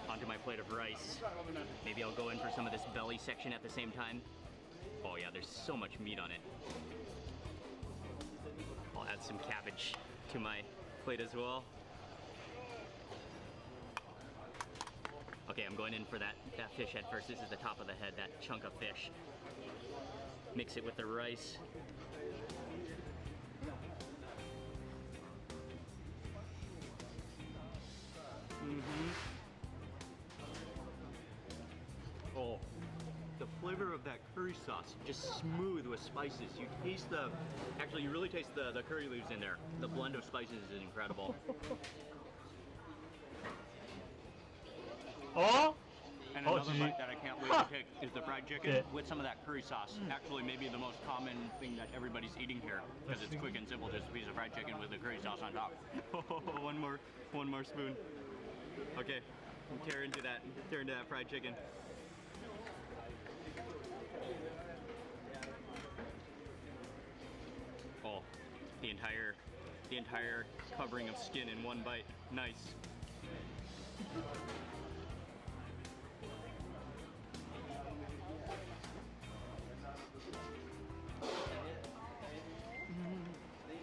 Onto my plate of rice. Maybe I'll go in for some of this belly section at the same time. Oh yeah, there's so much meat on it. I'll add some cabbage to my plate as well. Okay, I'm going in for that fish head first. This is the top of the head, that chunk of fish. Mix it with the rice. Oh, the flavor of that curry sauce, just smooth with spices. You taste actually you really taste the curry leaves in there. The blend of spices is incredible.
Oh!
And another bite that I can't wait to take is the fried chicken with some of that curry sauce. Actually, maybe the most common thing that everybody's eating here, because it's quick and simple, just a piece of fried chicken with the curry sauce on top. one more spoon. Okay, tear into that fried chicken. Oh, the entire covering of skin in one bite. Nice.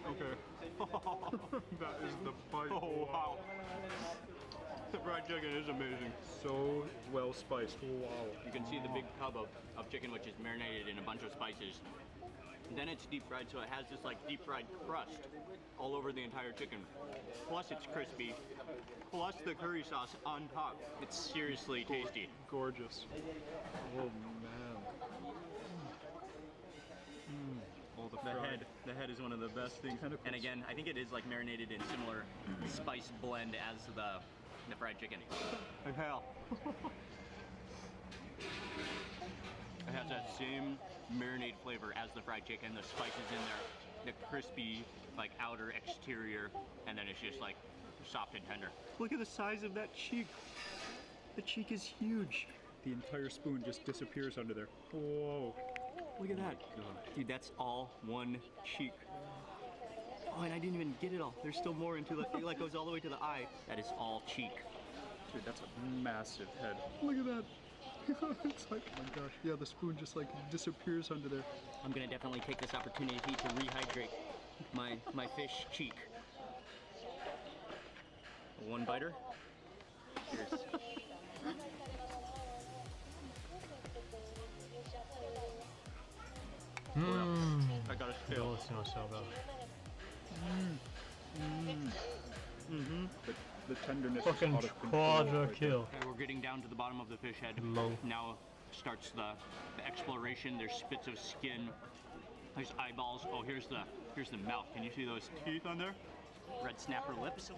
Okay. That is the bite.
Oh wow. The fried chicken is amazing.
So well spiced. Wow.
You can see the big tub of chicken, which is marinated in a bunch of spices. Then it's deep fried, so it has this like deep fried crust all over the entire chicken. Plus it's crispy. Plus the curry sauce on top. It's seriously tasty.
Gorgeous. Oh man.
Oh, the head is one of the best things. And again, I think it is like marinated in similar spice blend as the fried chicken. Like hell. It has that same marinade flavor as the fried chicken, the spices in there, the crispy like outer exterior, and then it's just like soft and tender. Look at the size of that cheek. The cheek is huge.
The entire spoon just disappears under there. Whoa.
Look at that. Dude, that's all one cheek. Oh, and I didn't even get it all. There's still more into it. It like goes all the way to the eye. That is all cheek.
Dude, that's a massive head. Look at that. It's like, oh my gosh, yeah, the spoon just like disappears under there.
I'm gonna definitely take this opportunity to rehydrate my fish cheek. One biter. Cheers. I got a scale.
The tenderness
fucking
is out of
quadra
control.
kill.
Okay, we're getting down to the bottom of the fish head. Now starts the exploration. There's spits of skin. There's eyeballs. Oh, here's the mouth. Can you see those teeth on there? Red snapper lips.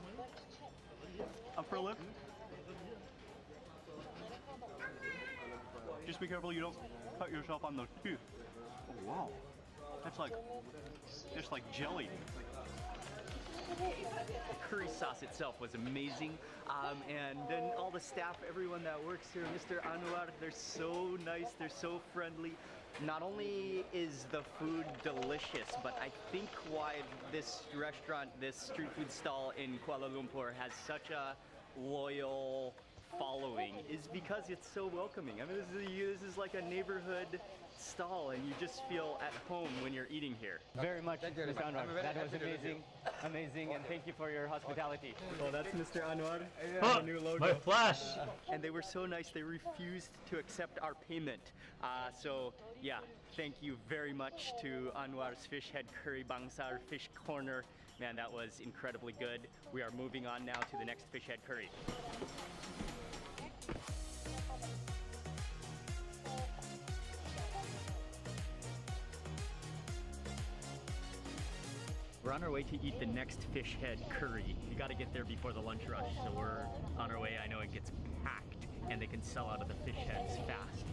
Upper lip. Just be careful you don't cut yourself on those teeth. Oh wow. That's like just like jelly. curry sauce itself was amazing. And then all the staff, everyone that works here, Mr. Anwar, they're so nice, they're so friendly. Not only is the food delicious, but I think why this restaurant, this street food stall in Kuala Lumpur has such a loyal following is because it's so welcoming. I mean, this is like a neighborhood stall and you just feel at home when you're eating here.
Very much, Mr. Anwar. That was amazing, amazing, and thank you for your hospitality.
Well, that's Mr. Anwar,
Oh,
our new logo.
my flash!
And they were so nice, they refused to accept our payment. So, yeah, thank you very much to Anwar's Fish Head Curry Bangsar Fish Corner. Man, that was incredibly good. We are moving on now to the next Fish Head Curry. We're on our way to eat the next fish head curry. You gotta get there before the lunch rush, so we're on our way. I know it gets packed and they can sell out of the fish heads fast.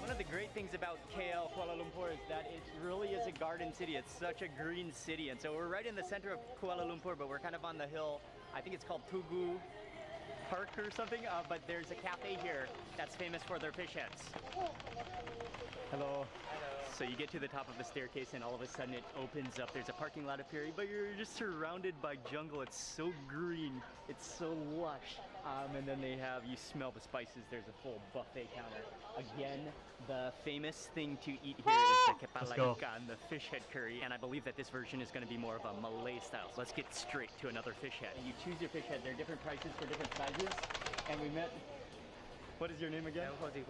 One of the great things about KL, Kuala Lumpur, is that it really is a garden city. It's such a green city, and so we're right in the center of Kuala Lumpur, but we're kind of on the hill. I think it's called Tugu Park or something, but there's a cafe here that's famous for their fish heads. Hello. So you get to the top of the staircase and all of a sudden it opens up. There's a parking lot up here, but you're just surrounded by jungle. It's so green, it's so lush. And then they have, you smell the spices, there's a full buffet counter. Again, the famous thing to eat here is the kepala ikan, the fish head curry, and I believe that this version is going to be more of a Malay style. So let's get straight to another fish head. You choose your fish head, there are different prices for different sizes, and we met... What is your name again?
Jose.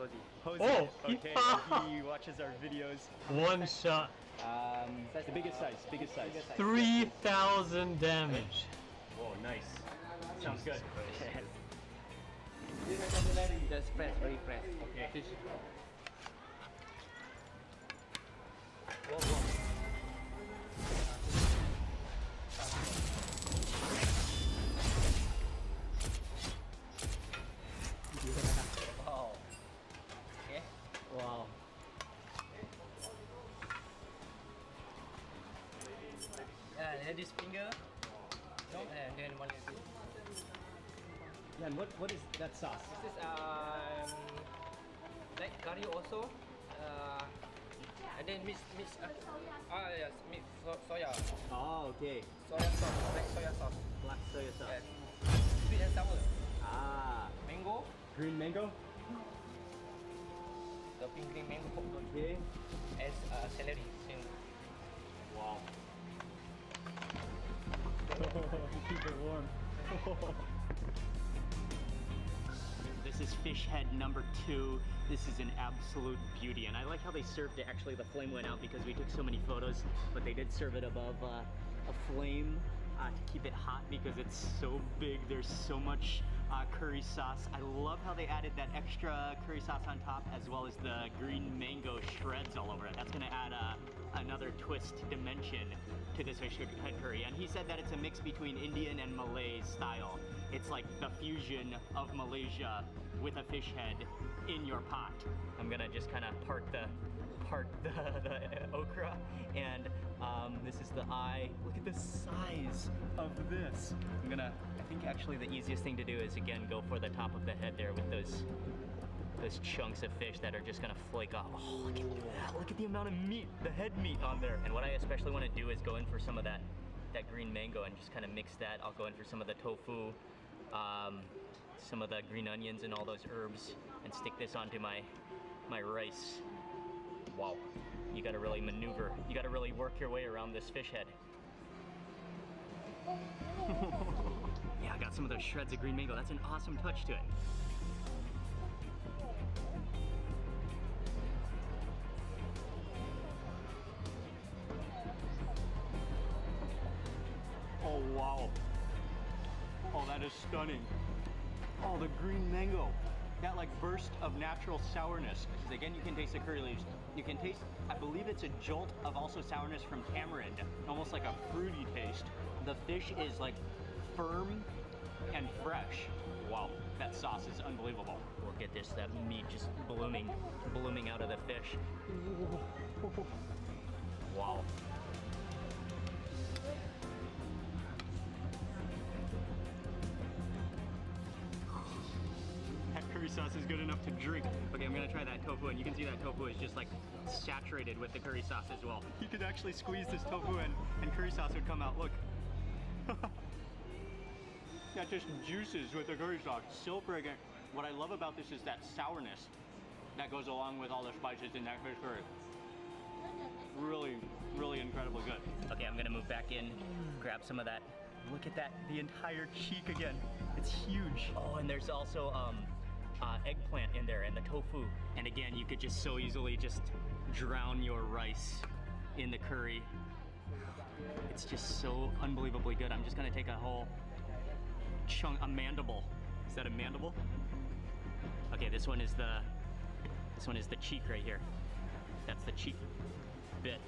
Jose.
Oh!
Okay, he watches our videos.
One shot.
The biggest size, biggest size.
3,000 damage.
Oh, nice. Sounds good.
Just fresh, very fresh.
Okay.
Fish.
Wow. Okay. Wow.
This finger. And then one like this.
Yeah, and what is that sauce?
This is like curry also. And then mix yes, mix soya.
Oh, okay.
Soya sauce, black soya sauce.
Black soya sauce.
Yes. Sweet and sour.
Ah.
Mango.
Green mango?
The pink green mango.
Okay.
And celery.
Wow. Keep it warm. This is fish head number 2. This is an absolute beauty, and I like how they served it. Actually, the flame went out because we took so many photos, but they did serve it above a flame to keep it hot because it's so big. There's so much curry sauce. I love how they added that extra curry sauce on top, as well as the green mango shreds all over it. That's gonna add another twist dimension to this fish head curry. And he said that it's a mix between Indian and Malay style. It's like the fusion of Malaysia with a fish head in your pot. I'm gonna just kind of part the okra, and this is the eye. Look at the size of this. I think actually the easiest thing to do is again go for the top of the head there with those chunks of fish that are just gonna flake off. Oh, look at that! Look at the amount of meat, the head meat on there. And what I especially want to do is go in for some of that green mango and just kind of mix that. I'll go in for some of the tofu, some of the green onions and all those herbs, and stick this onto my rice. Wow, you gotta really maneuver. You gotta really work your way around this fish head. Yeah, I got some of those shreds of green mango. That's an awesome touch to it. Oh, wow. Oh, that is stunning. Oh, the green mango. That like burst of natural sourness. Because again, you can taste the curry leaves. You can taste, I believe it's a jolt of also sourness from tamarind. Almost like a fruity taste. The fish is like firm and fresh. Wow, that sauce is unbelievable. Look at this, that meat just blooming out of the fish. Wow. That curry sauce is good enough to drink. Okay, I'm gonna try that tofu, and you can see that tofu is just like saturated with the curry sauce as well. You could actually squeeze this tofu and curry sauce would come out. Look. That just juices with the curry sauce. So fragrant. What I love about this is that sourness that goes along with all the spices in that fish curry. Really, really incredibly good. Okay, I'm gonna move back in, grab some of that. Look at that, the entire cheek again. It's huge. Oh, and there's also eggplant in there and the tofu. And again, you could just so easily just drown your rice in the curry. It's just so unbelievably good. I'm just gonna take a whole chunk, a mandible. Is that a mandible? Okay, this one is the cheek right here. That's the cheek bit.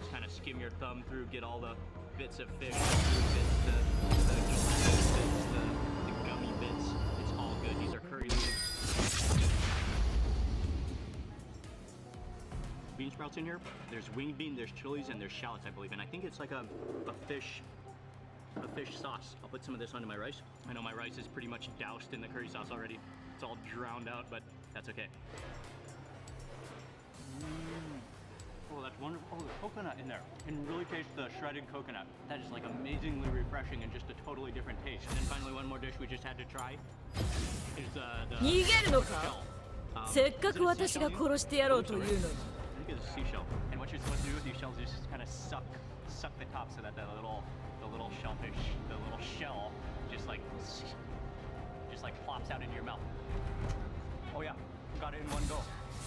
Just kind of skim your thumb through, get all the bits of fish, the gummy bits. It's all good. These are curry leaves. Bean sprouts in here. There's winged bean, there's chilies, and there's shallots, I believe. And I think it's like a fish sauce. I'll put some of this onto my rice. I know my rice is pretty much doused in the curry sauce already. It's all drowned out, but that's okay. Oh, that's wonderful. Oh, the coconut in there. And really taste the shredded coconut. That is like amazingly refreshing and just a totally different taste. And then finally, one more dish we just had to try is the shell.
せっかく私が殺してやろうというのに。
I think it's a seashell. And what you're supposed to do with these shells is just kind of suck the top so that the little shellfish, the little shell, just like plops out into your mouth. Oh yeah, got it in one go. Oh,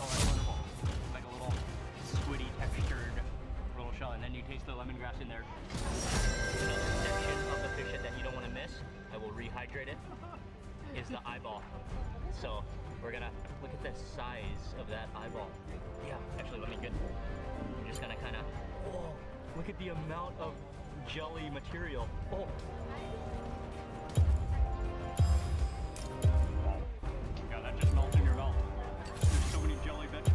that's wonderful. Like a little squiddy textured little shell, and then you taste the lemongrass in there. Another section of the fish head that you don't want to miss, I will rehydrate it, is the eyeball. So we're gonna look at the size of that eyeball. Yeah, actually, let me get. I'm just gonna kind of. Oh, look at the amount of jelly material. Oh. Yeah, that just melts in your mouth. There's so many jelly bits,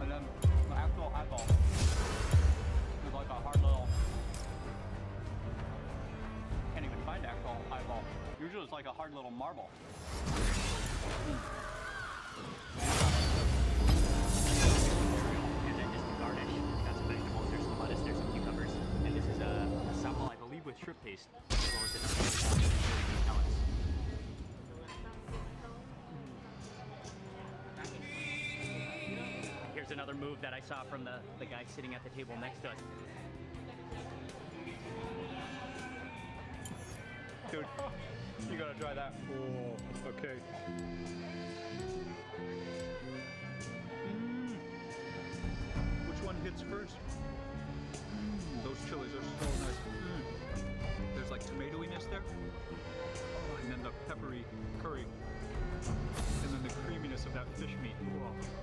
and then the actual eyeball is like a hard little. Can't even find actual eyeball. Usually, it's like a hard little marble. And then just the garnish. Got some vegetables, there's some lettuce, there's some cucumbers. And this is a sambal, I believe, with shrimp paste, as well as the pellets. Here's another move that I saw from the guy sitting at the table next to us.
Dude, you gotta try that. Oh, okay. Which one hits first? Those chilies are so nice. There's like tomatoiness there. Oh, and then the peppery curry. And then the creaminess of that fish meat.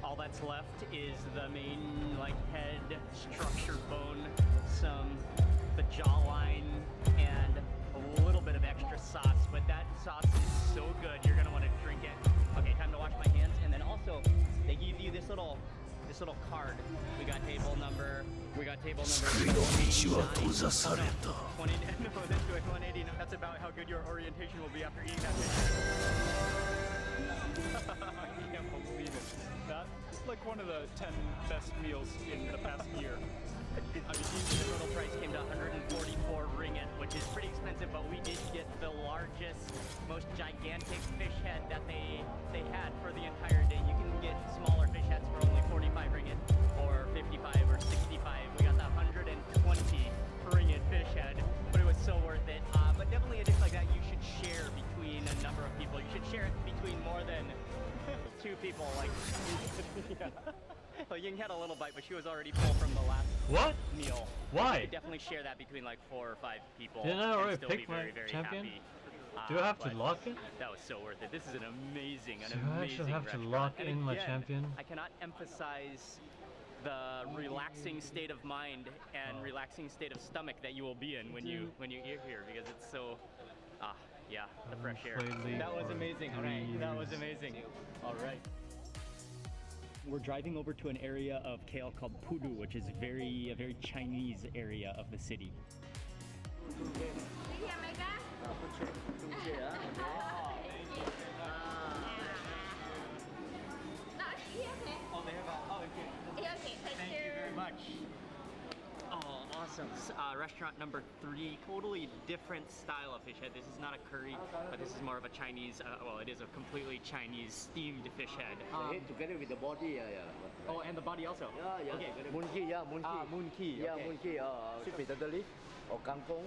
All that's left is the main like head, structure bone, the jawline, and a little bit of extra sauce, but that sauce is so good, you're gonna want to drink it. Okay, time to wash my hands, and then also they give you this little card. We got table number 189. 189. That's about how good your orientation will be after eating that fish.
I can't believe it. That's like one of the 10 best meals in the past year.
The total price came to 144 ringgit, which is pretty expensive, but we did get the largest, most gigantic fish head that they had for the entire day. You can get smaller fish heads for only 45 ringgit, or 55 or 65. We got the 120 ringgit fish head, but it was so worth it. But definitely a dish like that you should share between a number of people. You should share it between more than 2 people. Like, yeah. Well, Ying had a little bite, but she was already full from the last meal.
Why?
You could definitely share that between like 4 or 5 people.
Didn't I already
and still
pick
be very,
my
very
champion?
happy.
Do I have to lock it?
That was so worth it. This is an amazing
I actually have to
restaurant.
lock
And
in my
again,
champion?
I cannot emphasize the relaxing state of mind and relaxing state of stomach that you will be in when you eat here, because it's so yeah, the fresh air. That was amazing. All right, that was amazing. All right. We're driving over to an area of KL called Pudu, which is a very Chinese area of the city. Thank you very much. Oh, awesome. Restaurant number 3, totally different style of fish head. This is not a curry, but this is more of a Chinese, well, it is a completely Chinese steamed fish head.
The head together with the body,
Oh, and the body also?
Yeah.
Okay.
Mooncake,
mooncake.
Yeah,
Okay.
mooncake, sweet potato leaf, or kangkong.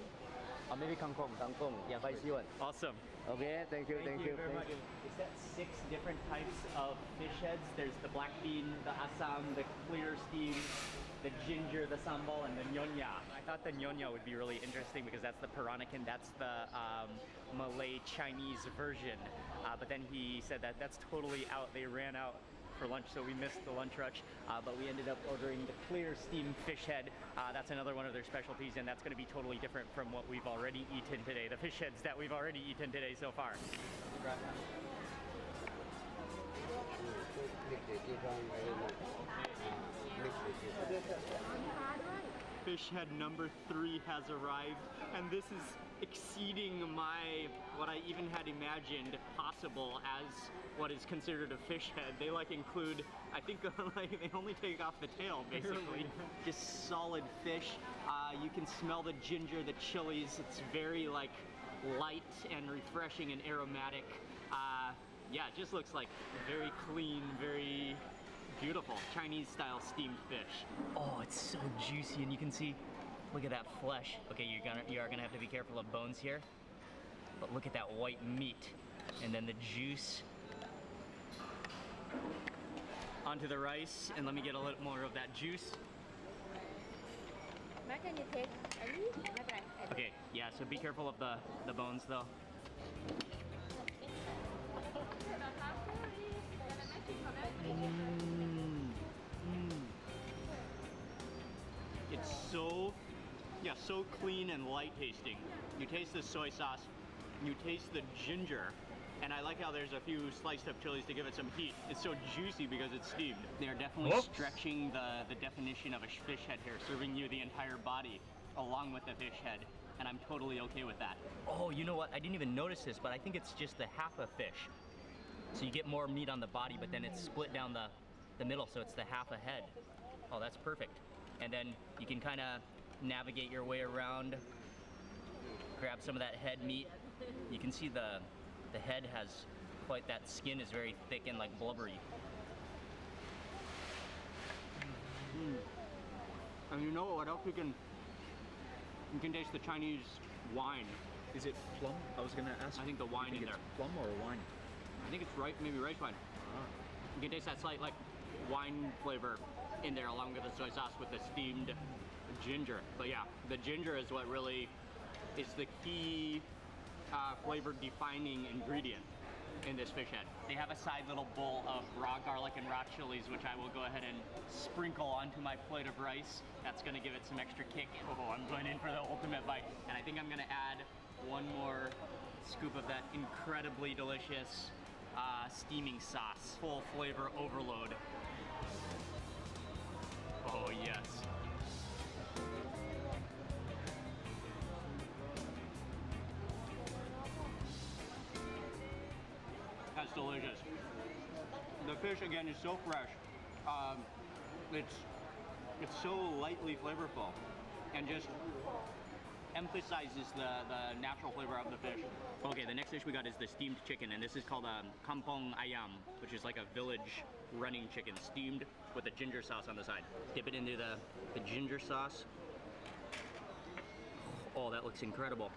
Maybe kangkong.
Kangkong, yeah, spicy one.
Awesome.
Okay, thank you
very much. Is that 6 different types of fish heads? There's the black bean, the assam, the clear steam, the ginger, the sambal, and the nyonya. I thought the nyonya would be really interesting because that's the Peranakan, that's the Malay Chinese version. But then he said that that's totally out. They ran out for lunch, so we missed the lunch rush. But we ended up ordering the clear steamed fish head. That's another one of their specialties, and that's going to be totally different from what we've already eaten today. The fish heads that we've already eaten today so far. Fish head number 3 has arrived, and this is exceeding what I even had imagined possible as what is considered a fish head. They include, I think they only take off the tail basically. Just solid fish. You can smell the ginger, the chilies. It's very light and refreshing and aromatic. Yeah, it just looks like very clean, very beautiful Chinese style steamed fish. Oh, it's so juicy, and you can see, look at that flesh. Okay, you are gonna have to be careful of bones here, but look at that white meat, and then the juice onto the rice, and let me get a little more of that juice. Okay, yeah, so be careful of the bones though. It's so clean and light tasting. You taste the soy sauce, you taste the ginger, and I like how there's a few sliced up chilies to give it some heat. It's so juicy because it's steamed. They're definitely stretching the definition of a fish head here, serving you the entire body along with the fish head, and I'm totally okay with that. Oh, you know what? I didn't even notice this, but I think it's just the half a fish. So you get more meat on the body, but then it's split down the middle, so it's the half a head. Oh, that's perfect. And then you can kind of navigate your way around, grab some of that head meat. You can see the head has quite, that skin is very thick and like blubbery. And you know what else you can taste the Chinese wine.
Is it plum? I was gonna ask.
I think the wine in there.
Plum or wine?
I think it's maybe rice wine. You can taste that slight wine flavor in there along with the soy sauce with the steamed ginger. But yeah, the ginger is what really is the key flavor defining ingredient in this fish head. They have a side little bowl of raw garlic and raw chilies, which I will go ahead and sprinkle onto my plate of rice. That's gonna give it some extra kick. Oh, I'm going in for the ultimate bite. And I think I'm gonna add one more scoop of that incredibly delicious steaming sauce. Full flavor overload. Oh yes. That's delicious. The fish again is so fresh. It's so lightly flavorful and just emphasizes the natural flavor of the fish. Okay, the next dish we got is the steamed chicken, and this is called kampong ayam, which is like a village running chicken, steamed with a ginger sauce on the side. Dip it into the ginger sauce. Oh, that looks incredible.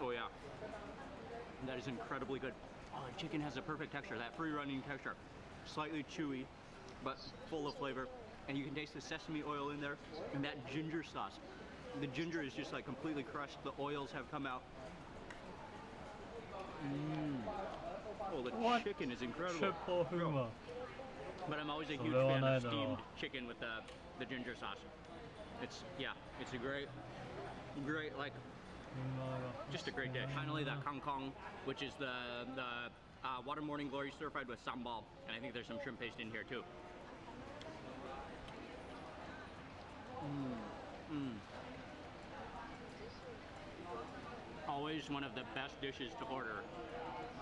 Oh yeah, that is incredibly good. Oh, the chicken has a perfect texture, that free running texture. Slightly chewy, but full of flavor. And you can taste the sesame oil in there and that ginger sauce. The ginger is just like completely crushed. The oils have come out. incredible. The
What?
chicken is incredible.
Triple huma.
But I'm always a
So
huge
they're all
fan of
night
steamed
though.
chicken with the ginger sauce. It's a great like just a great dish. Finally, that kang kong, which is the water morning glory stir fried with sambal, and I think there's some shrimp paste in here too. Always one of the best dishes to order,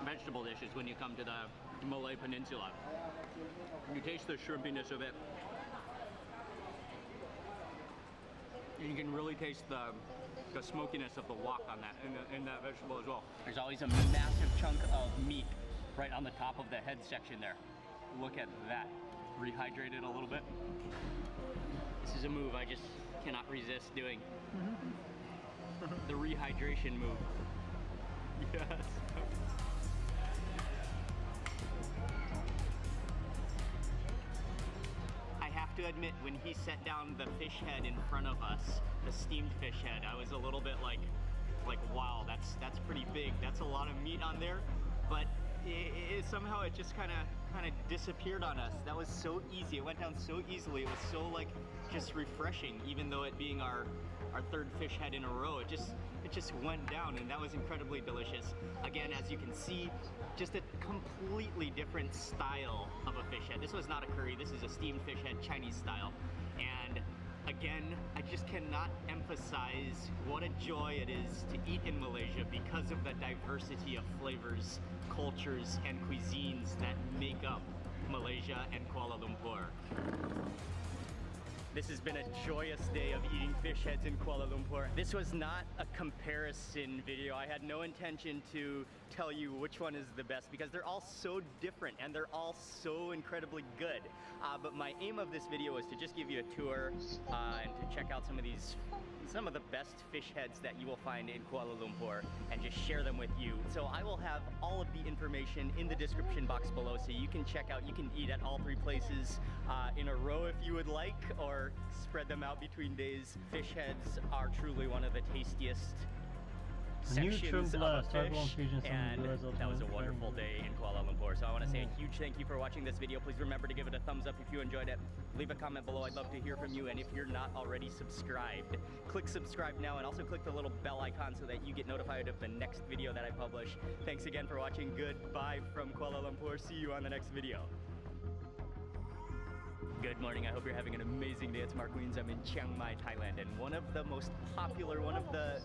vegetable dishes, when you come to the Malay Peninsula. You taste the shrimpiness of it. And you can really taste the smokiness of the wok on that in that vegetable as well. There's always a massive chunk of meat right on the top of the head section there. Look at that. Rehydrated a little bit. This is a move I just cannot resist doing. The rehydration move. Yes. I have to admit, when he set down the fish head in front of us, the steamed fish head, I was a little bit like wow, that's pretty big. That's a lot of meat on there, but somehow it just kind of disappeared on us. That was so easy. It went down so easily. It was so just refreshing, even though it being our third fish head in a row. It just went down, and that was incredibly delicious. Again, as you can see, just a completely different style of a fish head. This was not a curry. This is a steamed fish head, Chinese style. And again, I just cannot emphasize what a joy it is to eat in Malaysia because of the diversity of flavors, cultures, and cuisines that make up Malaysia and Kuala Lumpur. This has been a joyous day of eating fish heads in Kuala Lumpur. This was not a comparison video. I had no intention to tell you which one is the best because they're all so different and they're all so incredibly good. But my aim of this video was to just give you a tour and to check out some of the best fish heads that you will find in Kuala Lumpur and just share them with you. So I will have all of the information in the description box below so you can check out, you can eat at all three places in a row if you would like, or spread them out between days. Fish heads are truly one of the tastiest sections of a fish, and that was a wonderful day in Kuala Lumpur. So I want to say a huge thank you for watching this video. Please remember to give it a thumbs up if you enjoyed it. Leave a comment below. I'd love to hear from you, and if you're not already subscribed, click subscribe now, and also click the little bell icon so that you get notified of the next video that I publish. Thanks again for watching. Goodbye from Kuala Lumpur. See you on the next video. Good morning, I hope you're having an amazing day. It's Mark Weens. I'm in Chiang Mai, Thailand, and one of the most popular, one of the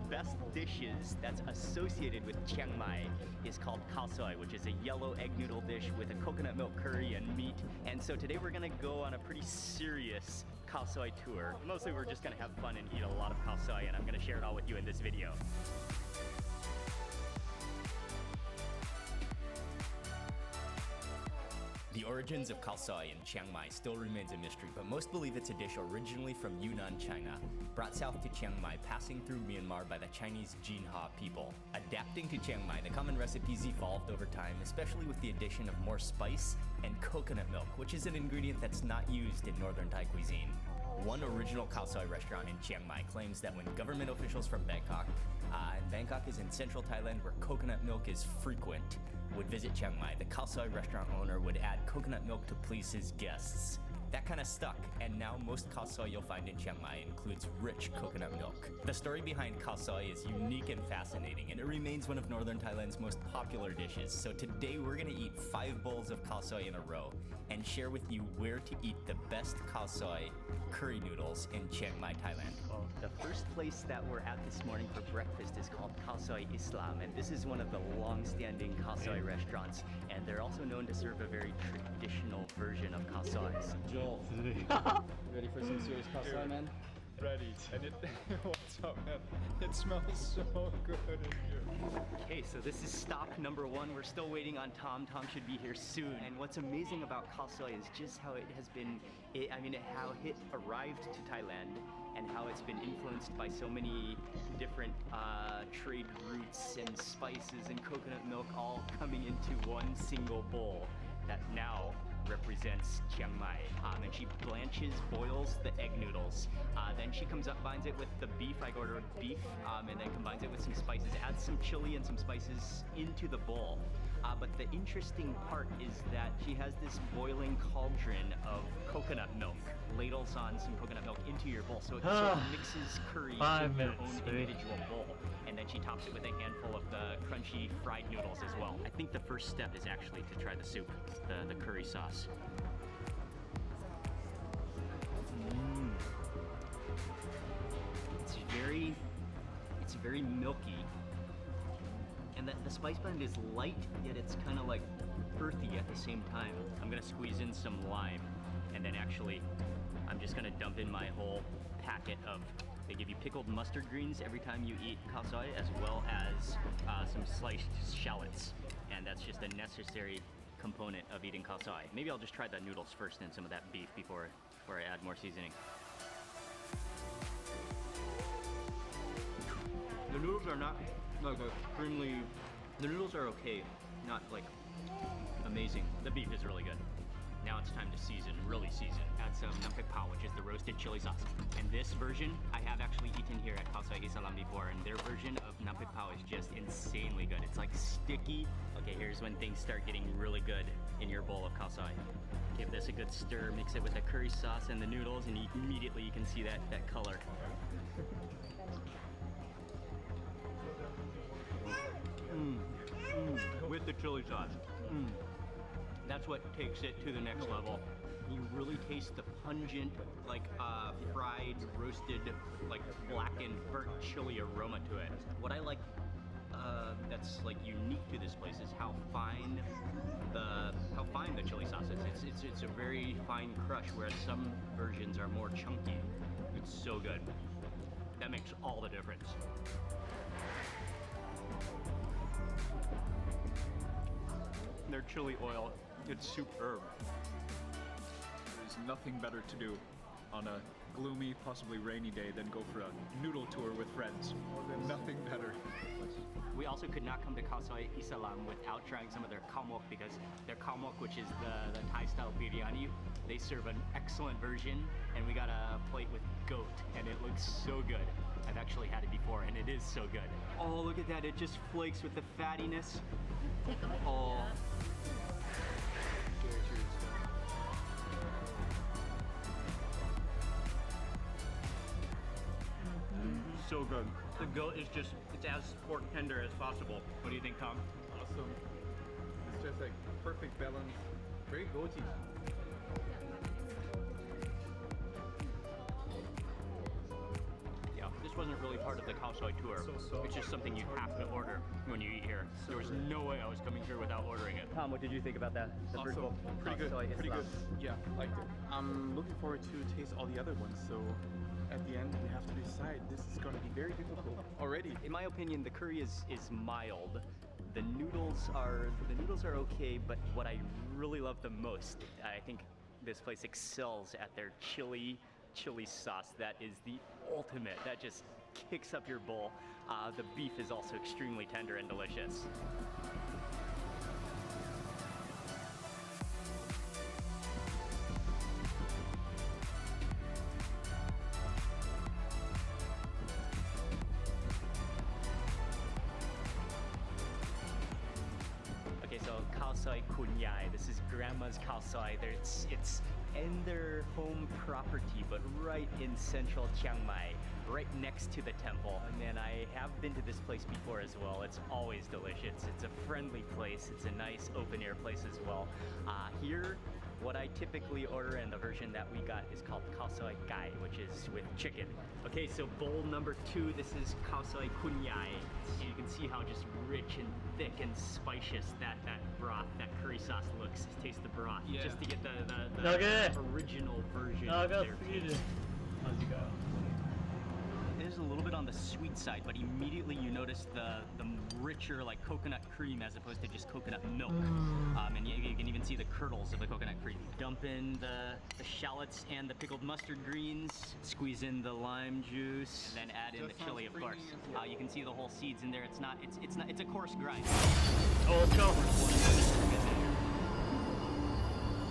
best dishes that's associated with Chiang Mai is called khao soi, which is a yellow egg noodle dish with a coconut milk curry and meat. And so today we're gonna go on a pretty serious khao soi tour. Mostly we're just gonna have fun and eat a lot of khao soi, and I'm gonna share it all with you in this video. The origins of khao soi in Chiang Mai still remains a mystery, but most believe it's a dish originally from Yunnan, China, brought south to Chiang Mai, passing through Myanmar by the Chinese Jinha people. Adapting to Chiang Mai, the common recipes evolved over time, especially with the addition of more spice and coconut milk, which is an ingredient that's not used in northern Thai cuisine. One original khao soi restaurant in Chiang Mai claims that when government officials from Bangkok, and Bangkok is in central Thailand where coconut milk is frequent, would visit Chiang Mai, the khao soi restaurant owner would add coconut milk to please his guests. That kind of stuck, and now most khao soi you'll find in Chiang Mai includes rich coconut milk. The story behind khao soi is unique and fascinating, and it remains one of northern Thailand's most popular dishes. So today we're gonna eat 5 bowls of khao soi in a row and share with you where to eat the best khao soi curry noodles in Chiang Mai, Thailand. The first place that we're at this morning for breakfast is called Khao Soi Islam, and this is one of the long-standing khao soi restaurants, and they're also known to serve a very traditional version of khao sois.
Joel, ready for some serious khao soi, man?
Ready. And it, what's up, man? It smells so good in here.
Okay, so this is stop number 1. We're still waiting on Tom. Tom should be here soon. And what's amazing about khao soi is just how it has been, how it arrived to Thailand and how it's been influenced by so many different trade routes and spices and coconut milk all coming into one single bowl that now represents Chiang Mai. And she blanches, boils the egg noodles. Then she comes up, binds it with the beef. I ordered beef, and then combines it with some spices, adds some chili and some spices into the bowl. But the interesting part is that she has this boiling cauldron of coconut milk, ladles on some coconut milk into your bowl, so it sort of mixes curry into your own individual bowl, and then she tops it with a handful of the crunchy fried noodles as well. I think the first step is actually to try the soup, the curry sauce. It's very milky. And the spice blend is light, yet it's kind of like earthy at the same time. I'm gonna squeeze in some lime, and then actually, I'm just gonna dump in my whole packet of, they give you pickled mustard greens every time you eat khao soi, as well as some sliced shallots. And that's just a necessary component of eating khao soi. Maybe I'll just try the noodles first and some of that beef before I add more seasoning. The noodles are not like extremely. The noodles are okay, not like amazing. The beef is really good. Now it's time to season, really season. Add some nam pek pao, which is the roasted chili sauce. And this version, I have actually eaten here at Khao Soi Isalam before, and their version of nam pek pao is just insanely good. It's like sticky. Okay, here's when things start getting really good in your bowl of khao soi. Give this a good stir, mix it with the curry sauce and the noodles, and immediately you can see that color. With the chili sauce. That's what takes it to the next level. You really taste the pungent, like fried, roasted, like blackened, burnt chili aroma to it. What I like that's like unique to this place is how fine the chili sauce is. It's a very fine crush, whereas some versions are more chunky. It's so good. That makes all the difference. Their chili oil, it's superb.
There's nothing better to do on a gloomy, possibly rainy day than go for a noodle tour with friends. Nothing better.
We also could not come to Khao Soi Isalam without trying some of their khao mok, because their khao mok, which is the Thai-style biryani, they serve an excellent version, and we got a plate with goat, and it looks so good. I've actually had it before, and it is so good. Oh, look at that, it just flakes with the fattiness. Oh. So good. The goat is just, it's as pork tender as possible. What do you think, Tom?
Awesome. It's just like perfect balance. Very goaty.
Yeah, this wasn't really part of the Khao Soi tour. It's just something you have to order when you eat here. There was no way I was coming here without ordering it. Tom, what did you think about that? The
Awesome. Pretty good. Pretty good. Yeah, liked it. I'm looking forward to taste all the other ones. So at the end, we have to decide. This is going to be very difficult already.
In my opinion, the curry is mild. The noodles are okay, but what I really love the most, I think this place excels at their chili sauce. That is the ultimate. That just kicks up your bowl. The beef is also extremely tender and delicious. Okay, so khao soi kunyai. This is grandma's khao soi. It's in their home property, but right in central Chiang Mai, right next to the temple. And I have been to this place before as well. It's always delicious. It's a friendly place. It's a nice open air place as well. Here, what I typically order, and the version that we got is called khao soi gai, which is with chicken. Okay, so bowl number 2, this is khao soi kunyai. You can see how just rich and thick and spacious that broth, that curry sauce looks. Taste the broth, just to get the original version of their taste. It is a little bit on the sweet side, but immediately you notice the richer, like, coconut cream as opposed to just coconut milk. And you can even see the curdles of the coconut cream. Dump in the shallots and the pickled mustard greens, squeeze in the lime juice, and then add in the chili, of course. You can see the whole seeds in there. It's a coarse grind. Oh, let's go.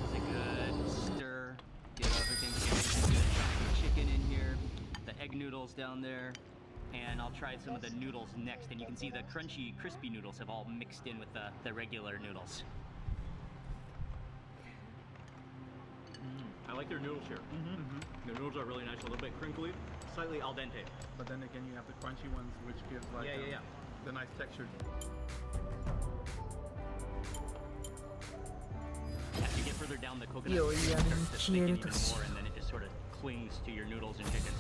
It's a good stir. Get everything together. Good chicken in here. The egg noodles down there. and I'll try some of the noodles next. And you can see the crunchy, crispy noodles have all mixed in with the regular noodles. I like their noodles here. The noodles are really nice, a little bit crinkly, slightly al dente.
But then again, you have the crunchy ones, which gives like the nice texture.
As you get further down, the coconut starts to thicken even more, and then it just sort of clings to your noodles and chicken.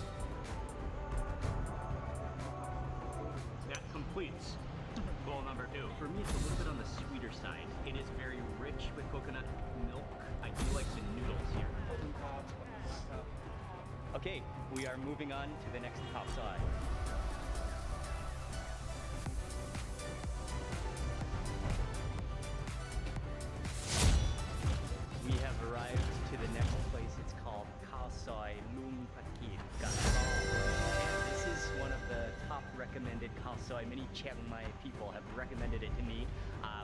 That completes bowl number 2. For me, it's a little bit on the sweeter side. It is very rich with coconut milk. I do like the noodles here. Okay, we are moving on to the next khao sai. We have arrived to the next place. It's called khao sai Lung Pakit Ganbao. And this is one of the top recommended khao sai. Many Chiang Mai people have recommended it to me.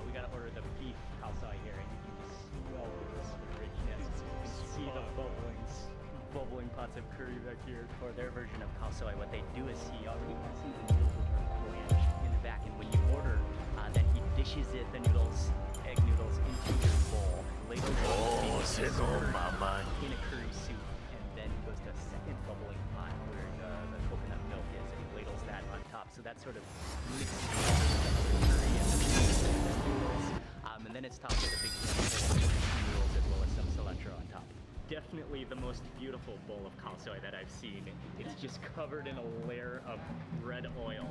We gotta order the beef khao sai here, and you can just smell this richness. You can see the bubbling pots of curry back here for their version of khao sai. What they do is he already has some of the noodles which are blanched in the back, and when you order, then he dishes the noodles, egg noodles, into your bowl. Later on, in a curry soup, and then he goes to a second bubbling pot where the coconut milk is, and he ladles that on top. So that sort of mixes the curry and the noodles. And then it's topped with a big handful of noodles as well as some cilantro on top. Definitely the most beautiful bowl of khao sai that I've seen. It's just covered in a layer of red oil.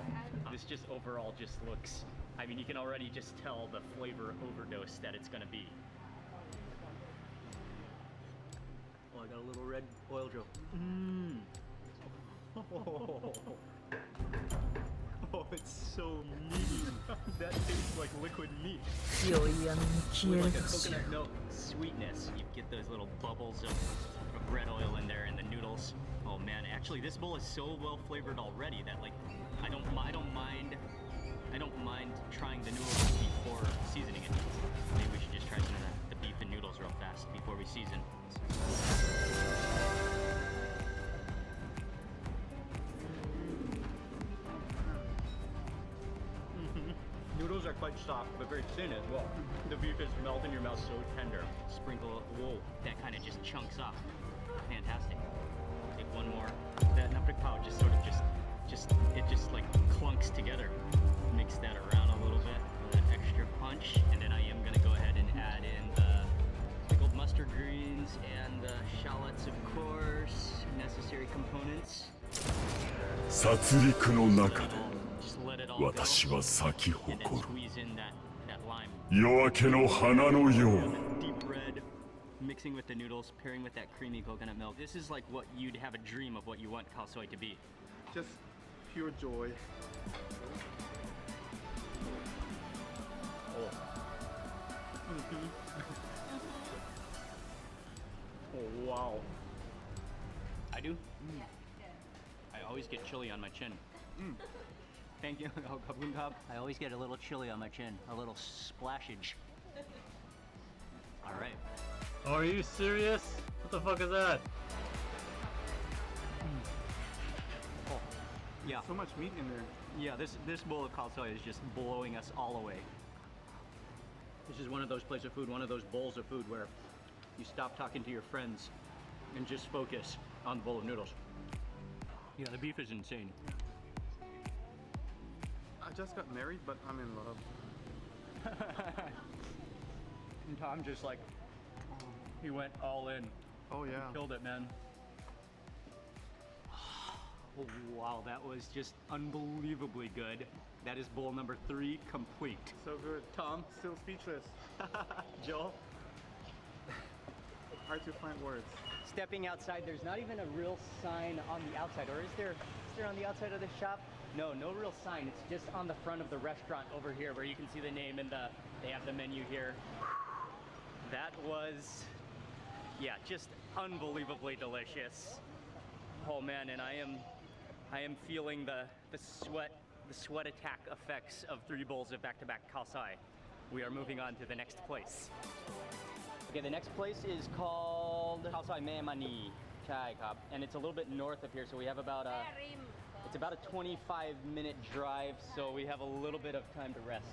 This just overall just looks, I mean, you can already just tell the flavor overdose that it's gonna be. Oh, I got a little red oil drill. Oh, it's so meaty. That tastes like liquid meat. With like a coconut milk sweetness. You get those little bubbles of red oil in there and the noodles. Oh man, actually this bowl is so well flavored already that like I don't mind trying the noodles before seasoning it. Maybe we should just try some of the beef and noodles real fast before we season. Noodles are quite soft, but very thin as well. The beef is melt in your mouth so tender. Sprinkle, whoa, that kind of just chunks off. Fantastic. Take one more. That naprik pao just sort of just like clunks together. Mix that around a little bit for that extra punch, and then I am gonna go ahead and add in the pickled mustard greens and the shallots, of course, necessary components.
殺戮の中で私は咲き誇る夜明けの花のように
Deep red, mixing with the noodles, pairing with that creamy coconut milk. This is like what you'd have a dream of what you want khao soi to be.
Just pure joy.
Oh. Oh wow. I do? I always get chili on my chin. Thank you. I always get a little chili on my chin, a little splashage. All right.
Oh, are you serious? What the fuck is that?
Oh, yeah.
So much meat in there.
Yeah, this bowl of khao soi is just blowing us all away. This is one of those plates of food, one of those bowls of food where you stop talking to your friends and just focus on the bowl of noodles. Yeah, the beef is insane.
I just got married, but I'm in love.
And Tom just like, he went all in.
Oh yeah.
Killed it, man. Oh, wow, that was just unbelievably good. That is bowl number 3 complete.
So good.
Tom?
Still speechless.
Joel?
Hard to find words.
Stepping outside, there's not even a real sign on the outside, or is there on the outside of the shop? No real sign. It's just on the front of the restaurant over here where you can see the name and they have the menu here. That was, yeah, just unbelievably delicious. Oh man, and I am feeling the sweat attack effects of 3 bowls of back-to-back khao sai. We are moving on to the next place. Okay, the next place is called Khao Sai Mae Mani Chai Kap, and it's a little bit north of here, so we have about
It's about a 25-minute drive, so we have a little bit of time to rest.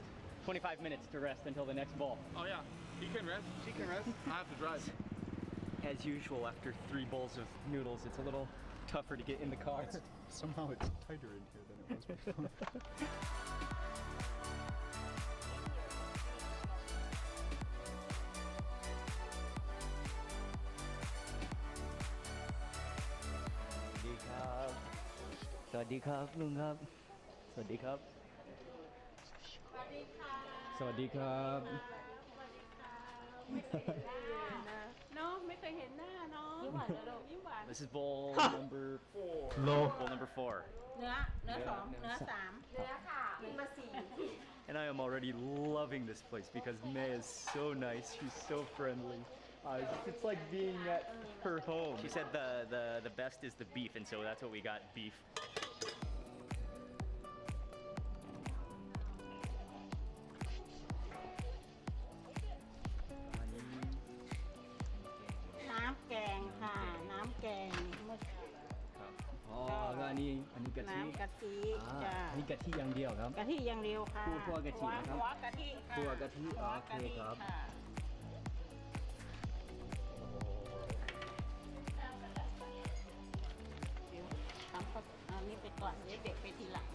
25 minutes to rest until the next bowl.
Oh yeah, he can rest, she can rest, I have to drive.
As usual, after 3 bowls of noodles, it's a little tougher to get in the car.
Somehow it's tighter in here than it was before.
Sawadee krab, Lung krab. Sawadee krab. Sawadee krab.
น้องไม่เคยเห็นหน้าน้องยิ้มหวานนะลูกยิ้มหวาน
This is bowl number 4.
Low.
Bowl number 4.
เนื้อสองเนื้อสามเนื้อค่ะเนื้อสี่
And I am already loving this place because May is so nice. She's so friendly. It's like being at her home.
She said the best is the beef, and so that's what we got, beef.
น้ำแกงค่ะน้ำแกง
อ๋อแล้วอันนี้กะทิ
น้ำกะทิ
อ่า
จ้ะ
อันนี้กะทิอย่างเดียวครับ
กะทิอย่างเดียวค่ะ
คั่วกะทินะครับ
หัวกะทิค่ะ
คั่วกะทิ
หัว
โอเค
กะทิ
ครับ
ค่ะเดี๋ยวทำอันนี้ไปก่อนเดี๋ยวเด็กไปทีหลัง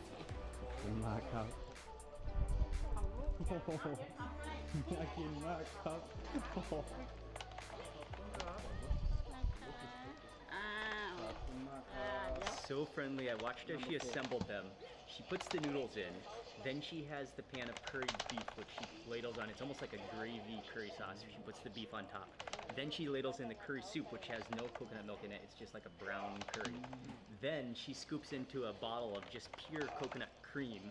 ขอบคุณมากครับ
ของลูก
โอ้โหน่ากินมากครับโอ้โห
อ้าว
So friendly. I watched as she assembled them. She puts the noodles in. Then she has the pan of curried beef, which she ladles on. It's almost like a gravy curry sauce. She puts the beef on top. Then she ladles in the curry soup, which has no coconut milk in it. It's just like a brown curry. Then she scoops into a bottle of just pure coconut cream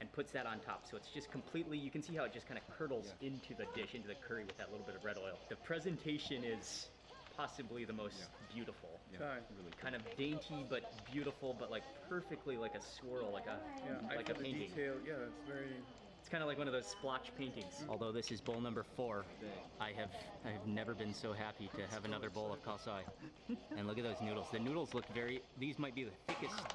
and puts that on top. So it's just completely, you can see how it just kind of curdles into the dish, into the curry with that little bit of red oil. The presentation is possibly the most beautiful.
Really
kind of dainty but beautiful, but like perfectly like a swirl, like a painting.
Detail, yeah, it's very...
It's kind of like one of those splotch paintings. Although this is bowl number 4, I have never been so happy to have another bowl of kalsai. And look at those noodles. The noodles look very, these might be the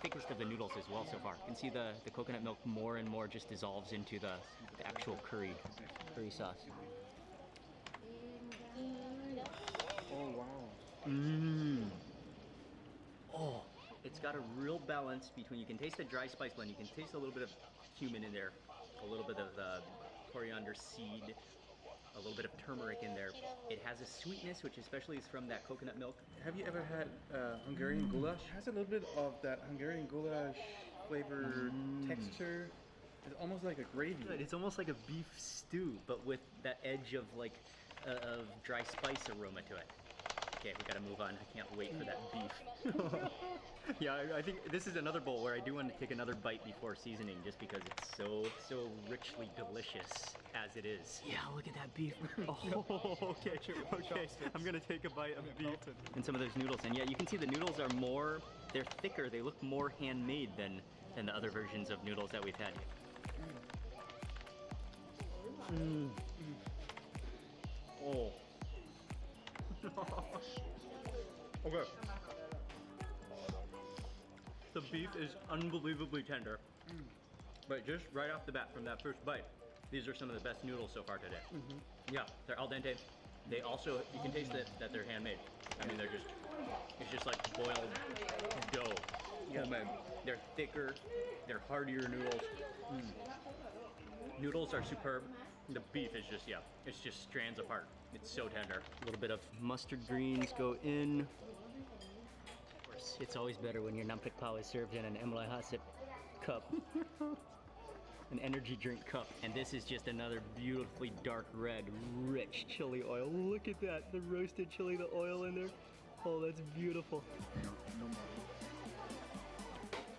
thickest of the noodles as well so far. You can see the coconut milk more and more just dissolves into the actual curry sauce.
Oh wow.
Mmm. Oh, it's got a real balance between, you can taste the dry spice blend, you can taste a little bit of cumin in there, a little bit of coriander seed, a little bit of turmeric in there. It has a sweetness, which especially is from that coconut milk.
Have you ever had Hungarian goulash? It has a little bit of that Hungarian goulash flavor texture. It's almost like a gravy.
It's almost like a beef stew, but with that edge of like of dry spice aroma to it. Okay, we gotta move on. I can't wait for that beef. Yeah, I think this is another bowl where I do want to take another bite before seasoning, just because it's so richly delicious as it is. Yeah, look at that beef. Oh, okay. I'm gonna take a bite of beef and some of those noodles. And yeah, you can see the noodles are more, they're thicker. They look more handmade than the other versions of noodles that we've had. Mm. Oh. Okay. The beef is unbelievably tender. But just right off the bat from that first bite, these are some of the best noodles so far today. Yeah, they're al dente. They also, you can taste that they're handmade. I mean, it's just like boiled dough. Homemade. They're thicker, they're heartier noodles. Noodles are superb. The beef is just, it's just strands apart. It's so tender. A little bit of mustard greens go in. Of course, it's always better when your nampik pao is served in an Emily Hassett cup. An energy drink cup. And this is just another beautifully dark red, rich chili oil. Look at that, the roasted chili, the oil in there. Oh, that's beautiful.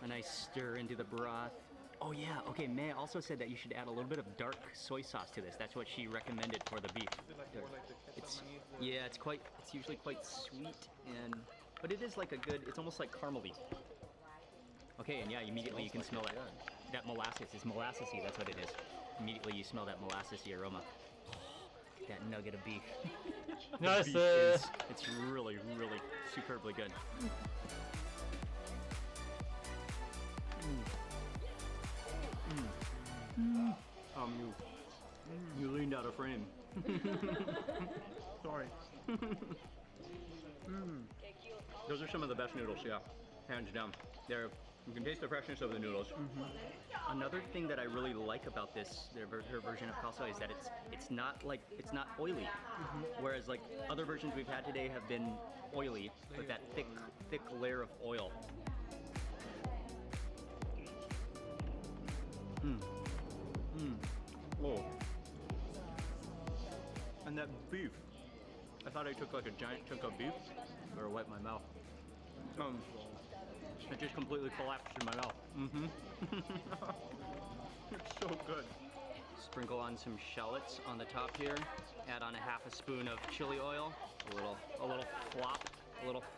A nice stir into the broth. Oh yeah, okay, May also said that you should add a little bit of dark soy sauce to this. That's what she recommended for the beef. It's usually quite sweet, but it is like a good, it's almost like caramely. Okay, and yeah, immediately you can smell it. That molasses is molassesy, that's what it is. Immediately you smell that molassesy aroma. Oh, that nugget of beef.
Nice.
It's really, really superbly good. You leaned out of frame.
Sorry.
Those are some of the best noodles, yeah, hands down. You can taste the freshness of the noodles. Another thing that I really like about this, her version of khao soi, is that it's not oily. Whereas like other versions we've had today have been oily, with that thick layer of oil. Oh. And that beef. I thought I took like a giant chunk of beef. Better wipe my mouth. It just completely collapsed in my mouth. It's so good. Sprinkle on some shallots on the top here. Add on a half a spoon of chili oil. A little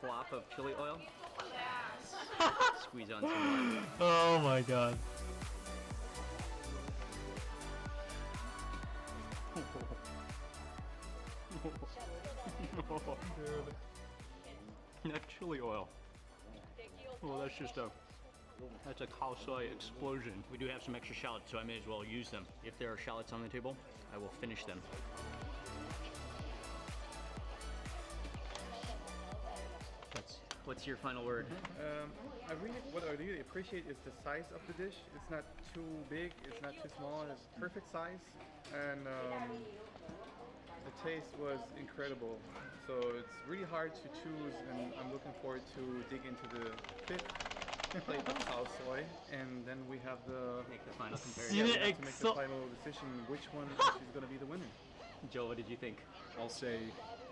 flop of chili oil. Squeeze on some lime.
Oh my god.
Dude. That chili oil. Well, that's a khao soi explosion. We do have some extra shallots, so I may as well use them. If there are shallots on the table, I will finish them. What's your final word?
What I really appreciate is the size of the dish. It's not too big, it's not too small, it's perfect size, and the taste was incredible. So it's really hard to choose, and I'm looking forward to dig into the fifth plate of khao soi, and then we have
make the final comparison.
we have to make the final decision which one is going to be the winner.
Joe, what did you think?
I'll say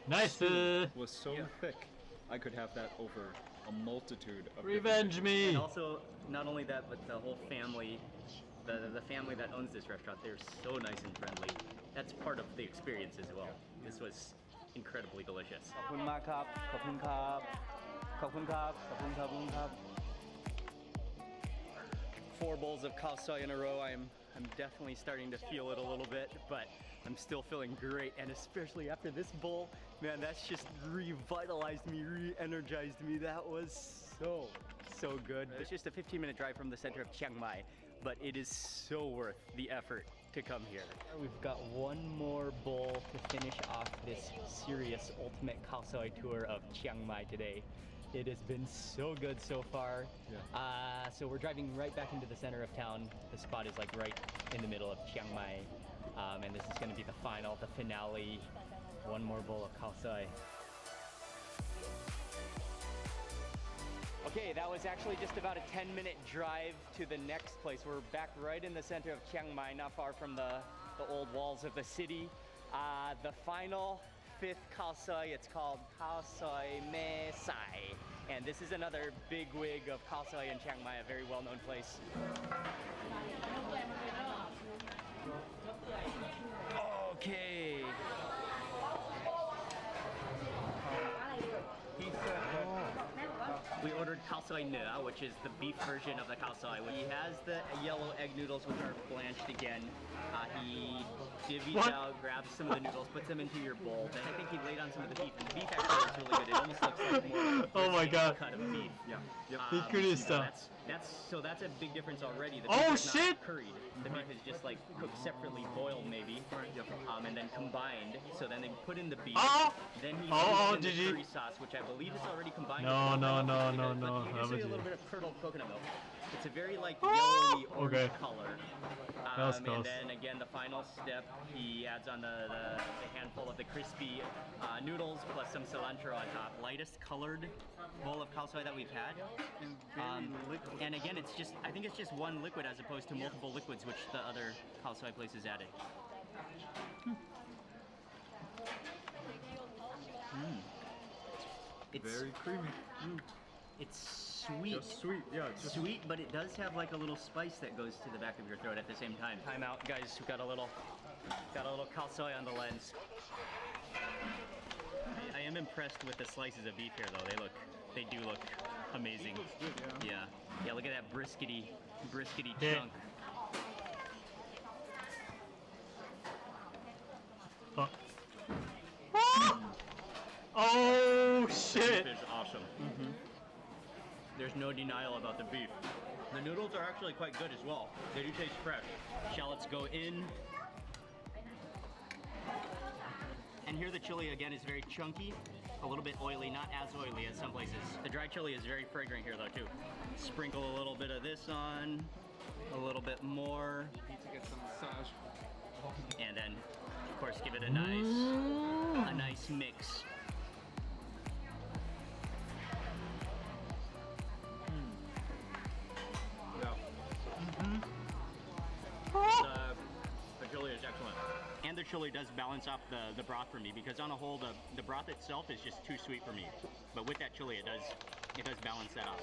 nice.
Stew was so thick. I could have that over a multitude of
Revenge me!
And also, not only that, but the whole family, the family that owns this restaurant, they're so nice and friendly. That's part of the experience as well. This was incredibly delicious.
ขอบคุณมากครับ ขอบคุณครับ ขอบคุณครับ ขอบคุณครับ ขอบคุณครับ
4 bowls of khao soi in a row. I'm definitely starting to feel it a little bit, but I'm still feeling great, and especially after this bowl, man, that's just revitalized me, re-energized me. That was so good. It's just a 15-minute drive from the center of Chiang Mai, but it is so worth the effort to come here.
We've got one more bowl to finish off this serious ultimate khao soi tour of Chiang Mai today. It has been so good so far. Yeah. So we're driving right back into the center of town. The spot is like right in the middle of Chiang Mai. And this is going to be the final, the finale. One more bowl of khao soi. Okay, that was actually just about a 10-minute drive to the next place. We're back right in the center of Chiang Mai, not far from the old walls of the city. The final 5th khao soi, it's called khao soi me sai. And this is another big wig of khao soi in Chiang Mai, a very well-known place. Okay. We ordered khao soi ne, which is the beef version of the khao soi. He has the yellow egg noodles, which are blanched again. He divvies out, grabs some of the noodles, puts them into your bowl. Then I think he laid on some of the beef. And the beef actually looks really good. It almost looks like more of a cut of beef. That's a big difference already. The beef is not curried. The beef is just like cooked separately, boiled maybe, and then combined. So then they put in the beef. Then he puts in the curry sauce, which I believe is already combined.
No.
You can see a little bit of curdled coconut milk. It's a very like yellowy orange color. And then again, the final step, he adds on the handful of the crispy noodles plus some cilantro on top. Lightest colored bowl of khao soi that we've had. And again, I think it's just one liquid as opposed to multiple liquids, which the other khao soi places added. It's
very creamy.
It's sweet.
Just sweet, yeah. It's
sweet, but it does have like a little spice that goes to the back of your throat at the same time. Time out, guys. We got a little khao soi on the lens. I am impressed with the slices of beef here, though. They do look amazing.
Good, yeah.
Yeah. Look at that briskety chunk.
Oh shit!
This is awesome. There's no denial about the beef. The noodles are actually quite good as well. They do taste fresh. Shallots go in. And here the chili again is very chunky, a little bit oily, not as oily as some places. The dry chili is very fragrant here though too. Sprinkle a little bit of this on, a little bit more.
Need to get some massage.
And then, of course, give it a nice mix. The chili is excellent. And the chili does balance off the broth for me, because on a whole the broth itself is just too sweet for me. But with that chili it does balance that off.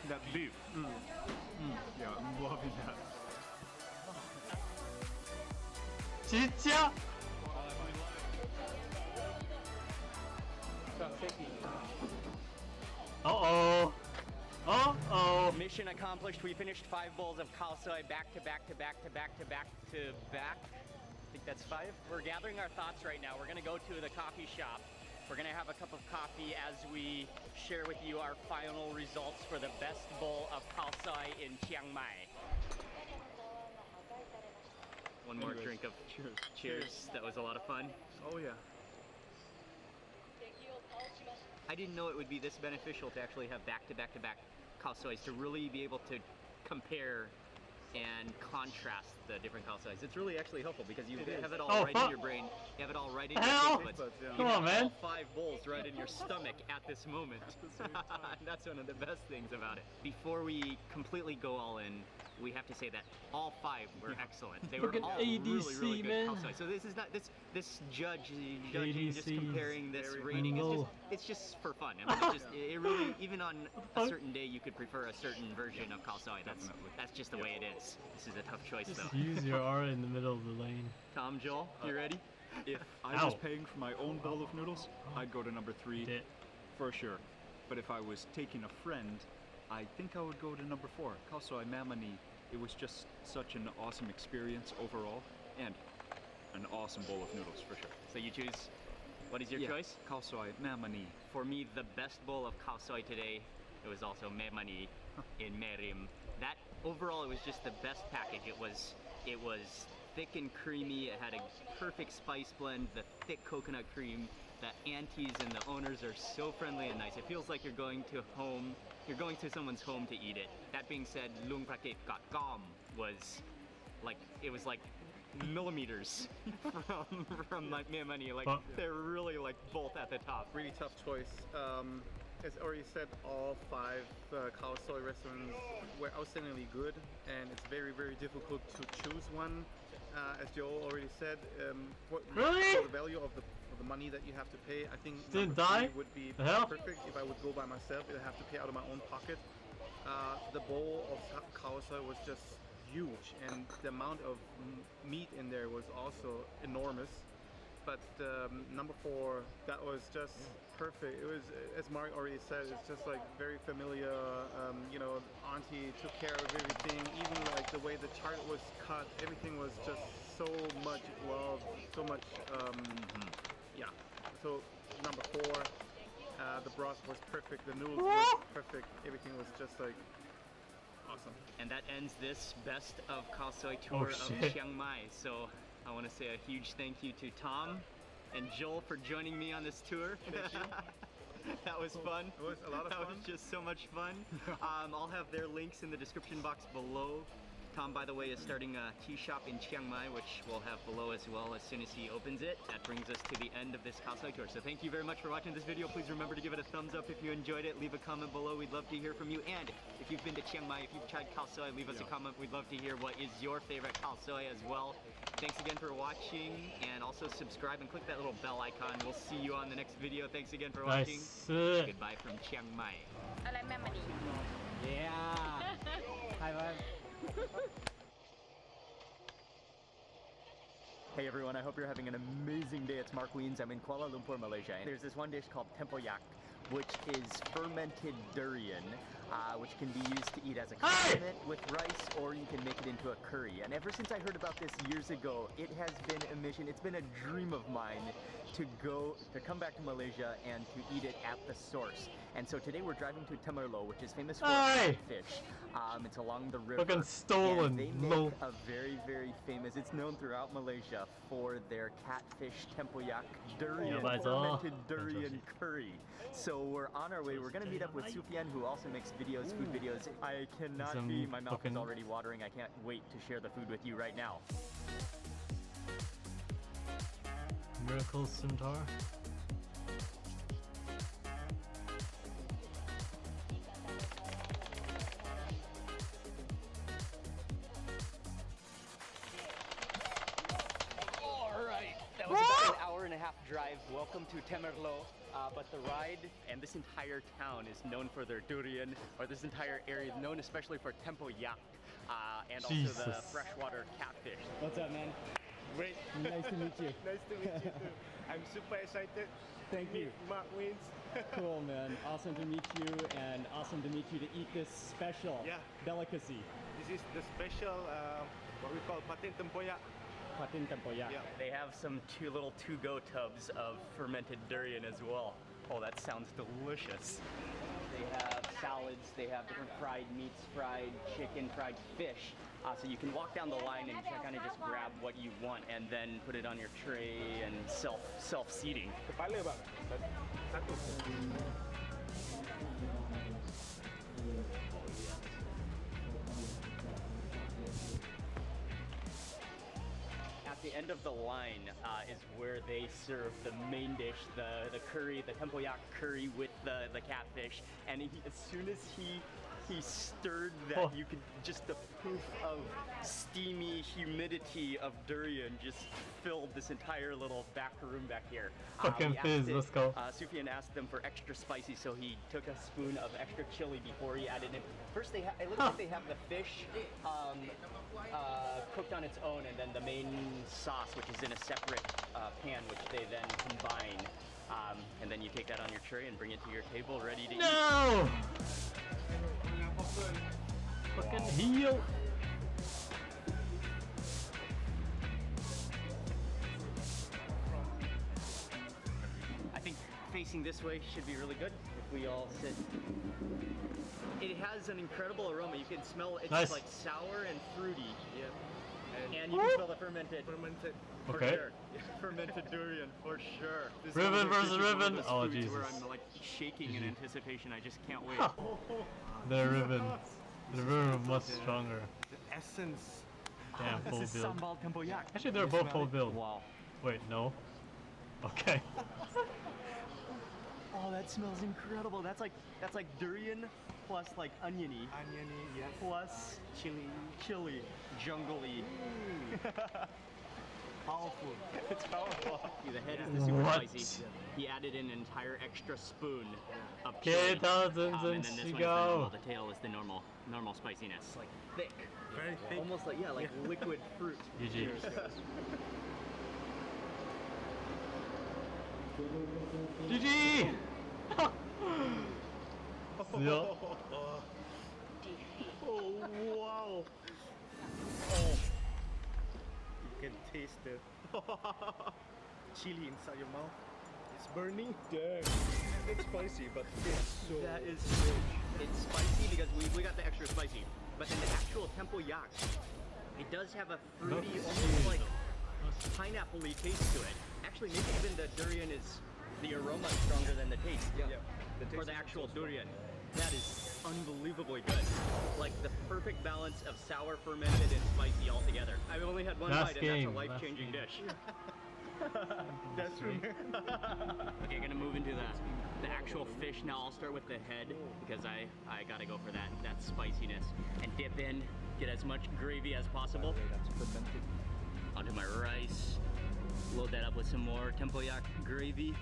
That beef. Yeah, I'm loving that.
진짜? Uh-oh. Uh-oh.
Mission accomplished. We finished 5 bowls of khao soi back to back to back to back to back to back. I think that's 5. We're gathering our thoughts right now. We're gonna go to the coffee shop. We're gonna have a cup of coffee as we share with you our final results for the best bowl of khao soi in Chiang Mai. One more drink of cheers. Cheers. That was a lot of fun.
Oh yeah.
I didn't know it would be this beneficial to actually have back to back to back khao sois, to really be able to compare and contrast the different khao sois. It's really actually helpful because you have it all right in your brain. You have it all right in your taste buds.
Come on, man.
All 5 bowls right in your stomach at this moment. That's one of the best things about it. Before we completely go all in, we have to say that all 5 were excellent. They were all really good khao soi. So this is not this judging, just comparing this rating. It's just for fun. I mean, it really, even on a certain day, you could prefer a certain version of khao soi. That's just the way it is. This is a tough choice though.
Just use your aura in the middle of the lane.
Tom, Joel, you ready?
If I was paying for my own bowl of noodles, I'd go to number 3 for sure. But if I was taking a friend, I think I would go to number 4, khao soi mamani. It was just such an awesome experience overall, and an awesome bowl of noodles for sure.
So you choose, what is your choice?
Khao soi mamani.
For me, the best bowl of khao soi today, it was also mamani in Merim. That overall, it was just the best package. It was thick and creamy. It had a perfect spice blend, the thick coconut cream. The aunties and the owners are so friendly and nice. It feels like you're going to someone's home to eat it. That being said, Lung Praket Got Gom was like millimeters from like Mea Money. Like they're really like both at the top.
Really tough choice. As already said, all 5 khao soi restaurants were outstandingly good, and it's very, very difficult to choose one. As Joel already said, for the value of the money that you have to pay, I think number 3 would be perfect. If I would go by myself, I'd have to pay out of my own pocket. The bowl of khao soi was just huge, and the amount of meat in there was also enormous. But number 4, that was just perfect. It was, as Mark already said, it's just like very familiar. You know, auntie took care of everything. Even like the way the chart was cut, everything was just so much love, so much. Yeah. So number 4, the broth was perfect. The noodles were perfect. Everything was just like awesome.
And that ends this best of khao soi tour of Chiang Mai. So I want to say a huge thank you to Tom and Joel for joining me on this tour.
Thank you.
That was fun.
It was a lot of fun.
That was just so much fun. I'll have their links in the description box below. Tom, by the way, is starting a tea shop in Chiang Mai, which we'll have below as well as soon as he opens it. That brings us to the end of this khao soi tour. So thank you very much for watching this video. Please remember to give it a thumbs up if you enjoyed it. Leave a comment below. We'd love to hear from you. And if you've been to Chiang Mai, if you've tried khao soi, leave us a comment. We'd love to hear what is your favorite khao soi as well. Thanks again for watching, and also subscribe and click that little bell icon. We'll see you on the next video. Thanks again for watching. Goodbye from Chiang Mai.
I like mamani.
Yeah. High five.
Hey everyone, I hope you're having an amazing day. It's Mark Weens. I'm in Kuala Lumpur, Malaysia. And there's this one dish called tempoyak, which is fermented durian. which can be used to eat as a condiment with rice, or you can make it into a curry. And ever since I heard about this years ago, it has been a mission. It's been a dream of mine to come back to Malaysia and to eat it at the source. And so today we're driving to Temerloh, which is famous for catfish. It's along the river.
Fucking stolen.
And they make a very, very famous. It's known throughout Malaysia for their catfish tempoyak durian, fermented durian curry. So we're on our way. We're gonna meet up with Sufyan, who also makes videos, food videos. I cannot be. My mouth is already watering. I can't wait to share the food with you right now.
Miracle Centaur.
Alright, that was about an hour and a half drive. Welcome to Temerloh. But the ride and this entire town is known for their durian, or this entire area is known especially for tempoyak, and also the freshwater catfish.
What's up, man?
Great.
Nice to meet you.
Nice to meet you too. I'm super excited.
Thank you.
Mark wins.
Cool, man. Awesome to meet you, and awesome to meet you to eat this special delicacy.
This is the special, what we call patin tempoyak.
Patin tempoyak.
Yeah. They have some little to-go tubs of fermented durian as well. Oh, that sounds delicious. They have salads, they have different fried meats, fried chicken, fried fish. So you can walk down the line and kind of just grab what you want and then put it on your tray and self-seating. At the end of the line is where they serve the main dish, the curry, the tempoyak curry with the catfish. And as soon as he stirred that, you could just the poof of steamy humidity of durian just filled this entire little back room back here.
Fucking fizz, let's go.
Sufyan asked them for extra spicy, so he took a spoon of extra chili before he added it. First, it looks like they have the fish cooked on its own, and then the main sauce, which is in a separate pan, which they then combine. And then you take that on your tray and bring it to your table, ready to eat.
No! Fucking heel!
I think facing this way should be really good if we all sit. It has an incredible aroma. You can smell it's like sour and fruity. Yeah. And you can smell the fermented. For sure. Fermented durian for sure. This
Ribbon versus Ribbon. Oh Jesus.
Where I'm like shaking in anticipation. I just can't wait.
The Ribbon. The Ribbon is much stronger.
The essence.
Damn, full
this is
build.
sambal tempoyak.
Actually, they're both full build.
Wow.
Wait, no. Okay.
Oh, that smells incredible. That's like durian plus like oniony.
Oniony, yes.
Plus chili, jungly.
Powerful.
It's powerful. The head is the super spicy. He added in an entire extra spoon of chili. And then this one is the normal. The tail is the normal spiciness. Like thick.
Very thick.
Almost like like liquid fruit.
GG. GG!
Oh, wow. Oh. You can taste the chili inside your mouth. It's burning. Damn. It's spicy, but it's so...
That is rich. It's spicy because we got the extra spicy. But in the actual tempoyak, it does have a fruity, almost like pineapple-y taste to it. Actually, maybe even the durian is, the aroma is stronger than the taste. Yeah. For the actual durian. That is unbelievably good. Like the perfect balance of sour, fermented, and spicy all together. I've only had one bite, and that's a life-changing dish.
That's true.
Okay, I'm gonna move into the actual fish now. I'll start with the head because I gotta go for that spiciness and dip in, get as much gravy as possible. Onto my rice. Load that up with some more tempoyak gravy.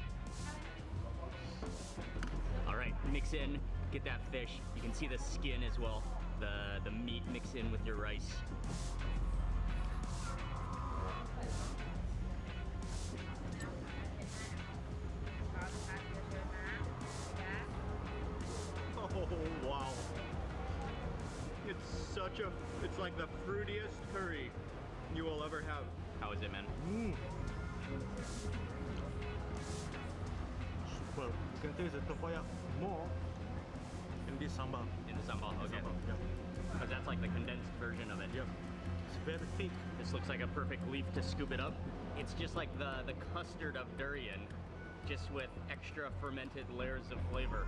All right, mix in, get that fish. You can see the skin as well. The meat mix in with your rice.
Oh, wow.
such a, it's like the fruitiest curry you will ever have. How is it, man?
Well, you can taste the tempoyak more in this sambal.
In the sambal, okay. Because that's like the condensed version of it.
Yep. It's very thick.
This looks like a perfect leaf to scoop it up. It's just like the custard of durian, just with extra fermented layers of flavor.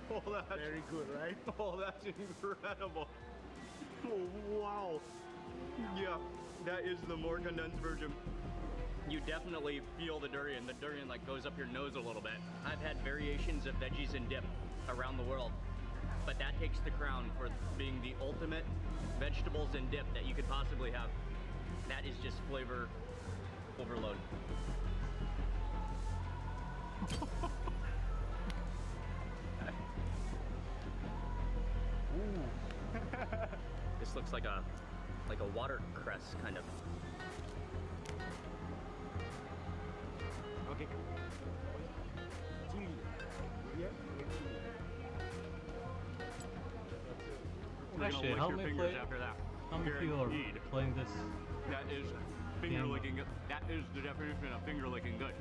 Oh, that's very good, right?
Oh, that's incredible. Oh, wow. Yeah, that is the more condensed version. You definitely feel the durian. The durian like goes up your nose a little bit. I've had variations of veggies and dip around the world, but that takes the crown for being the ultimate vegetables and dip that you could possibly have. That is just flavor overload. This looks like a watercress kind of.
Okay. Chili. Yeah.
Actually, how many
fingers after that.
How many people are
Guaranteed.
playing this?
That is finger licking. That is the definition of finger licking good.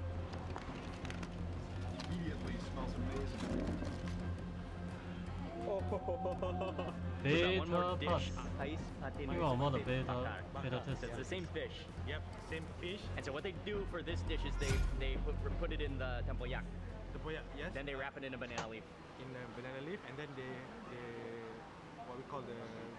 Immediately smells amazing.
Beta pass. 이거 아마도 beta test.
It's the same fish.
Yep, same fish.
And so what they do for this dish is they put it in the tempoyak.
Tempoyak, yes.
Then they wrap it in a banana leaf.
In a banana leaf, and then they what we call the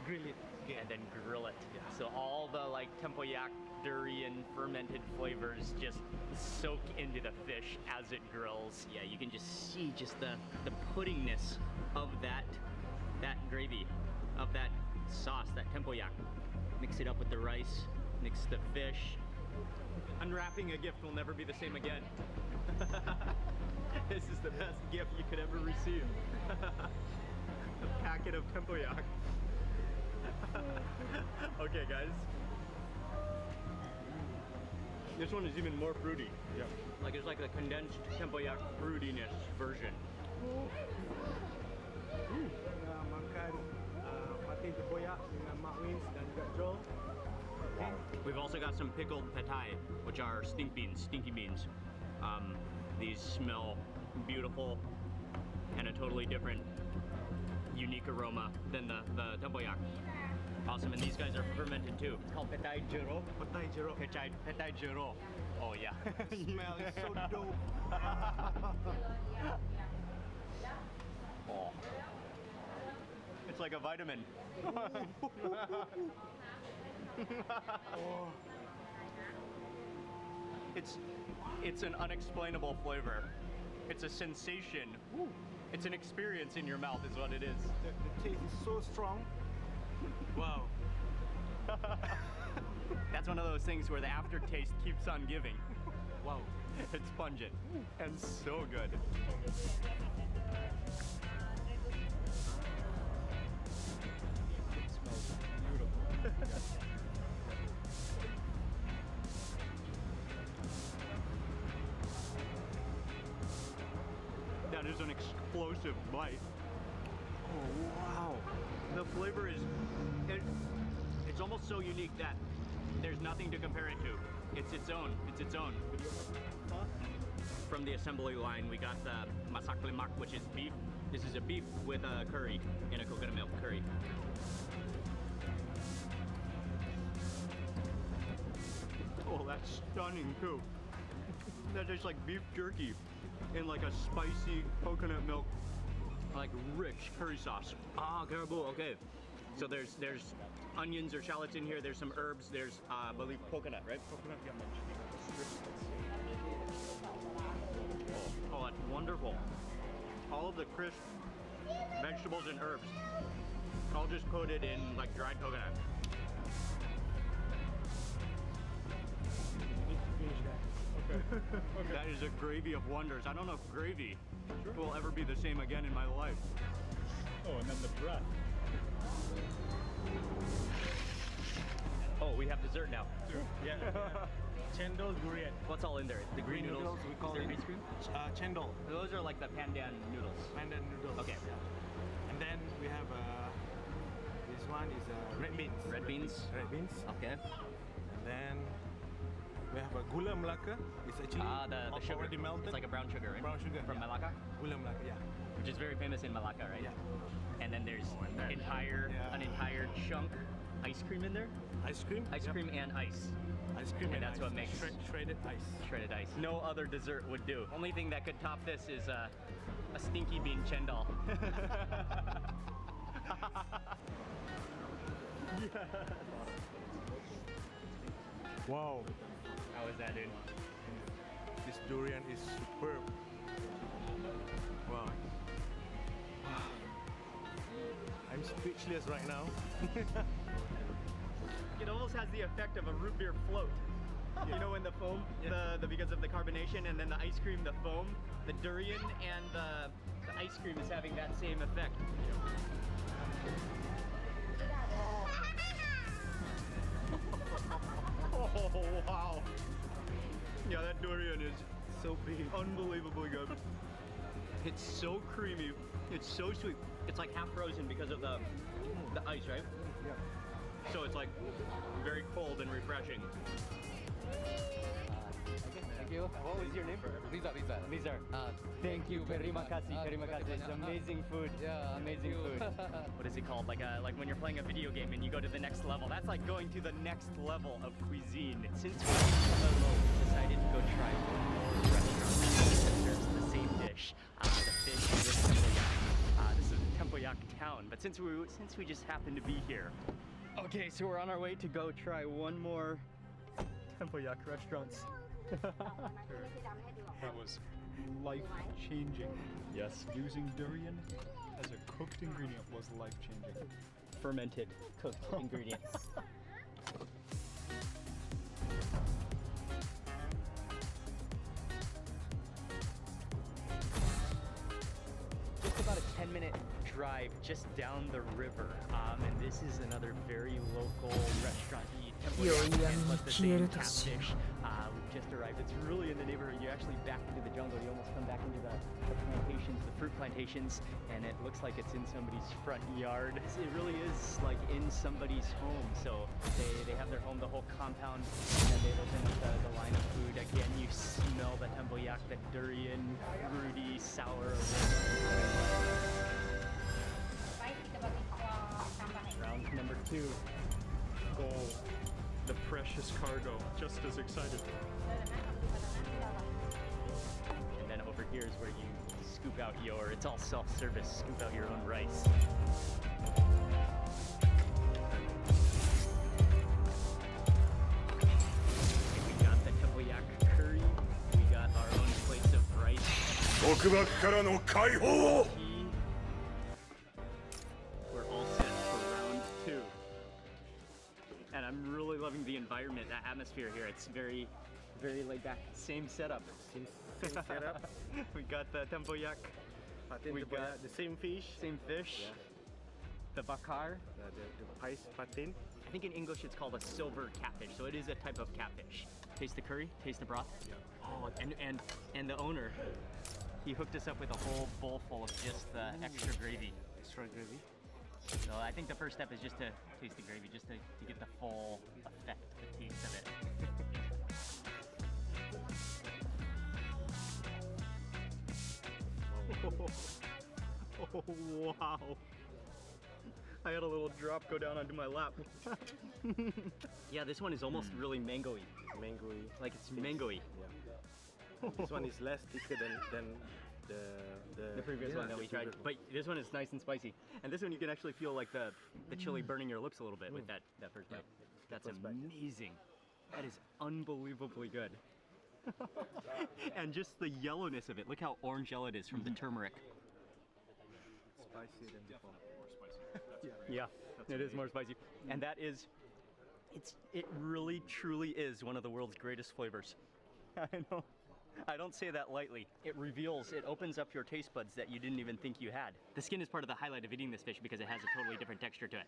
grill it.
Yeah. And then grill it. Yeah. So all the like tempoyak, durian, fermented flavors just soak into the fish as it grills. Yeah, you can just see just the puddingness of that gravy, of that sauce, that tempoyak. Mix it up with the rice, mix the fish. Unwrapping a gift will never be the same again. This is the best gift you could ever receive. A packet of tempoyak. Okay, guys. This one is even more fruity.
Yep.
Like it's like a condensed tempoyak fruitiness version. We've also got some pickled patai, which are stinky beans. These smell beautiful and a totally different, unique aroma than the tempoyak. Awesome, and these guys are fermented too. It's called petai jero.
Petai jero.
Petai jero. Oh yeah.
Smell is so dope.
Oh. It's like a vitamin.
Oh.
It's an unexplainable flavor. It's a sensation. It's an experience in your mouth is what it is.
The taste is so strong. Wow.
That's one of those things where the aftertaste keeps on giving.
Wow.
It's pungent and so good.
It smells beautiful.
That is an explosive bite. Oh wow. The flavor is, it's almost so unique that there's nothing to compare it to. It's its own. From the assembly line, we got the masak lemak, which is beef. This is a beef with a curry, in a coconut milk curry. Oh, that's stunning too. That tastes like beef jerky in like a spicy coconut milk, like rich curry sauce. Ah, caribou, okay. So there's onions or shallots in here, there's some herbs, there's I believe coconut, right? Coconut, yeah. Oh, that's wonderful. All of the crisp vegetables and herbs, all just coated in like dried coconut.
Okay.
That is a gravy of wonders. I don't know if gravy will ever be the same again in my life.
Oh, and then the breath.
Oh, we have dessert now.
Yeah.
chendol durian.
What's all in there? The green noodles.
We call
Is there
it
ice cream?
Chendol.
Those are like the pandan noodles.
Pandan noodles.
Okay.
Yeah. And then we have this one is red beans.
Red beans.
Red beans.
Okay.
And then we have a gula melaka. It's actually
the sugar.
already melted.
It's like a brown sugar, right?
Brown sugar
From Malacca.
Gula melaka, yeah.
Which is very famous in Malacca, right?
Yeah.
And then there's an entire chunk ice cream in there.
Ice cream.
Ice cream and ice.
Ice cream
and
and
that's
ice.
what makes
shredded ice.
Shredded ice. No other dessert would do. Only thing that could top this is a stinky bean chendol. Yes.
Wow.
How is that, dude?
This durian is superb. Wow. I'm speechless right now.
It almost has the effect of a root beer float.
Yeah.
You know, when the foam, the because of the carbonation, and then the ice cream, the foam, the durian, and the ice cream is having that same effect. Oh wow! Yeah, that durian is
so big,
unbelievably good. It's so creamy. It's so sweet. It's like half frozen because of the ice, right?
Yeah.
So it's like very cold and refreshing. Thank you. What was your name?
Lisa.
Lizar. Thank you. Terima kasih. It's amazing food.
Yeah,
amazing food. What is it called? Like when you're playing a video game and you go to the next level. That's like going to the next level of cuisine. Since we're alone, we decided to go try one more restaurant that serves the same dish. The fish with tempoyak. This is Tempoyak town, but since we just happen to be here. Okay, so we're on our way to go try one more Tempoyak restaurants.
That was life-changing.
Yes.
Using durian as a cooked ingredient was life-changing.
Fermented, cooked ingredients. Just about a 10-minute drive just down the river, and this is another very local restaurant. We just arrived. It's really in the neighborhood. You're actually back into the jungle. You almost come back into the plantations, the fruit plantations, and it looks like it's in somebody's front yard. It really is like in somebody's home. So they have their home, the whole compound, and then they open up the line of food. Again, you smell the tempoyak, the durian, fruity, sour. Round number 2.
Oh, the precious cargo. Just as excited.
And then over here is where you scoop out your, it's all self-service, scoop out your own rice. We got the tempoyak curry. We got our own plates of rice. We're all set for round 2. And I'm really loving the environment, the atmosphere here. It's very, very laid back. Same setup.
Same setup.
We got the tempoyak. We got
the same fish.
Same fish.
Yeah.
The bakar.
The patin.
I think in English it's called a silver catfish, so it is a type of catfish. Taste the curry, taste the broth.
Yeah.
Oh, and the owner, he hooked us up with a whole bowl full of just the extra gravy.
Extra gravy.
So I think the first step is just to taste the gravy, just to get the full effect, the taste of it. Oh, wow. I had a little drop go down onto my lap. Yeah, this one is almost really mango-y.
Mango-y.
Like it's mango-y.
Yeah. This one is less thicker than the
previous one that we tried. But this one is nice and spicy. And this one you can actually feel like the chili burning your lips a little bit with that first bite. That's amazing. That is unbelievably good. And just the yellowness of it. Look how orange yellow it is from the turmeric.
Spicier than before.
Yeah, it is more spicy. And that is, it really truly is one of the world's greatest flavors. I know. I don't say that lightly. It reveals, it opens up your taste buds that you didn't even think you had. The skin is part of the highlight of eating this fish because it has a totally different texture to it.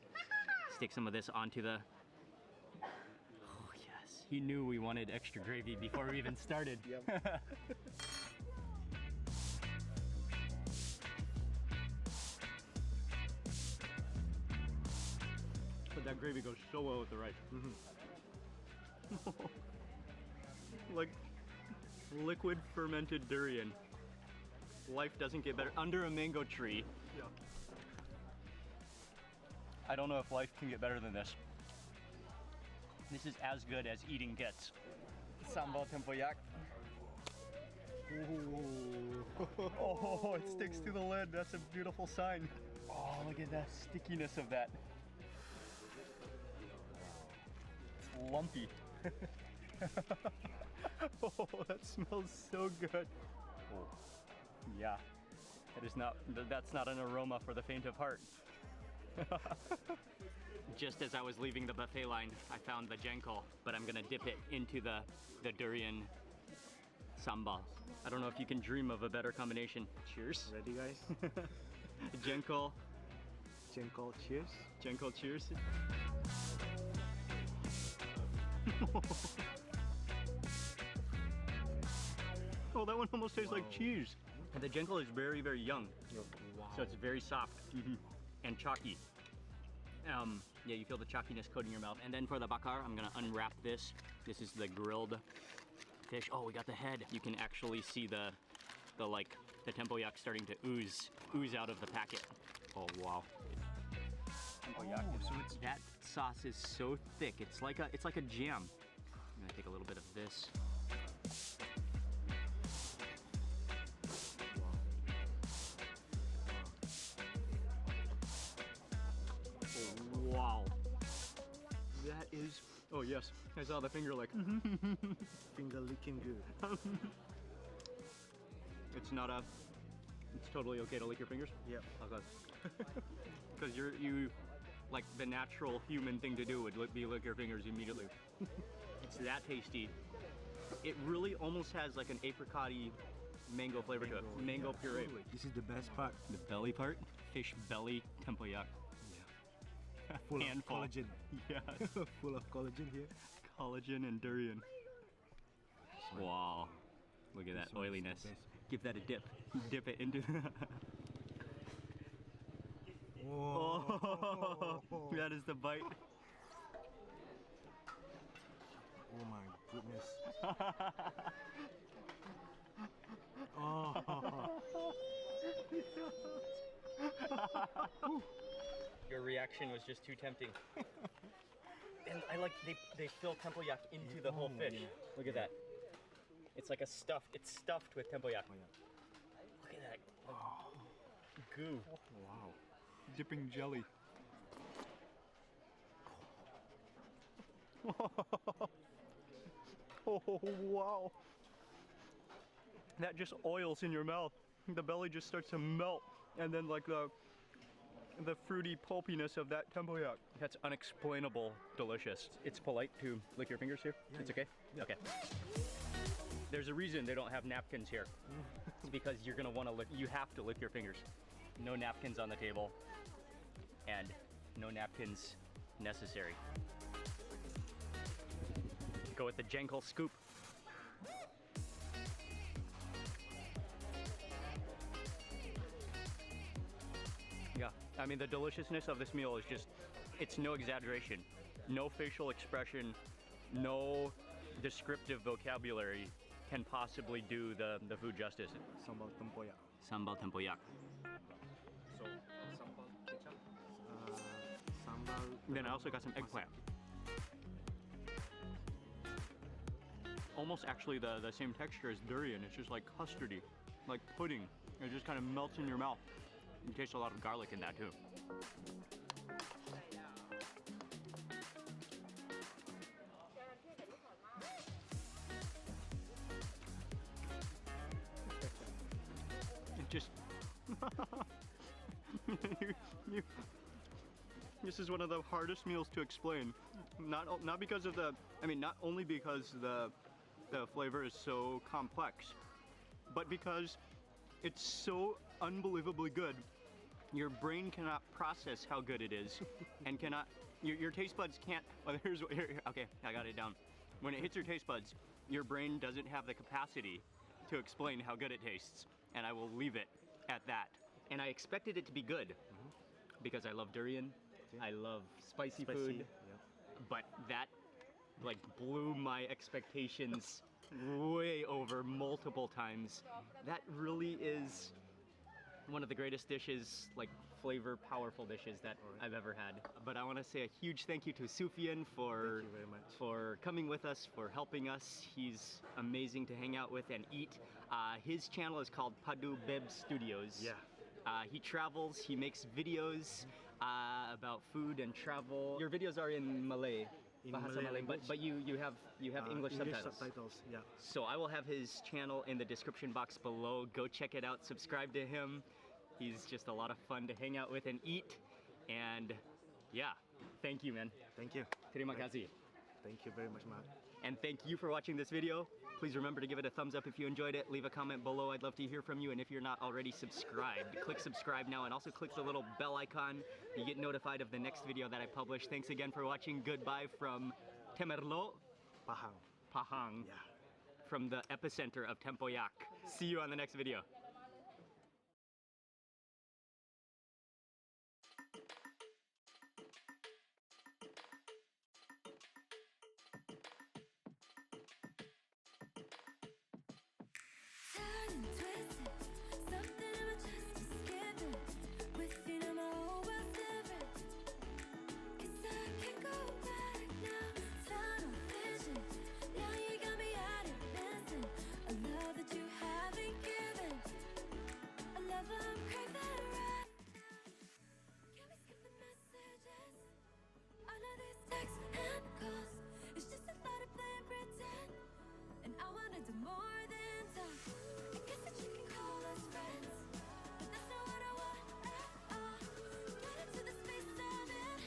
Stick some of this onto the, oh yes.
He knew we wanted extra gravy before we even started.
Yep.
But that gravy goes so well with the rice. Like liquid fermented durian. Life doesn't get better under a mango tree.
Yeah.
I don't know if life can get better than this. This is as good as eating gets. Sambal tempoyak. Oh, it sticks to the lid. That's a beautiful sign. Oh, look at that stickiness of that. It's lumpy. Oh, that smells so good. Oh, yeah. That's not an aroma for the faint of heart. Just as I was leaving the buffet line, I found the jenko, but I'm gonna dip it into the durian sambal. I don't know if you can dream of a better combination. Cheers.
Ready, guys?
Jenko.
Jenko, cheers.
Jenko, cheers. Oh, that one almost tastes like cheese. And the jenko is very, very young.
Wow.
So it's very soft and chalky. Yeah, you feel the chalkiness coating your mouth. And then for the bakar, I'm gonna unwrap this. This is the grilled fish. Oh, we got the head. You can actually see the tempoyak starting to ooze out of the packet. Oh wow. Tempoyak. So that sauce is so thick. It's like a jam. I'm gonna take a little bit of this. Wow. That is, oh yes, I saw the finger like.
Finger licking good.
It's totally okay to lick your fingers?
Yep.
Okay. Because you, like the natural human thing to do would be lick your fingers immediately. It's that tasty. It really almost has like an apricot-y mango flavor to it. Mango puree.
This is the best part.
The belly part? Fish belly tempoyak.
Full
Handful.
of collagen.
Yes.
Full of collagen here.
Collagen and durian. Wow. Look at that oiliness. Give that a dip. Dip it into
Whoa.
Oh, that is the bite.
Oh my goodness. Oh.
Your reaction was just too tempting. And I like they fill tempoyak into the whole fish. Look at that. It's like it's stuffed with tempoyak. Look at that. Like, goo.
Wow. Dipping jelly.
Oh wow. That just oils in your mouth. The belly just starts to melt, and then like the fruity pulpiness of that tempoyak. That's unexplainable delicious. It's polite to lick your fingers here.
Yeah,
it's okay?
Yeah.
Okay. There's a reason they don't have napkins here. It's because you're gonna wanna lick, you have to lick your fingers. No napkins on the table, and no napkins necessary. Go with the jenko scoop. Yeah, I mean the deliciousness of this meal is just, it's no exaggeration. No facial expression, no descriptive vocabulary can possibly do the food justice.
Sambal tempoyak.
Sambal tempoyak.
So, sambal ketchup. Sambal.
Then I also got some eggplant. Almost actually the same texture as durian. It's just like custardy, like pudding. It just kind of melts in your mouth. You taste a lot of garlic in that too. It just this is one of the hardest meals to explain. Not because of not only because the flavor is so complex, but because it's so unbelievably good. Your brain cannot process how good it is, and your taste buds can't. Oh, here, okay, I got it down. when it hits your taste buds, your brain doesn't have the capacity to explain how good it tastes, and I will leave it at that. And I expected it to be good because I love durian, I love spicy food, but that like blew my expectations way over multiple times. That really is one of the greatest dishes, like flavor powerful dishes that I've ever had. But I want to say a huge thank you to Sufyan for coming with us, for helping us. He's amazing to hang out with and eat. His channel is called Padu Beb Studios.
Yeah.
He travels, he makes videos about food and travel. Your videos are in Malay.
In
Bahasa
Malay
Malay,
language.
but you have English subtitles.
subtitles, yeah.
So I will have his channel in the description box below. Go check it out, subscribe to him. He's just a lot of fun to hang out with and eat. And yeah, thank you, man.
Thank you.
Terima kasih.
Thank you very much, Matt.
And thank you for watching this video. Please remember to give it a thumbs up if you enjoyed it. Leave a comment below. I'd love to hear from you. And if you're not already subscribed, click subscribe now and also click the little bell icon. You get notified of the next video that I publish. Thanks again for watching. Goodbye from Temerlo,
Pahang.
Pahang.
Yeah.
From the epicenter of Tempoyak. See you on the next video.
Turning, twisting, something in my chest is giving. With you now, my whole world's different. 'Cause I can't go back now. Tunnel vision, now you got me out and missing. A love that you haven't given, a love I'm craving right now. Can we skip the messages? I know these texts and calls, it's just a lot of playing pretend. And I wanna do more than talk. I guess that you can call us friends, but that's not what I want at all. Get into the space I'm in.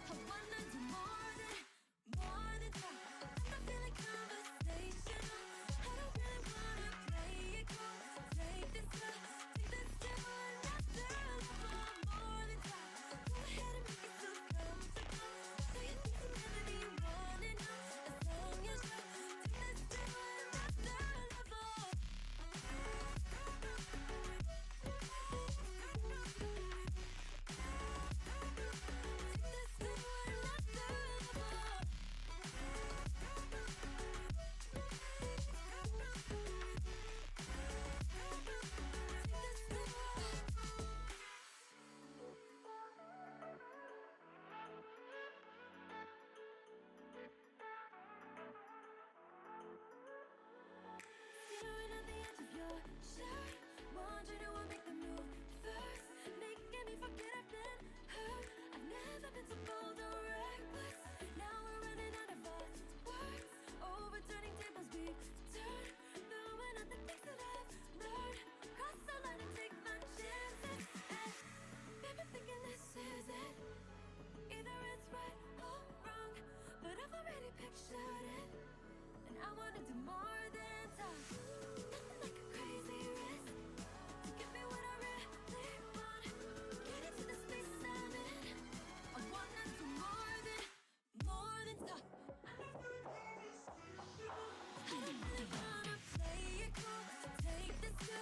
I wanna do more than talk. I'm not feeling conversational. I don't really wanna play it cool. Take this to another level. More than talk. Go ahead and make it feel comfortable. Say your things and everything you wanna know. As long as you take this to another level. Staring at the edge of your shirt, wondering who will make the move first, making me forget I've been hurt. I've never been so bold or reckless. Now we're running out of our words, overturning tables we've turned, throwing out the things that I've learned. Cross the line and take my chances. And baby, thinking this is it. Either it's right or wrong, but I've already pictured it. And I wanna do more than talk. Nothing like a crazy risk to give me what I really want. Get into the space I'm in. I wanna do more than talk. I don't really wanna play it cool. Take this to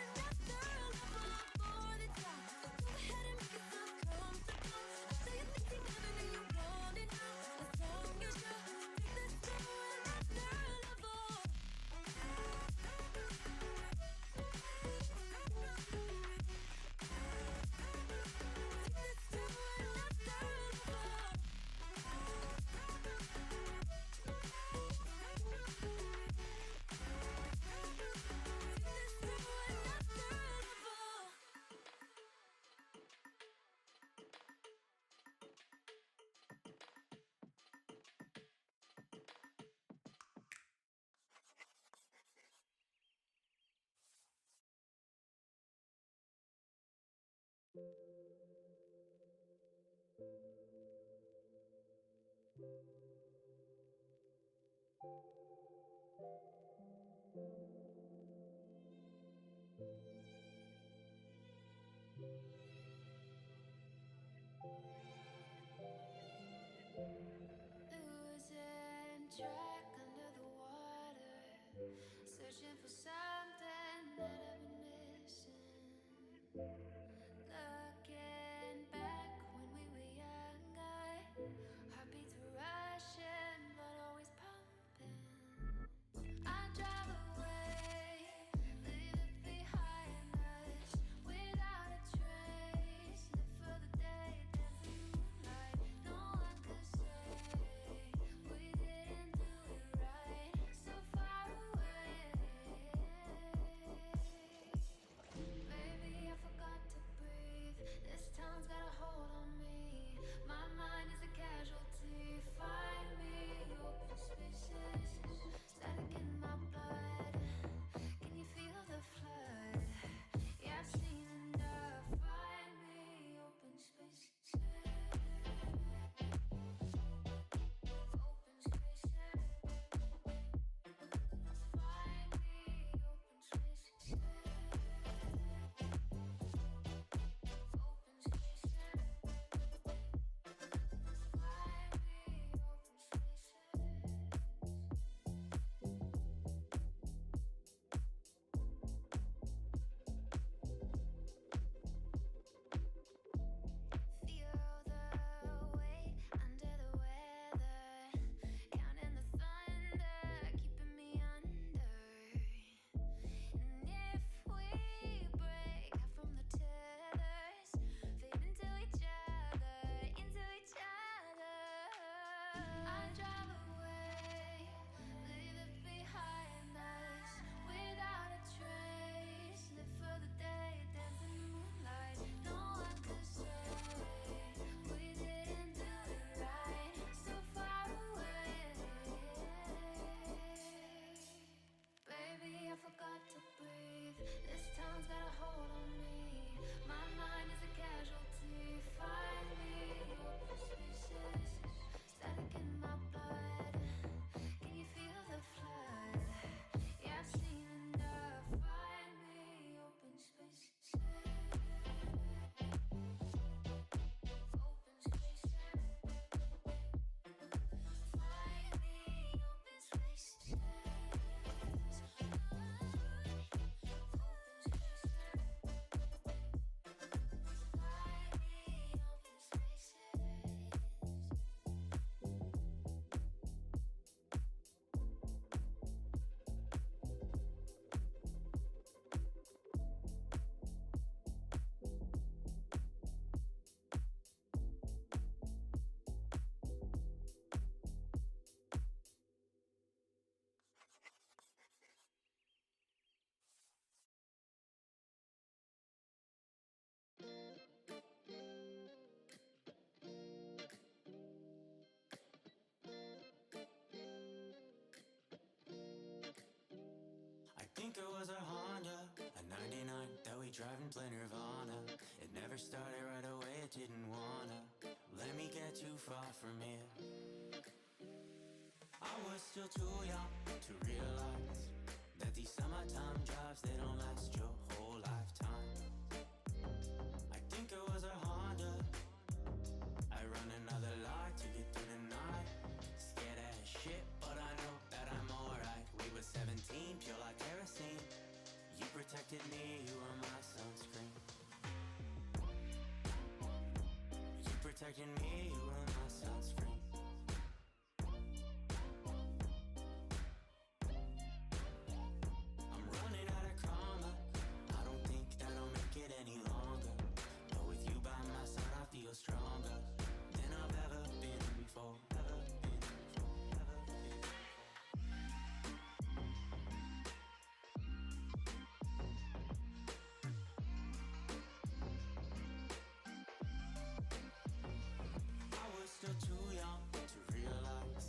another level. More than talk. Go ahead and make it feel comfortable. I'll show you things you never knew you wanted now. As long as you take this to another level. Losing
it was a Honda, a 99 that we drive in plain Nirvana. It never started right away, it didn't wanna let me get too far from here. I was still too young to realize that these summertime drives, they don't last your whole lifetime. I think it was a Honda. I run another light to get through the night. Scared as shit, but I know that I'm alright. We were 17, pure like kerosene. You protected me, you were my sunscreen. You protected me, you were my sunscreen. I'm running out of karma. I don't think that I'll make it any longer. But with you by my side, I feel stronger than I've ever been before. I was still too young to realize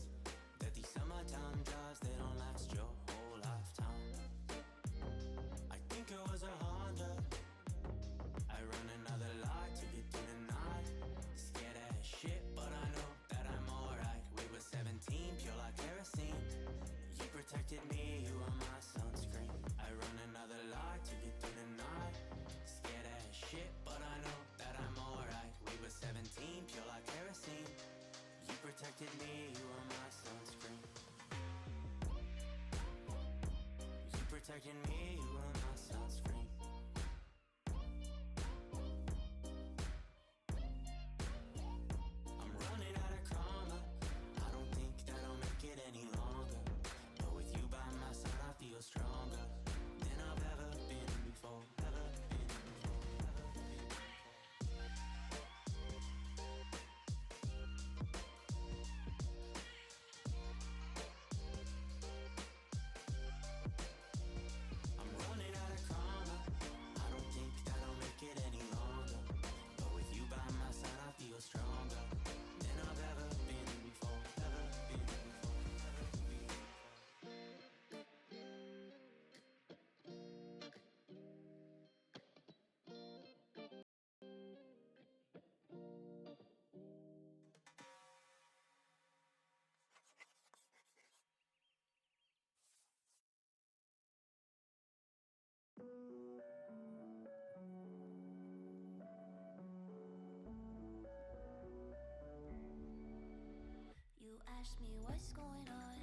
that these summertime drives, they don't last your whole lifetime. I think it was a Honda. I run another light to get through the night. Scared as shit, but I know that I'm alright. We were 17, pure like kerosene. You protected me, you were my sunscreen. I run another light to get through the night. Scared as shit, but I know that I'm alright. We were 17, pure like kerosene. You protected me, you were my sunscreen. You protected me, you were my sunscreen. I'm running out of karma. I don't think that I'll make it any longer. But with you by my side, I feel stronger than I've ever been before. Ever been before. Ever been before. I'm running out of karma. I don't think that I'll make it any longer. But with you by my side, I feel stronger than I've ever been before. Ever been before. Ever been before.
You ask me what's going on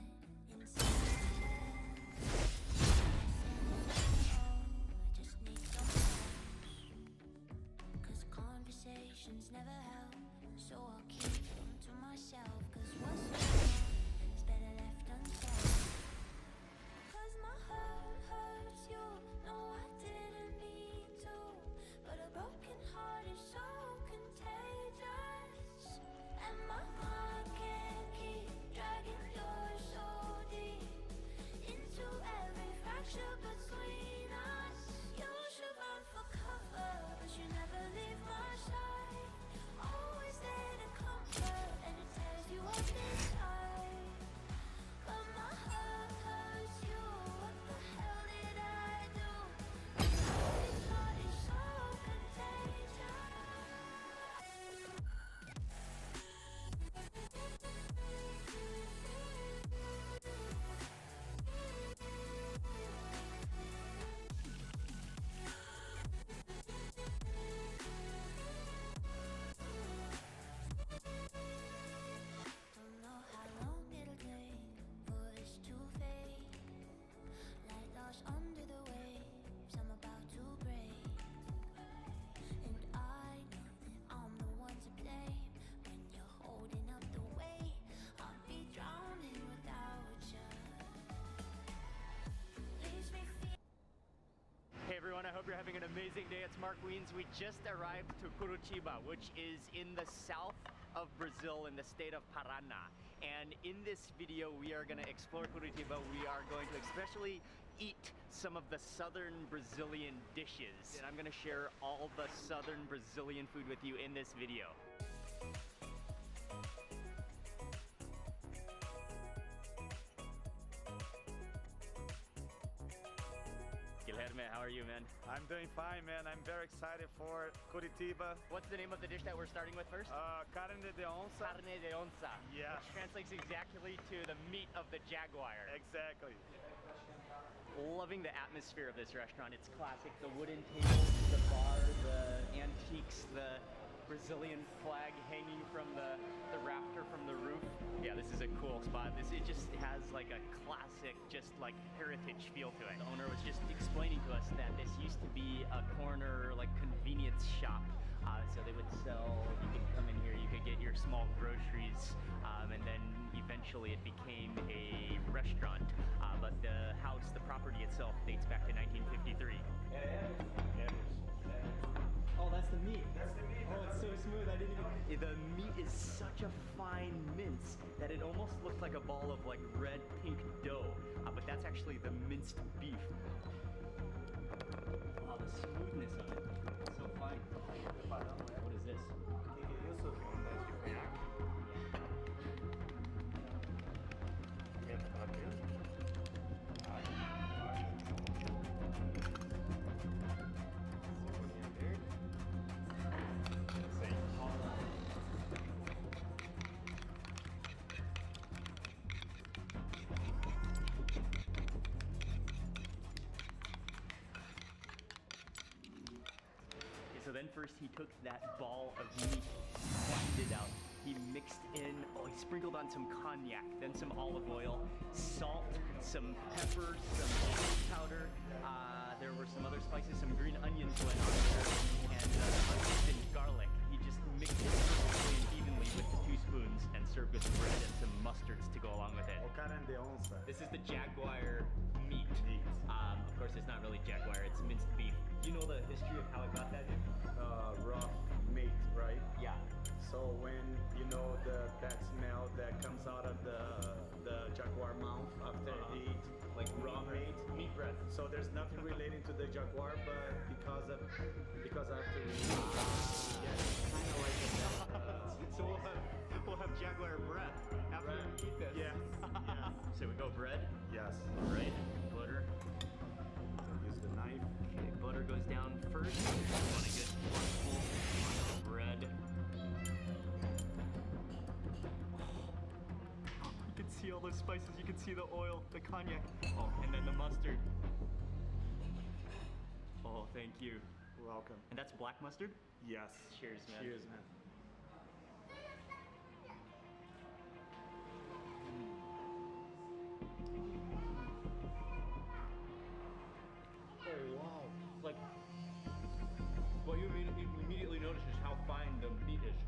inside my head. I just need some time. 'Cause conversations never help. So I'll keep them to myself. 'Cause what's wrong is better left unsaid. 'Cause my heart hurts, you know I didn't mean to. But a broken heart is so contagious. And my mind can't keep dragging yours so deep into every fracture between us. You should run for cover, but you never leave my side. Always there to comfort, and it tears you up inside. But my heart hurts you. What the hell did I do? This heart is so contagious. Don't know how long it'll take for this to fade. Like lost under the waves, I'm about to break. And I know that I'm the one to blame. When you're holding up the weight, I'll be drowning without you. Leaves me
Hey everyone, I hope you're having an amazing day. It's Mark Wiens. We just arrived to Curitiba, which is in the south of Brazil in the state of Paraná. And in this video, we are going to explore Curitiba. We are going to especially eat some of the southern Brazilian dishes. And I'm going to share all the southern Brazilian food with you in this video. Ultimate. How are you, man?
I'm doing fine, man. I'm very excited for Curitiba.
What's the name of the dish that we're starting with first?
Carne de onça.
Carne de onça.
Yeah.
Which translates exactly to the meat of the jaguar.
Exactly.
Loving the atmosphere of this restaurant. It's classic. The wooden tables, the bar, the antiques, the Brazilian flag hanging from the rafter from the roof. Yeah, this is a cool spot. It just has like a classic, just like heritage feel to it. The owner was just explaining to us that this used to be a corner like convenience shop. So they would sell, you could come in here, you could get your small groceries, and then eventually it became a restaurant. But the house, the property itself, dates back to 1953. Oh, that's the meat. That's the meat. Oh, it's so smooth. I didn't even. The meat is such a fine mince that it almost looked like a ball of like red pink dough, but that's actually the minced beef. Oh, the smoothness of it. It's so fine. What is this? So then first he took that ball of meat, flattened it out. He mixed in, he sprinkled on some cognac, then some olive oil, salt, some pepper, some chili powder. There were some other spices, some green onions went on there, and onions and garlic. He just mixed it perfectly and evenly with the 2 spoons and served with bread and some mustards to go along with it.
Carne de onça.
This is the jaguar meat. Of course, it's not really jaguar, it's minced beef. Do you know the history of how it got that name?
Raw meat, right?
Yeah.
So when you know the bad smell that comes out of the jaguar mouth after they eat like raw meat breath. So there's nothing relating to the jaguar, but because after we eat, kind of like
so we'll have jaguar breath after we eat this.
Yeah. Yeah.
So we go bread.
Yes.
All right. Butter.
Use the knife.
Okay, butter goes down first. You want to get one full of bread. You can see all those spices. You can see the oil, the cognac. Oh, and then the mustard. Oh, thank you.
Welcome.
And that's black mustard?
Yes.
Cheers, man.
Cheers, man.
Oh, wow. Like, what you immediately notice is how fine the meat is.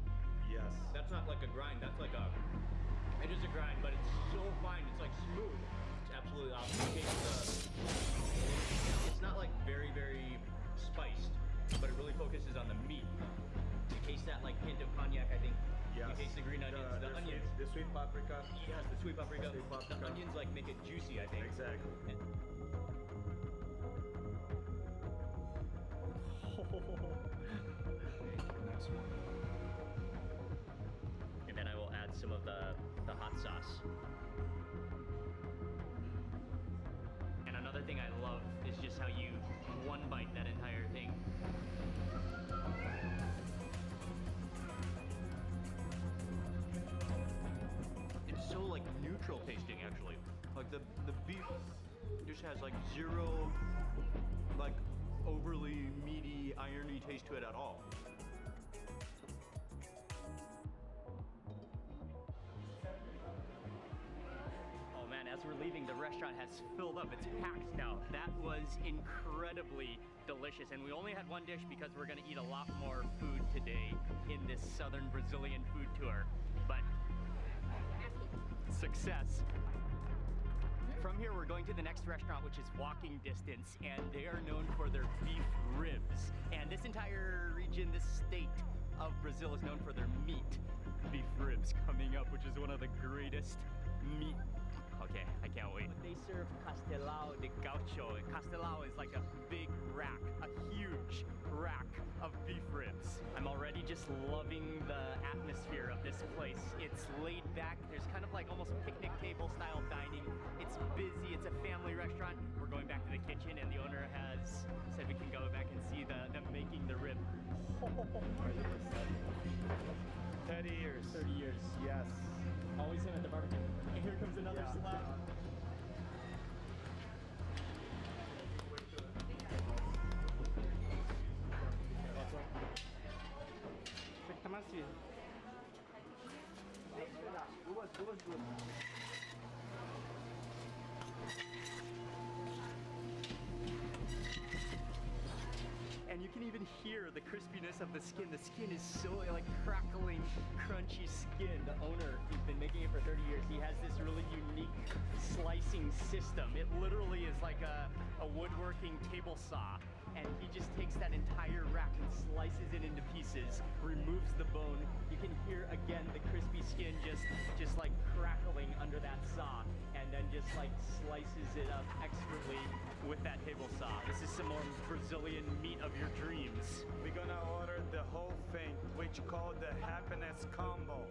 Yes.
That's not like a grind, that's like a... It is a grind, but it's so fine, it's like smooth. It's absolutely awesome. It's not like very, very spiced, but it really focuses on the meat. You taste that like hint of cognac, I think.
Yes.
You taste the green onions, the onions.
The sweet paprika.
Yes, the sweet paprika. The onions like make it juicy, I think.
Exactly.
Next one. And then I will add some of the hot sauce. And another thing I love is just how you one bite that entire thing. It's so like neutral tasting actually. Like the beef just has like zero like overly meaty, irony taste to it at all. Oh man, as we're leaving, the restaurant has filled up. It's packed now. That was incredibly delicious, and we only had one dish because we're gonna eat a lot more food today in this southern Brazilian food tour. But success. From here, we're going to the next restaurant, which is walking distance, and they are known for their beef ribs. And this entire region, this state of Brazil is known for their meat. Beef ribs coming up, which is one of the greatest meat okay, I can't wait. They serve pastelao de gaucho. Castelao is like a big rack, a huge rack of beef ribs. I'm already just loving the atmosphere of this place. It's laid back. There's kind of like almost picnic table style dining. It's busy. It's a family restaurant. We're going back to the kitchen, and the owner has said we can go back and see them making the rib.
30 years.
30 years.
Yes.
Always him at the barbecue. And here comes another slab. And you can even hear the crispiness of the skin. The skin is so like crackling, crunchy skin. The owner, he's been making it for 30 years. He has this really unique slicing system. It literally is like a woodworking table saw. And he just takes that entire rack and slices it into pieces, removes the bone. You can hear again the crispy skin just like crackling under that saw, and then just like slices it up expertly with that table saw. This is some more Brazilian meat of your dreams.
We're gonna order the whole thing, which called the happiness combo.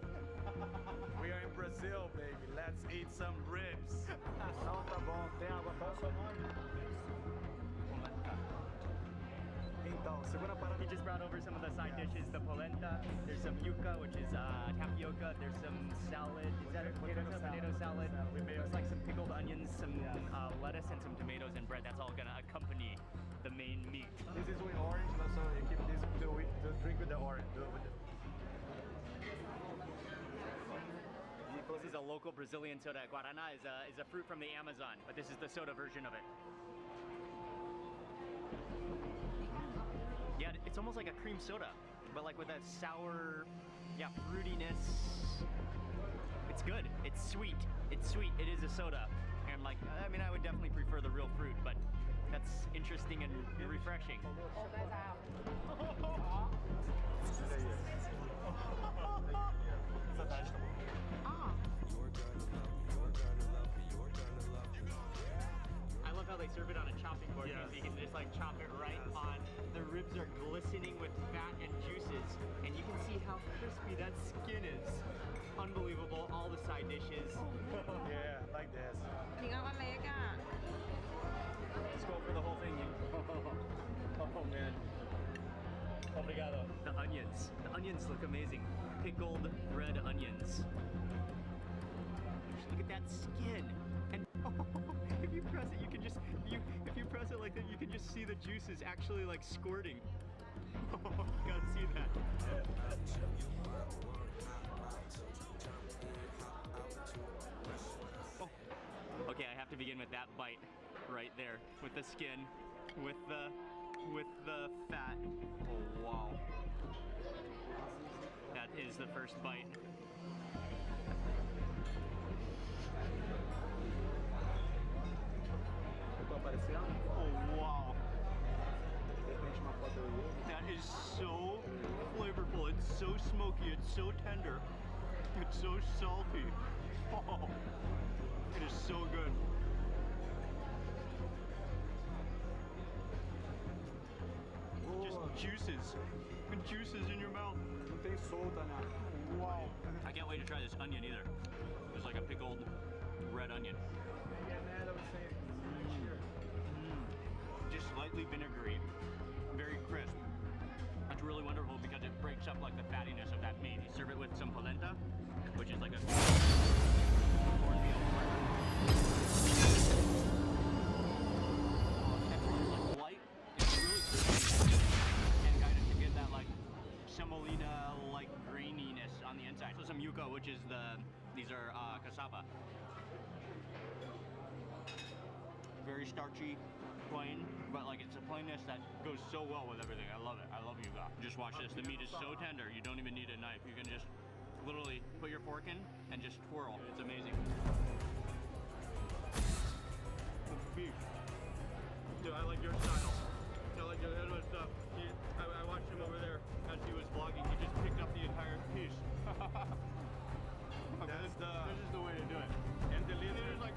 We are in Brazil, baby. Let's eat some ribs. Não, tá bom. Tem água? Qual é o seu nome?
He just brought over some of the side dishes, the polenta. There's some yuca, which is tapioca. There's some salad. Is that a potato salad? There's like some pickled onions, some lettuce, and some tomatoes and bread. That's all gonna accompany the main meat.
This is with orange, so you keep this to drink with the orange.
This is a local Brazilian soda. Guarana is a fruit from the Amazon, but this is the soda version of it. Yeah, it's almost like a cream soda, but like with a sour, fruitiness. It's good. It's sweet. It's sweet. It is a soda. And like, I mean, I would definitely prefer the real fruit, but that's interesting and refreshing. I love how they serve it on a chopping board, so you can just like chop it right on. The ribs are glistening with fat and juices, and you can see how crispy that skin is. Unbelievable, all the side dishes.
Yeah, like this.
Let's go for the whole thing. Oh man. Obrigado. The onions. The onions look amazing. Pickled red onions. Just look at that skin. And if you press it, you can just if you press it like that, you can just see the juices actually like squirting. Gotta see that. Okay, I have to begin with that bite right there, with the skin, with the fat. Oh wow. That is the first bite. Oh wow. That is so flavorful. It's so smoky. It's so tender. It's so salty. Oh, it is so good. Just juices. And juices in your mouth. Wow. I can't wait to try this onion either. It's like a pickled red onion. Just slightly vinegary, very crisp. That's really wonderful because it breaks up like the fattiness of that meat. You serve it with some polenta, which is like a cornmeal texture is like light, it's really crispy, and kind of to get that like semolina like graininess on the inside. So some yuca, which is these are cassava. Very starchy, plain, but like it's a plainness that goes so well with everything. I love it. I love yuca. Just watch this. The meat is so tender, you don't even need a knife. You can just literally put your fork in and just twirl. It's amazing. Beef. Dude, I like your style. I like your head stuff. I watched him over there as he was vlogging. He just picked up the entire piece. This is the way to do it. And the leader is like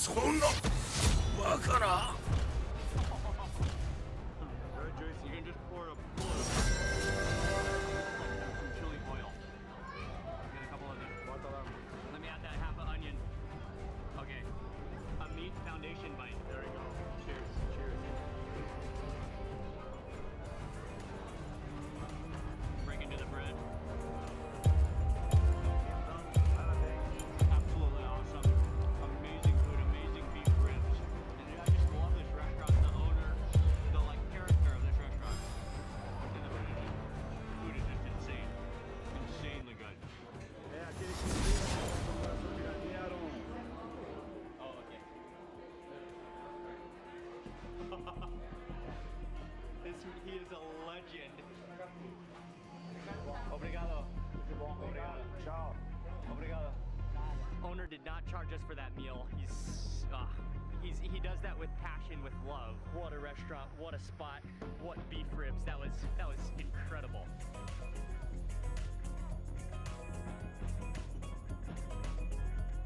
そんなバカな
Alright, Joyce, you can just pour a full of some chili oil. Get a couple of them. Let me add that half an onion. Okay. A meat foundation bite. There we go. Cheers. Cheers. Break into the bread. Absolutely awesome. Amazing food, amazing beef ribs. And I just love this restaurant, the owner, the like character of this restaurant. And the food is just insane. Insanely good. Oh, okay. He is a legend. Obrigado. Obrigado. Ciao. Obrigado. Owner did not charge us for that meal. He does that with passion, with love. What a restaurant, what a spot, what beef ribs. That was incredible.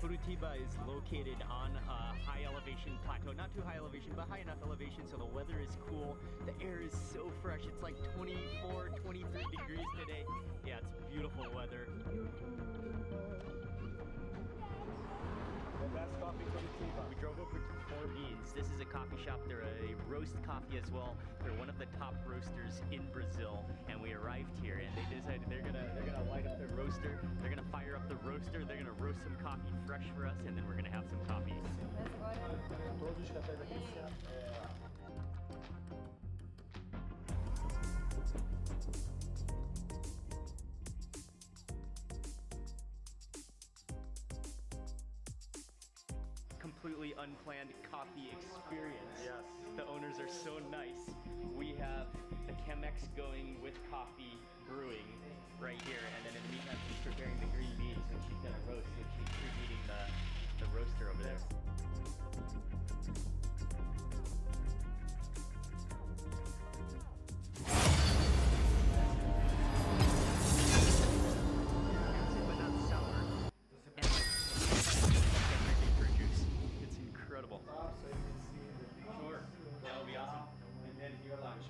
Curitiba is located on a high elevation plateau. Not too high elevation, but high enough elevation so the weather is cool. The air is so fresh. It's like 24, 23 degrees today. Yeah, it's beautiful weather.
Best coffee Curitiba.
We drove over to Four Beans. This is a coffee shop. They're a roast coffee as well. They're one of the top roasters in Brazil. And we arrived here and they decided they're gonna light up their roaster. They're gonna fire up the roaster. They're gonna roast some coffee fresh for us, and then we're gonna have some coffee.
Todos os cafés aqui
Completely unplanned coffee experience. Yes. The owners are so nice. We have the Chemex going with coffee brewing right here, and then in the meantime she's preparing the green beans and she's gonna roast, so she's preheating the roaster over there. But not sour. And fruit juice. It's incredible. Sure. That would be awesome. And then your lunch.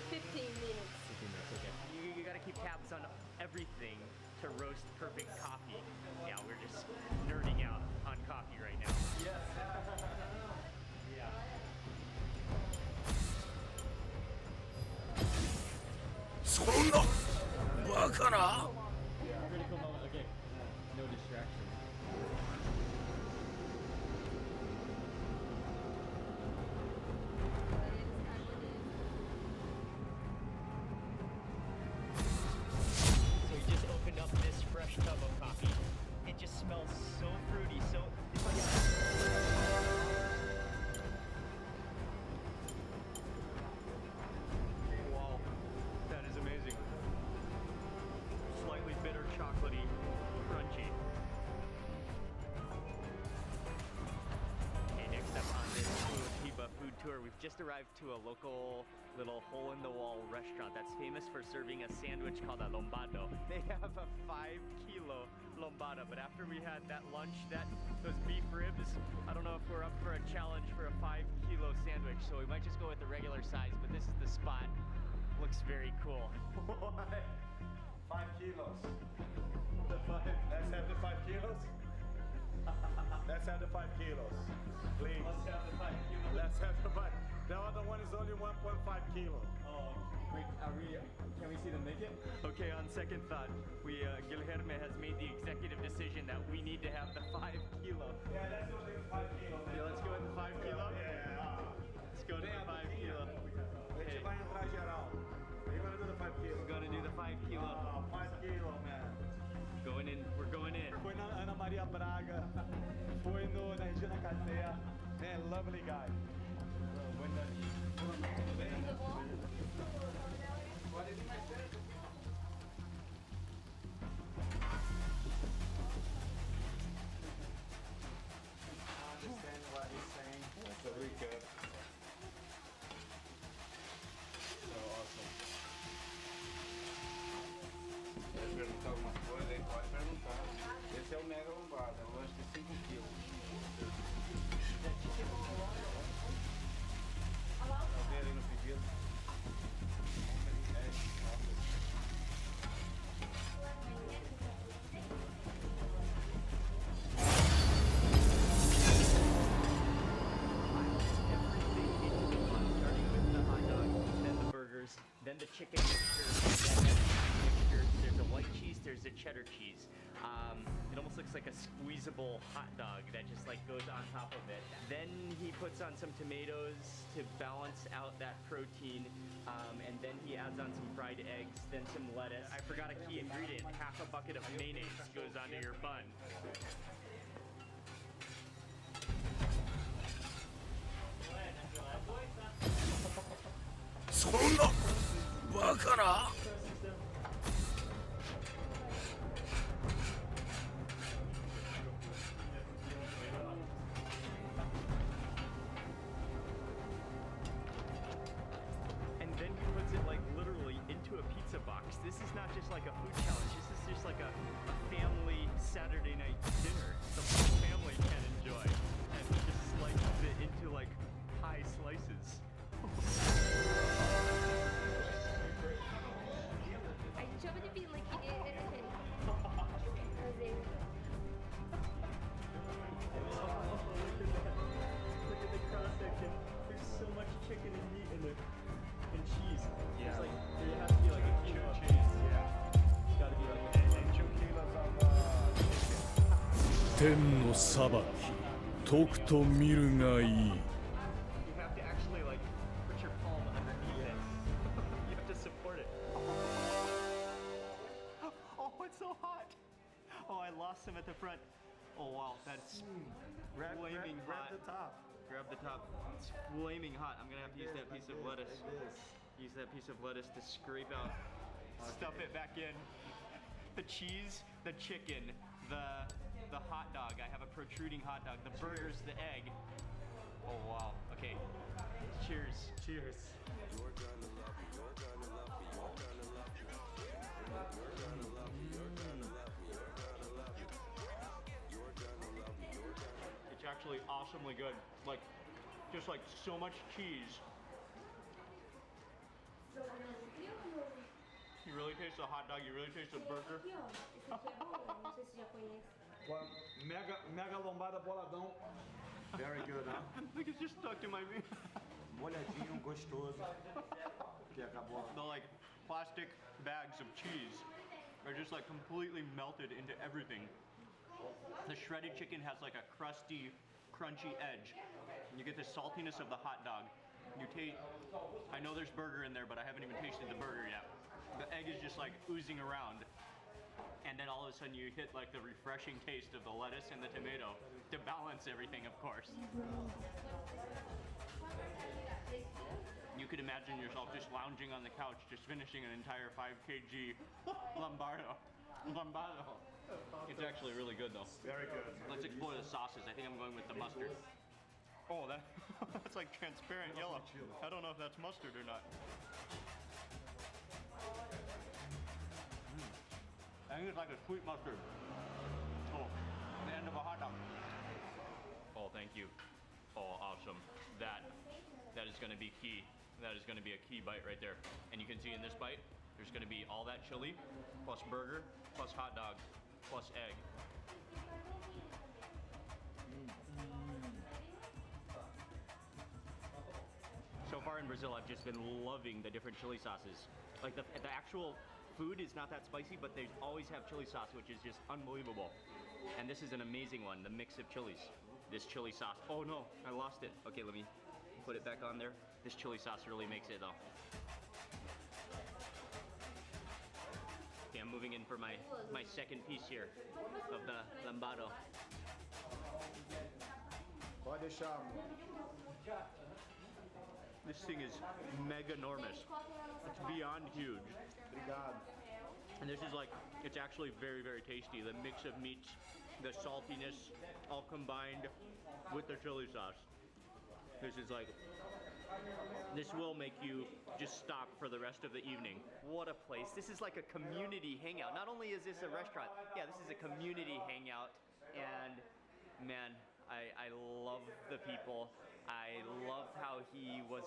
15 minutes.
15 minutes, okay. You gotta keep tabs on everything to roast perfect coffee. Yeah, we're just nerding out on coffee right now. Yes. Yeah. Critical moment, okay. No distraction. So we just opened up this fresh tub of coffee. It just smells so fruity, so it's like wow, that is amazing. Slightly bitter, chocolatey, crunchy. Okay, next up on this Curitiba food tour, we've just arrived to a local little hole-in-the-wall restaurant that's famous for serving a sandwich called a lombado. They have a 5-kilo lombada, but after we had that lunch, those beef ribs, I don't know if we're up for a challenge for a 5-kilo sandwich, so we might just go with the regular size, but this is the spot. Looks very cool.
5 kilos. Let's have the 5 kilos. Let's have the 5 kilos. Please. Let's have the 5 kilos. Let's have the 5. The other one is only 1.5 kilo.
Oh, wait, can we see them make it? Okay, on second thought, Guilherme has made the executive decision that we need to have the 5 kilo.
Yeah, let's go with the 5 kilo.
Yeah, let's go with the 5 kilo?
Yeah.
Let's go to the 5 kilo.
Okay. Vai entrar geral. We're gonna do the 5 kilo.
We're gonna do the 5 kilo.
5 kilo, man.
Going in, we're going in.
Foi na Ana Maria Braga. Foi na Regina Casé. Man, lovely guy. Understand what he's saying. That's very good. So awesome.
then the chicken mixture. There's a white cheese, there's a cheddar cheese. It almost looks like a squeezable hot dog that just like goes on top of it. Then he puts on some tomatoes to balance out that protein, and then he adds on some fried eggs, then some lettuce. I forgot a key ingredient, half a bucket of mayonnaise goes onto your bun.
そんなバカな。
And then he puts it like literally into a pizza box. This is not just like a food challenge. This is just like a family Saturday night dinner. The whole family can enjoy. And he just slices it into like pie slices.
I trying to be like it.
Look at the cross section. There's so much chicken and meat in there. And cheese. Yeah. There's like, there has to be like a kilo of cheese. Yeah. It's gotta be like and 2 kilos of chicken.
天の裁き、とくと見るがいい。
You have to actually like put your palm underneath it. You have to support it. Oh, it's so hot. Oh, I lost him at the front. Oh wow, that's flaming hot.
Grab the top.
Grab the top. It's flaming hot. I'm gonna have to use that piece of lettuce. Use that piece of lettuce to scrape out, stuff it back in. The cheese, the chicken, the hot dog. I have a protruding hot dog. The burgers, the egg. Oh wow. Okay. Cheers. Cheers. It's actually awesomely good. Like, just like so much cheese. You really taste the hot dog, you really taste the burger.
Well, mega lombada boladão. Very good, huh?
Like it's just stuck to my meat.
Molhadinho, gostoso. Que acabou.
The like plastic bags of cheese are just like completely melted into everything. The shredded chicken has like a crusty, crunchy edge. And you get the saltiness of the hot dog. You taste, I know there's burger in there, but I haven't even tasted the burger yet. The egg is just like oozing around. And then all of a sudden you hit like the refreshing taste of the lettuce and the tomato to balance everything, of course. You could imagine yourself just lounging on the couch, just finishing an entire 5 kg Lombardo. It's actually really good though.
Very good.
Let's explore the sauces. I think I'm going with the mustard. Oh, that's like transparent yellow. I don't know if that's mustard or not. I think it's like a sweet mustard. Oh, the end of a hot dog. Oh, thank you. Oh, awesome. That is going to be key. That is going to be a key bite right there. And you can see in this bite, there's going to be all that chili, plus burger, plus hot dog, plus egg. So far in Brazil, I've just been loving the different chili sauces. Like the actual food is not that spicy, but they always have chili sauce, which is just unbelievable. And this is an amazing one, the mix of chilies. This chili sauce. Oh no, I lost it. Okay, let me put it back on there. This chili sauce really makes it though. Okay, I'm moving in for my second piece here of the lambado.
Pode deixar.
This thing is mega enormous. It's beyond huge.
Obrigado.
And this is like, it's actually very, very tasty. The mix of meats, the saltiness, all combined with the chili sauce. This is like, this will make you just stop for the rest of the evening. What a place. This is like a community hangout. Not only is this a restaurant, yeah, this is a community hangout. And man, I love the people. I love how he was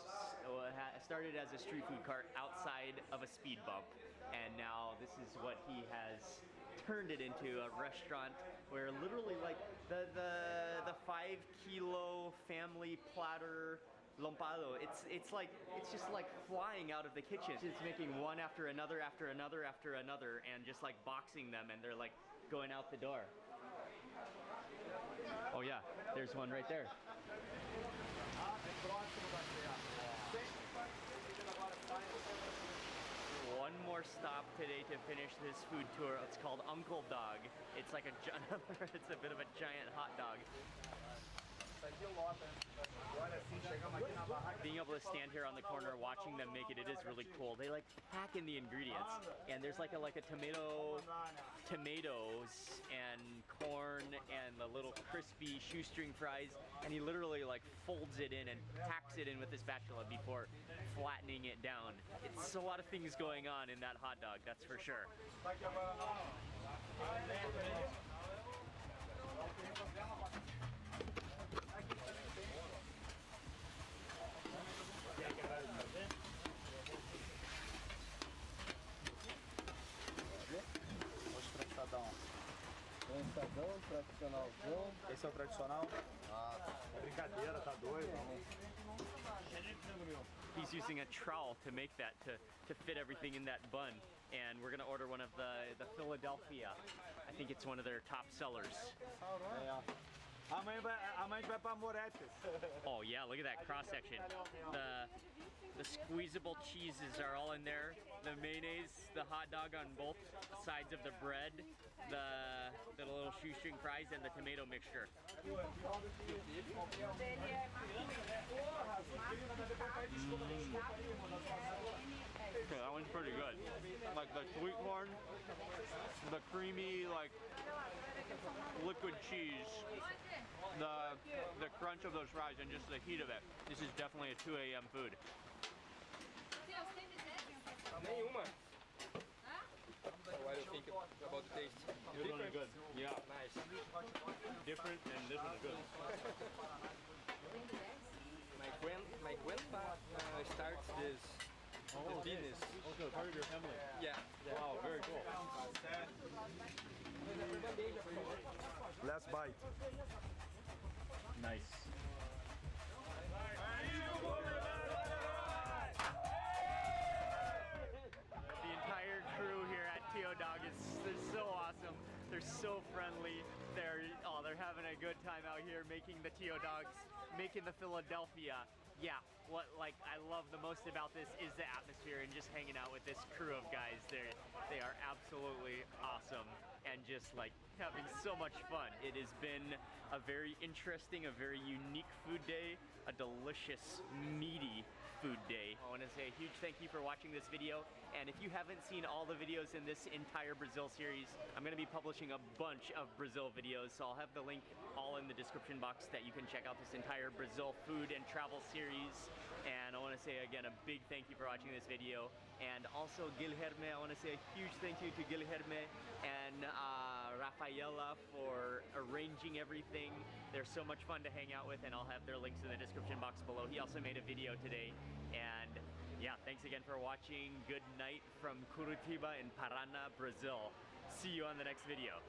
started as a street food cart outside of a speed bump, and now this is what he has turned it into, a restaurant where literally like the 5 kilo family platter lompado. It's just like flying out of the kitchen. It's making one after another, and just like boxing them, and they're like going out the door. Oh yeah, there's one right there. One more stop today to finish this food tour. It's called Uncle Dog. It's like it's a bit of a giant hot dog. Being able to stand here on the corner watching them make it is really cool. They like pack in the ingredients, and there's like a tomatoes and corn and the little crispy shoestring fries, and he literally like folds it in and packs it in with his spatula before flattening it down. It's a lot of things going on in that hot dog, that's for sure.
Prensadão, tradicionalzão.
Esse é o tradicional?
Ah,
é brincadeira, tá doido?
He's using a trowel to make that, to fit everything in that bun. And we're gonna order one of the Philadelphia. I think it's one of their top sellers.
Amanhã a gente vai pra Moretes.
Oh yeah, look at that cross section. The squeezable cheeses are all in there. The mayonnaise, the hot dog on both sides of the bread, the little shoestring fries, and the tomato mixture. Okay, that one's pretty good. Like the sweet corn, the creamy like liquid cheese, the crunch of those fries, and just the heat of it. This is definitely a 2 a.m. food.
Nenhuma. What do you think about the taste?
This one is good. Yeah.
Nice.
Different, and this one's good.
My grandpa starts this business.
Also, part of your family.
Yeah.
Wow, very cool.
Last bite.
Nice. The entire crew here at Tio Dog they're so awesome. They're so friendly. They're having a good time out here making the Tio Dogs, making the Philadelphia. Yeah, what I love the most about this is the atmosphere and just hanging out with this crew of guys. They are absolutely awesome and just like having so much fun. It has been a very interesting, a very unique food day, a delicious, meaty food day. I want to say a huge thank you for watching this video, and if you haven't seen all the videos in this entire Brazil series, I'm going to be publishing a bunch of Brazil videos, so I'll have the link all in the description box that you can check out this entire Brazil food and travel series. And I want to say again a big thank you for watching this video, and also Guilherme, I want to say a huge thank you to Guilherme and Rafaela for arranging everything. They're so much fun to hang out with, and I'll have their links in the description box below. He also made a video today, and yeah, thanks again for watching. Good night from Curitiba in Paraná, Brazil. See you on the next video.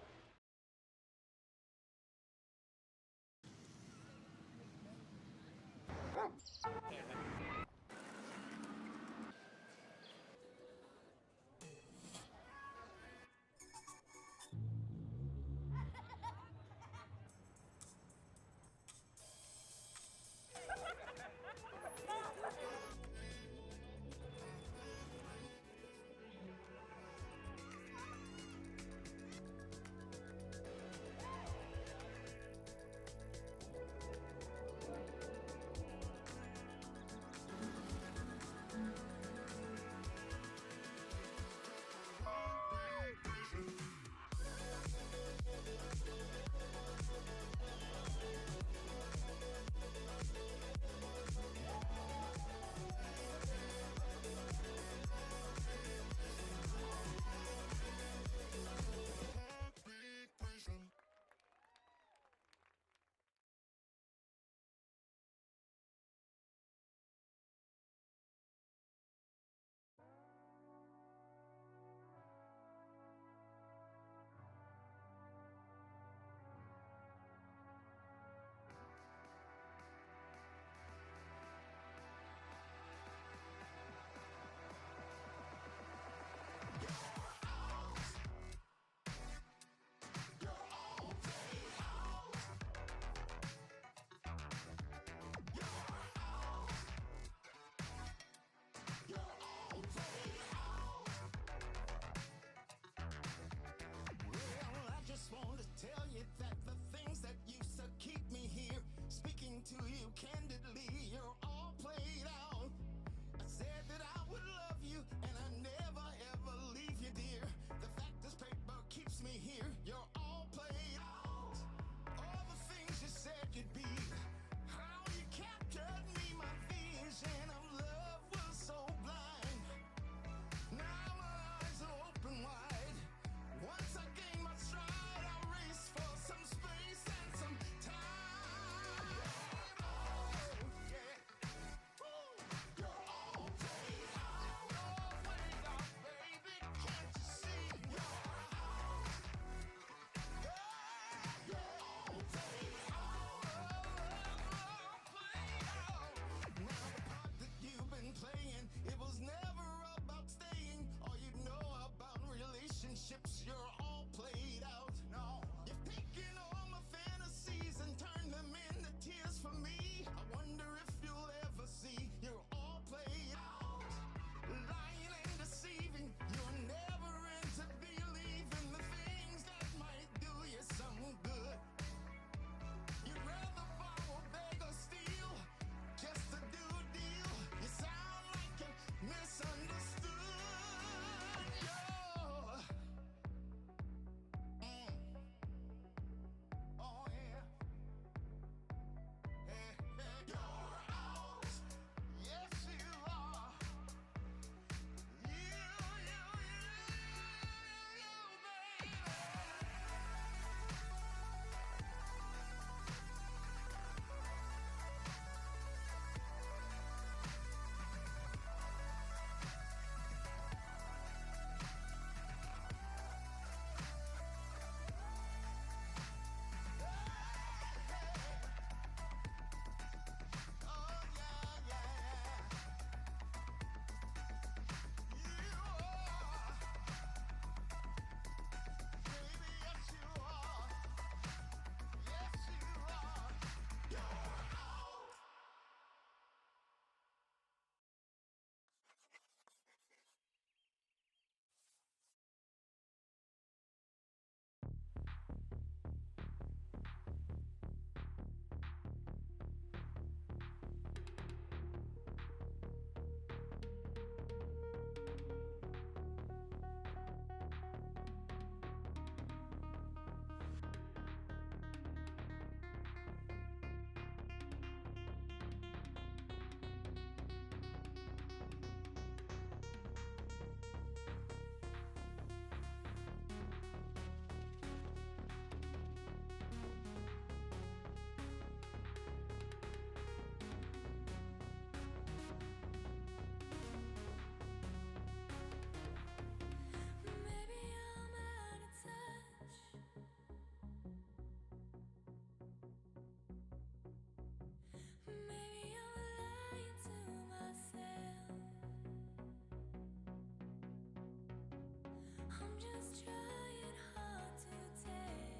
just trying hard to tell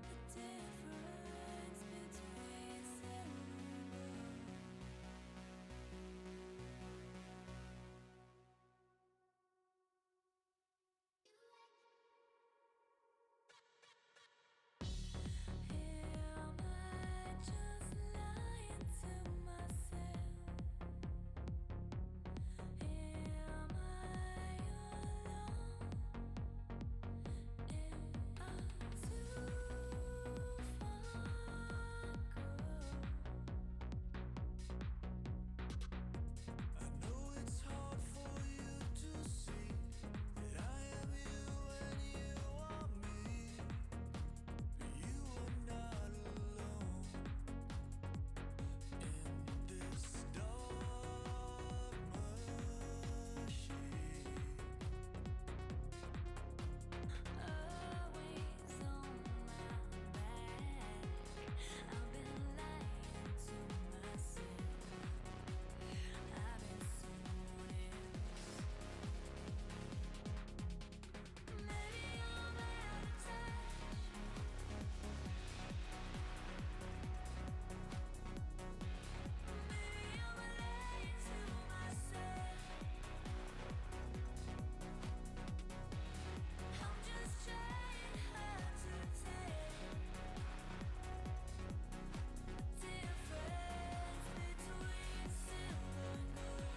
the difference between silver and gold. Am I just lying to myself? Am I alone? Am I too far
I know it's hard for you to see that I am you and you are me, but you are not alone in this dark machine.
Always on my back, I've been lying to myself. I've been someone else. Maybe I'm out of touch. Maybe I'm lying to myself. I'm just trying hard to tell the difference between silver and gold.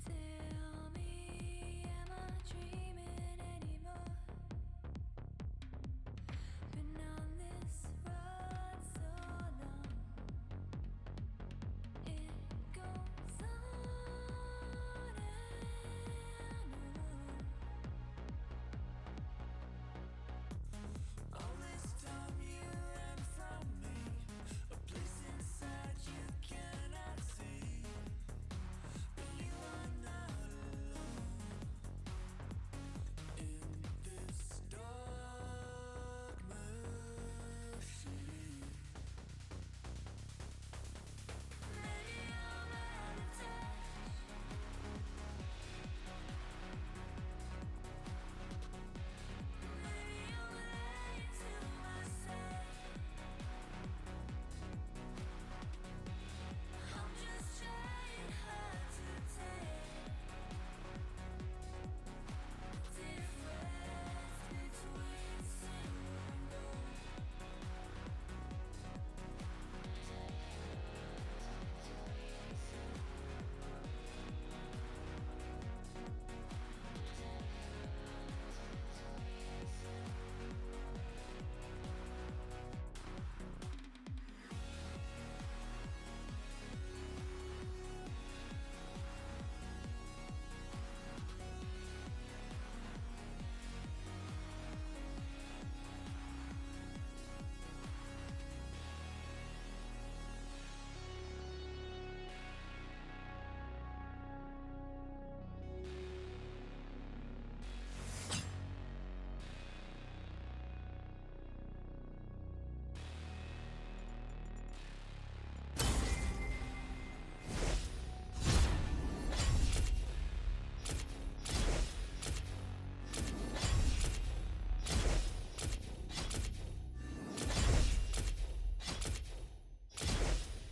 Tell me, am I dreaming anymore? Been on this road so long, it goes on and on.
All this time you ran from me, a place inside you cannot see, but you are not alone in this dark machine.
Maybe I'm out of touch. Maybe I'm lying to myself. I'm just trying hard to tell the difference between silver and gold.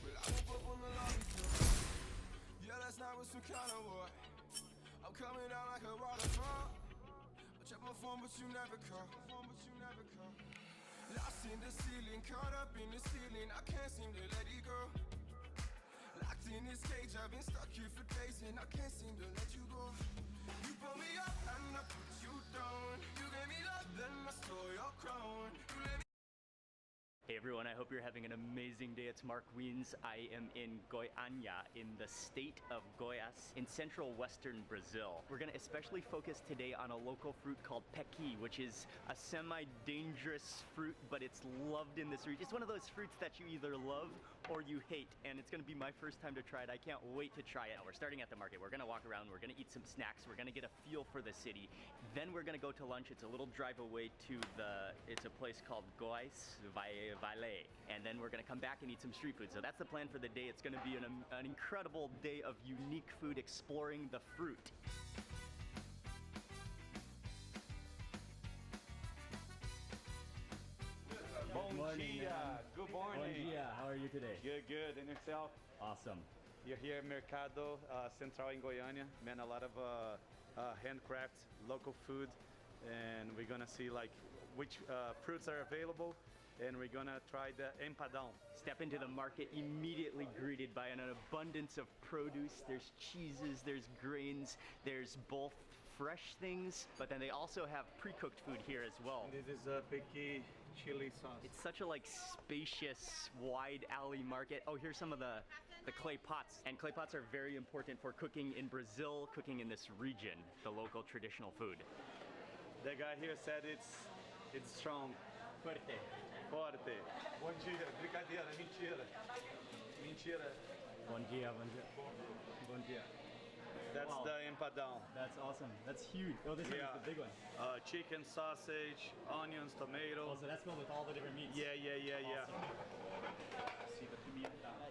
Well, I woke up on the lobby floor. Yeah, last night was some kind of war. I'm coming down like a waterfall. I check my phone, but you never call. Lost in the ceiling, caught up in the ceiling. I can't seem to let it go. Locked in this cage, I've been stuck here for days, and I can't seem to let you go. You pull me up and I put you down. You gave me love, then I stole your crown. You let me.
Hey everyone, I hope you're having an amazing day. It's Mark Wiens. I am in Goiânia in the state of Goiás in central western Brazil. We're gonna especially focus today on a local fruit called pequi, which is a semi-dangerous fruit, but it's loved in this region. It's one of those fruits that you either love or you hate, and it's gonna be my first time to try it. I can't wait to try it. We're starting at the market. We're gonna walk around, we're gonna eat some snacks, we're gonna get a feel for the city. Then we're gonna go to lunch. It's a little drive away to it's a place called Goiás Valley. And then we're gonna come back and eat some street food. So that's the plan for the day. It's gonna be an incredible day of unique food, exploring the fruit.
Bom dia. Good morning.
Bom dia. How are you today?
Good, good. And yourself?
Awesome.
You're here at Mercado Central in Goiânia. Man, a lot of handcraft, local food, and we're gonna see like which fruits are available, and we're gonna try the empadão.
Step into the market, immediately greeted by an abundance of produce. There's cheeses, there's grains, there's both fresh things, but then they also have pre-cooked food here as well.
This is a picky chili sauce.
It's such a like spacious, wide alley market. Oh, here's some of the clay pots. And clay pots are very important for cooking in Brazil, cooking in this region, the local traditional food.
The guy here said it's strong.
Fuerte.
Forte. Bom dia. Brincadeira, mentira. Mentira.
Bom dia, bom dia. Bom dia.
That's
Wow.
the empadão.
That's awesome. That's huge. Oh, this one is the big one.
Chicken, sausage, onions, tomatoes.
Oh, so that's filled with all the different meats.
Yeah.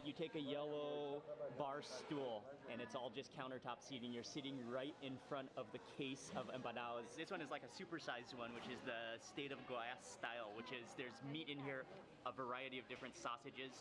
You take a yellow bar stool, and it's all just countertop seating. You're sitting right in front of the case of empanadas. This one is like a supersized one, which is the state of Goiás style, which is there's meat in here, a variety of different sausages,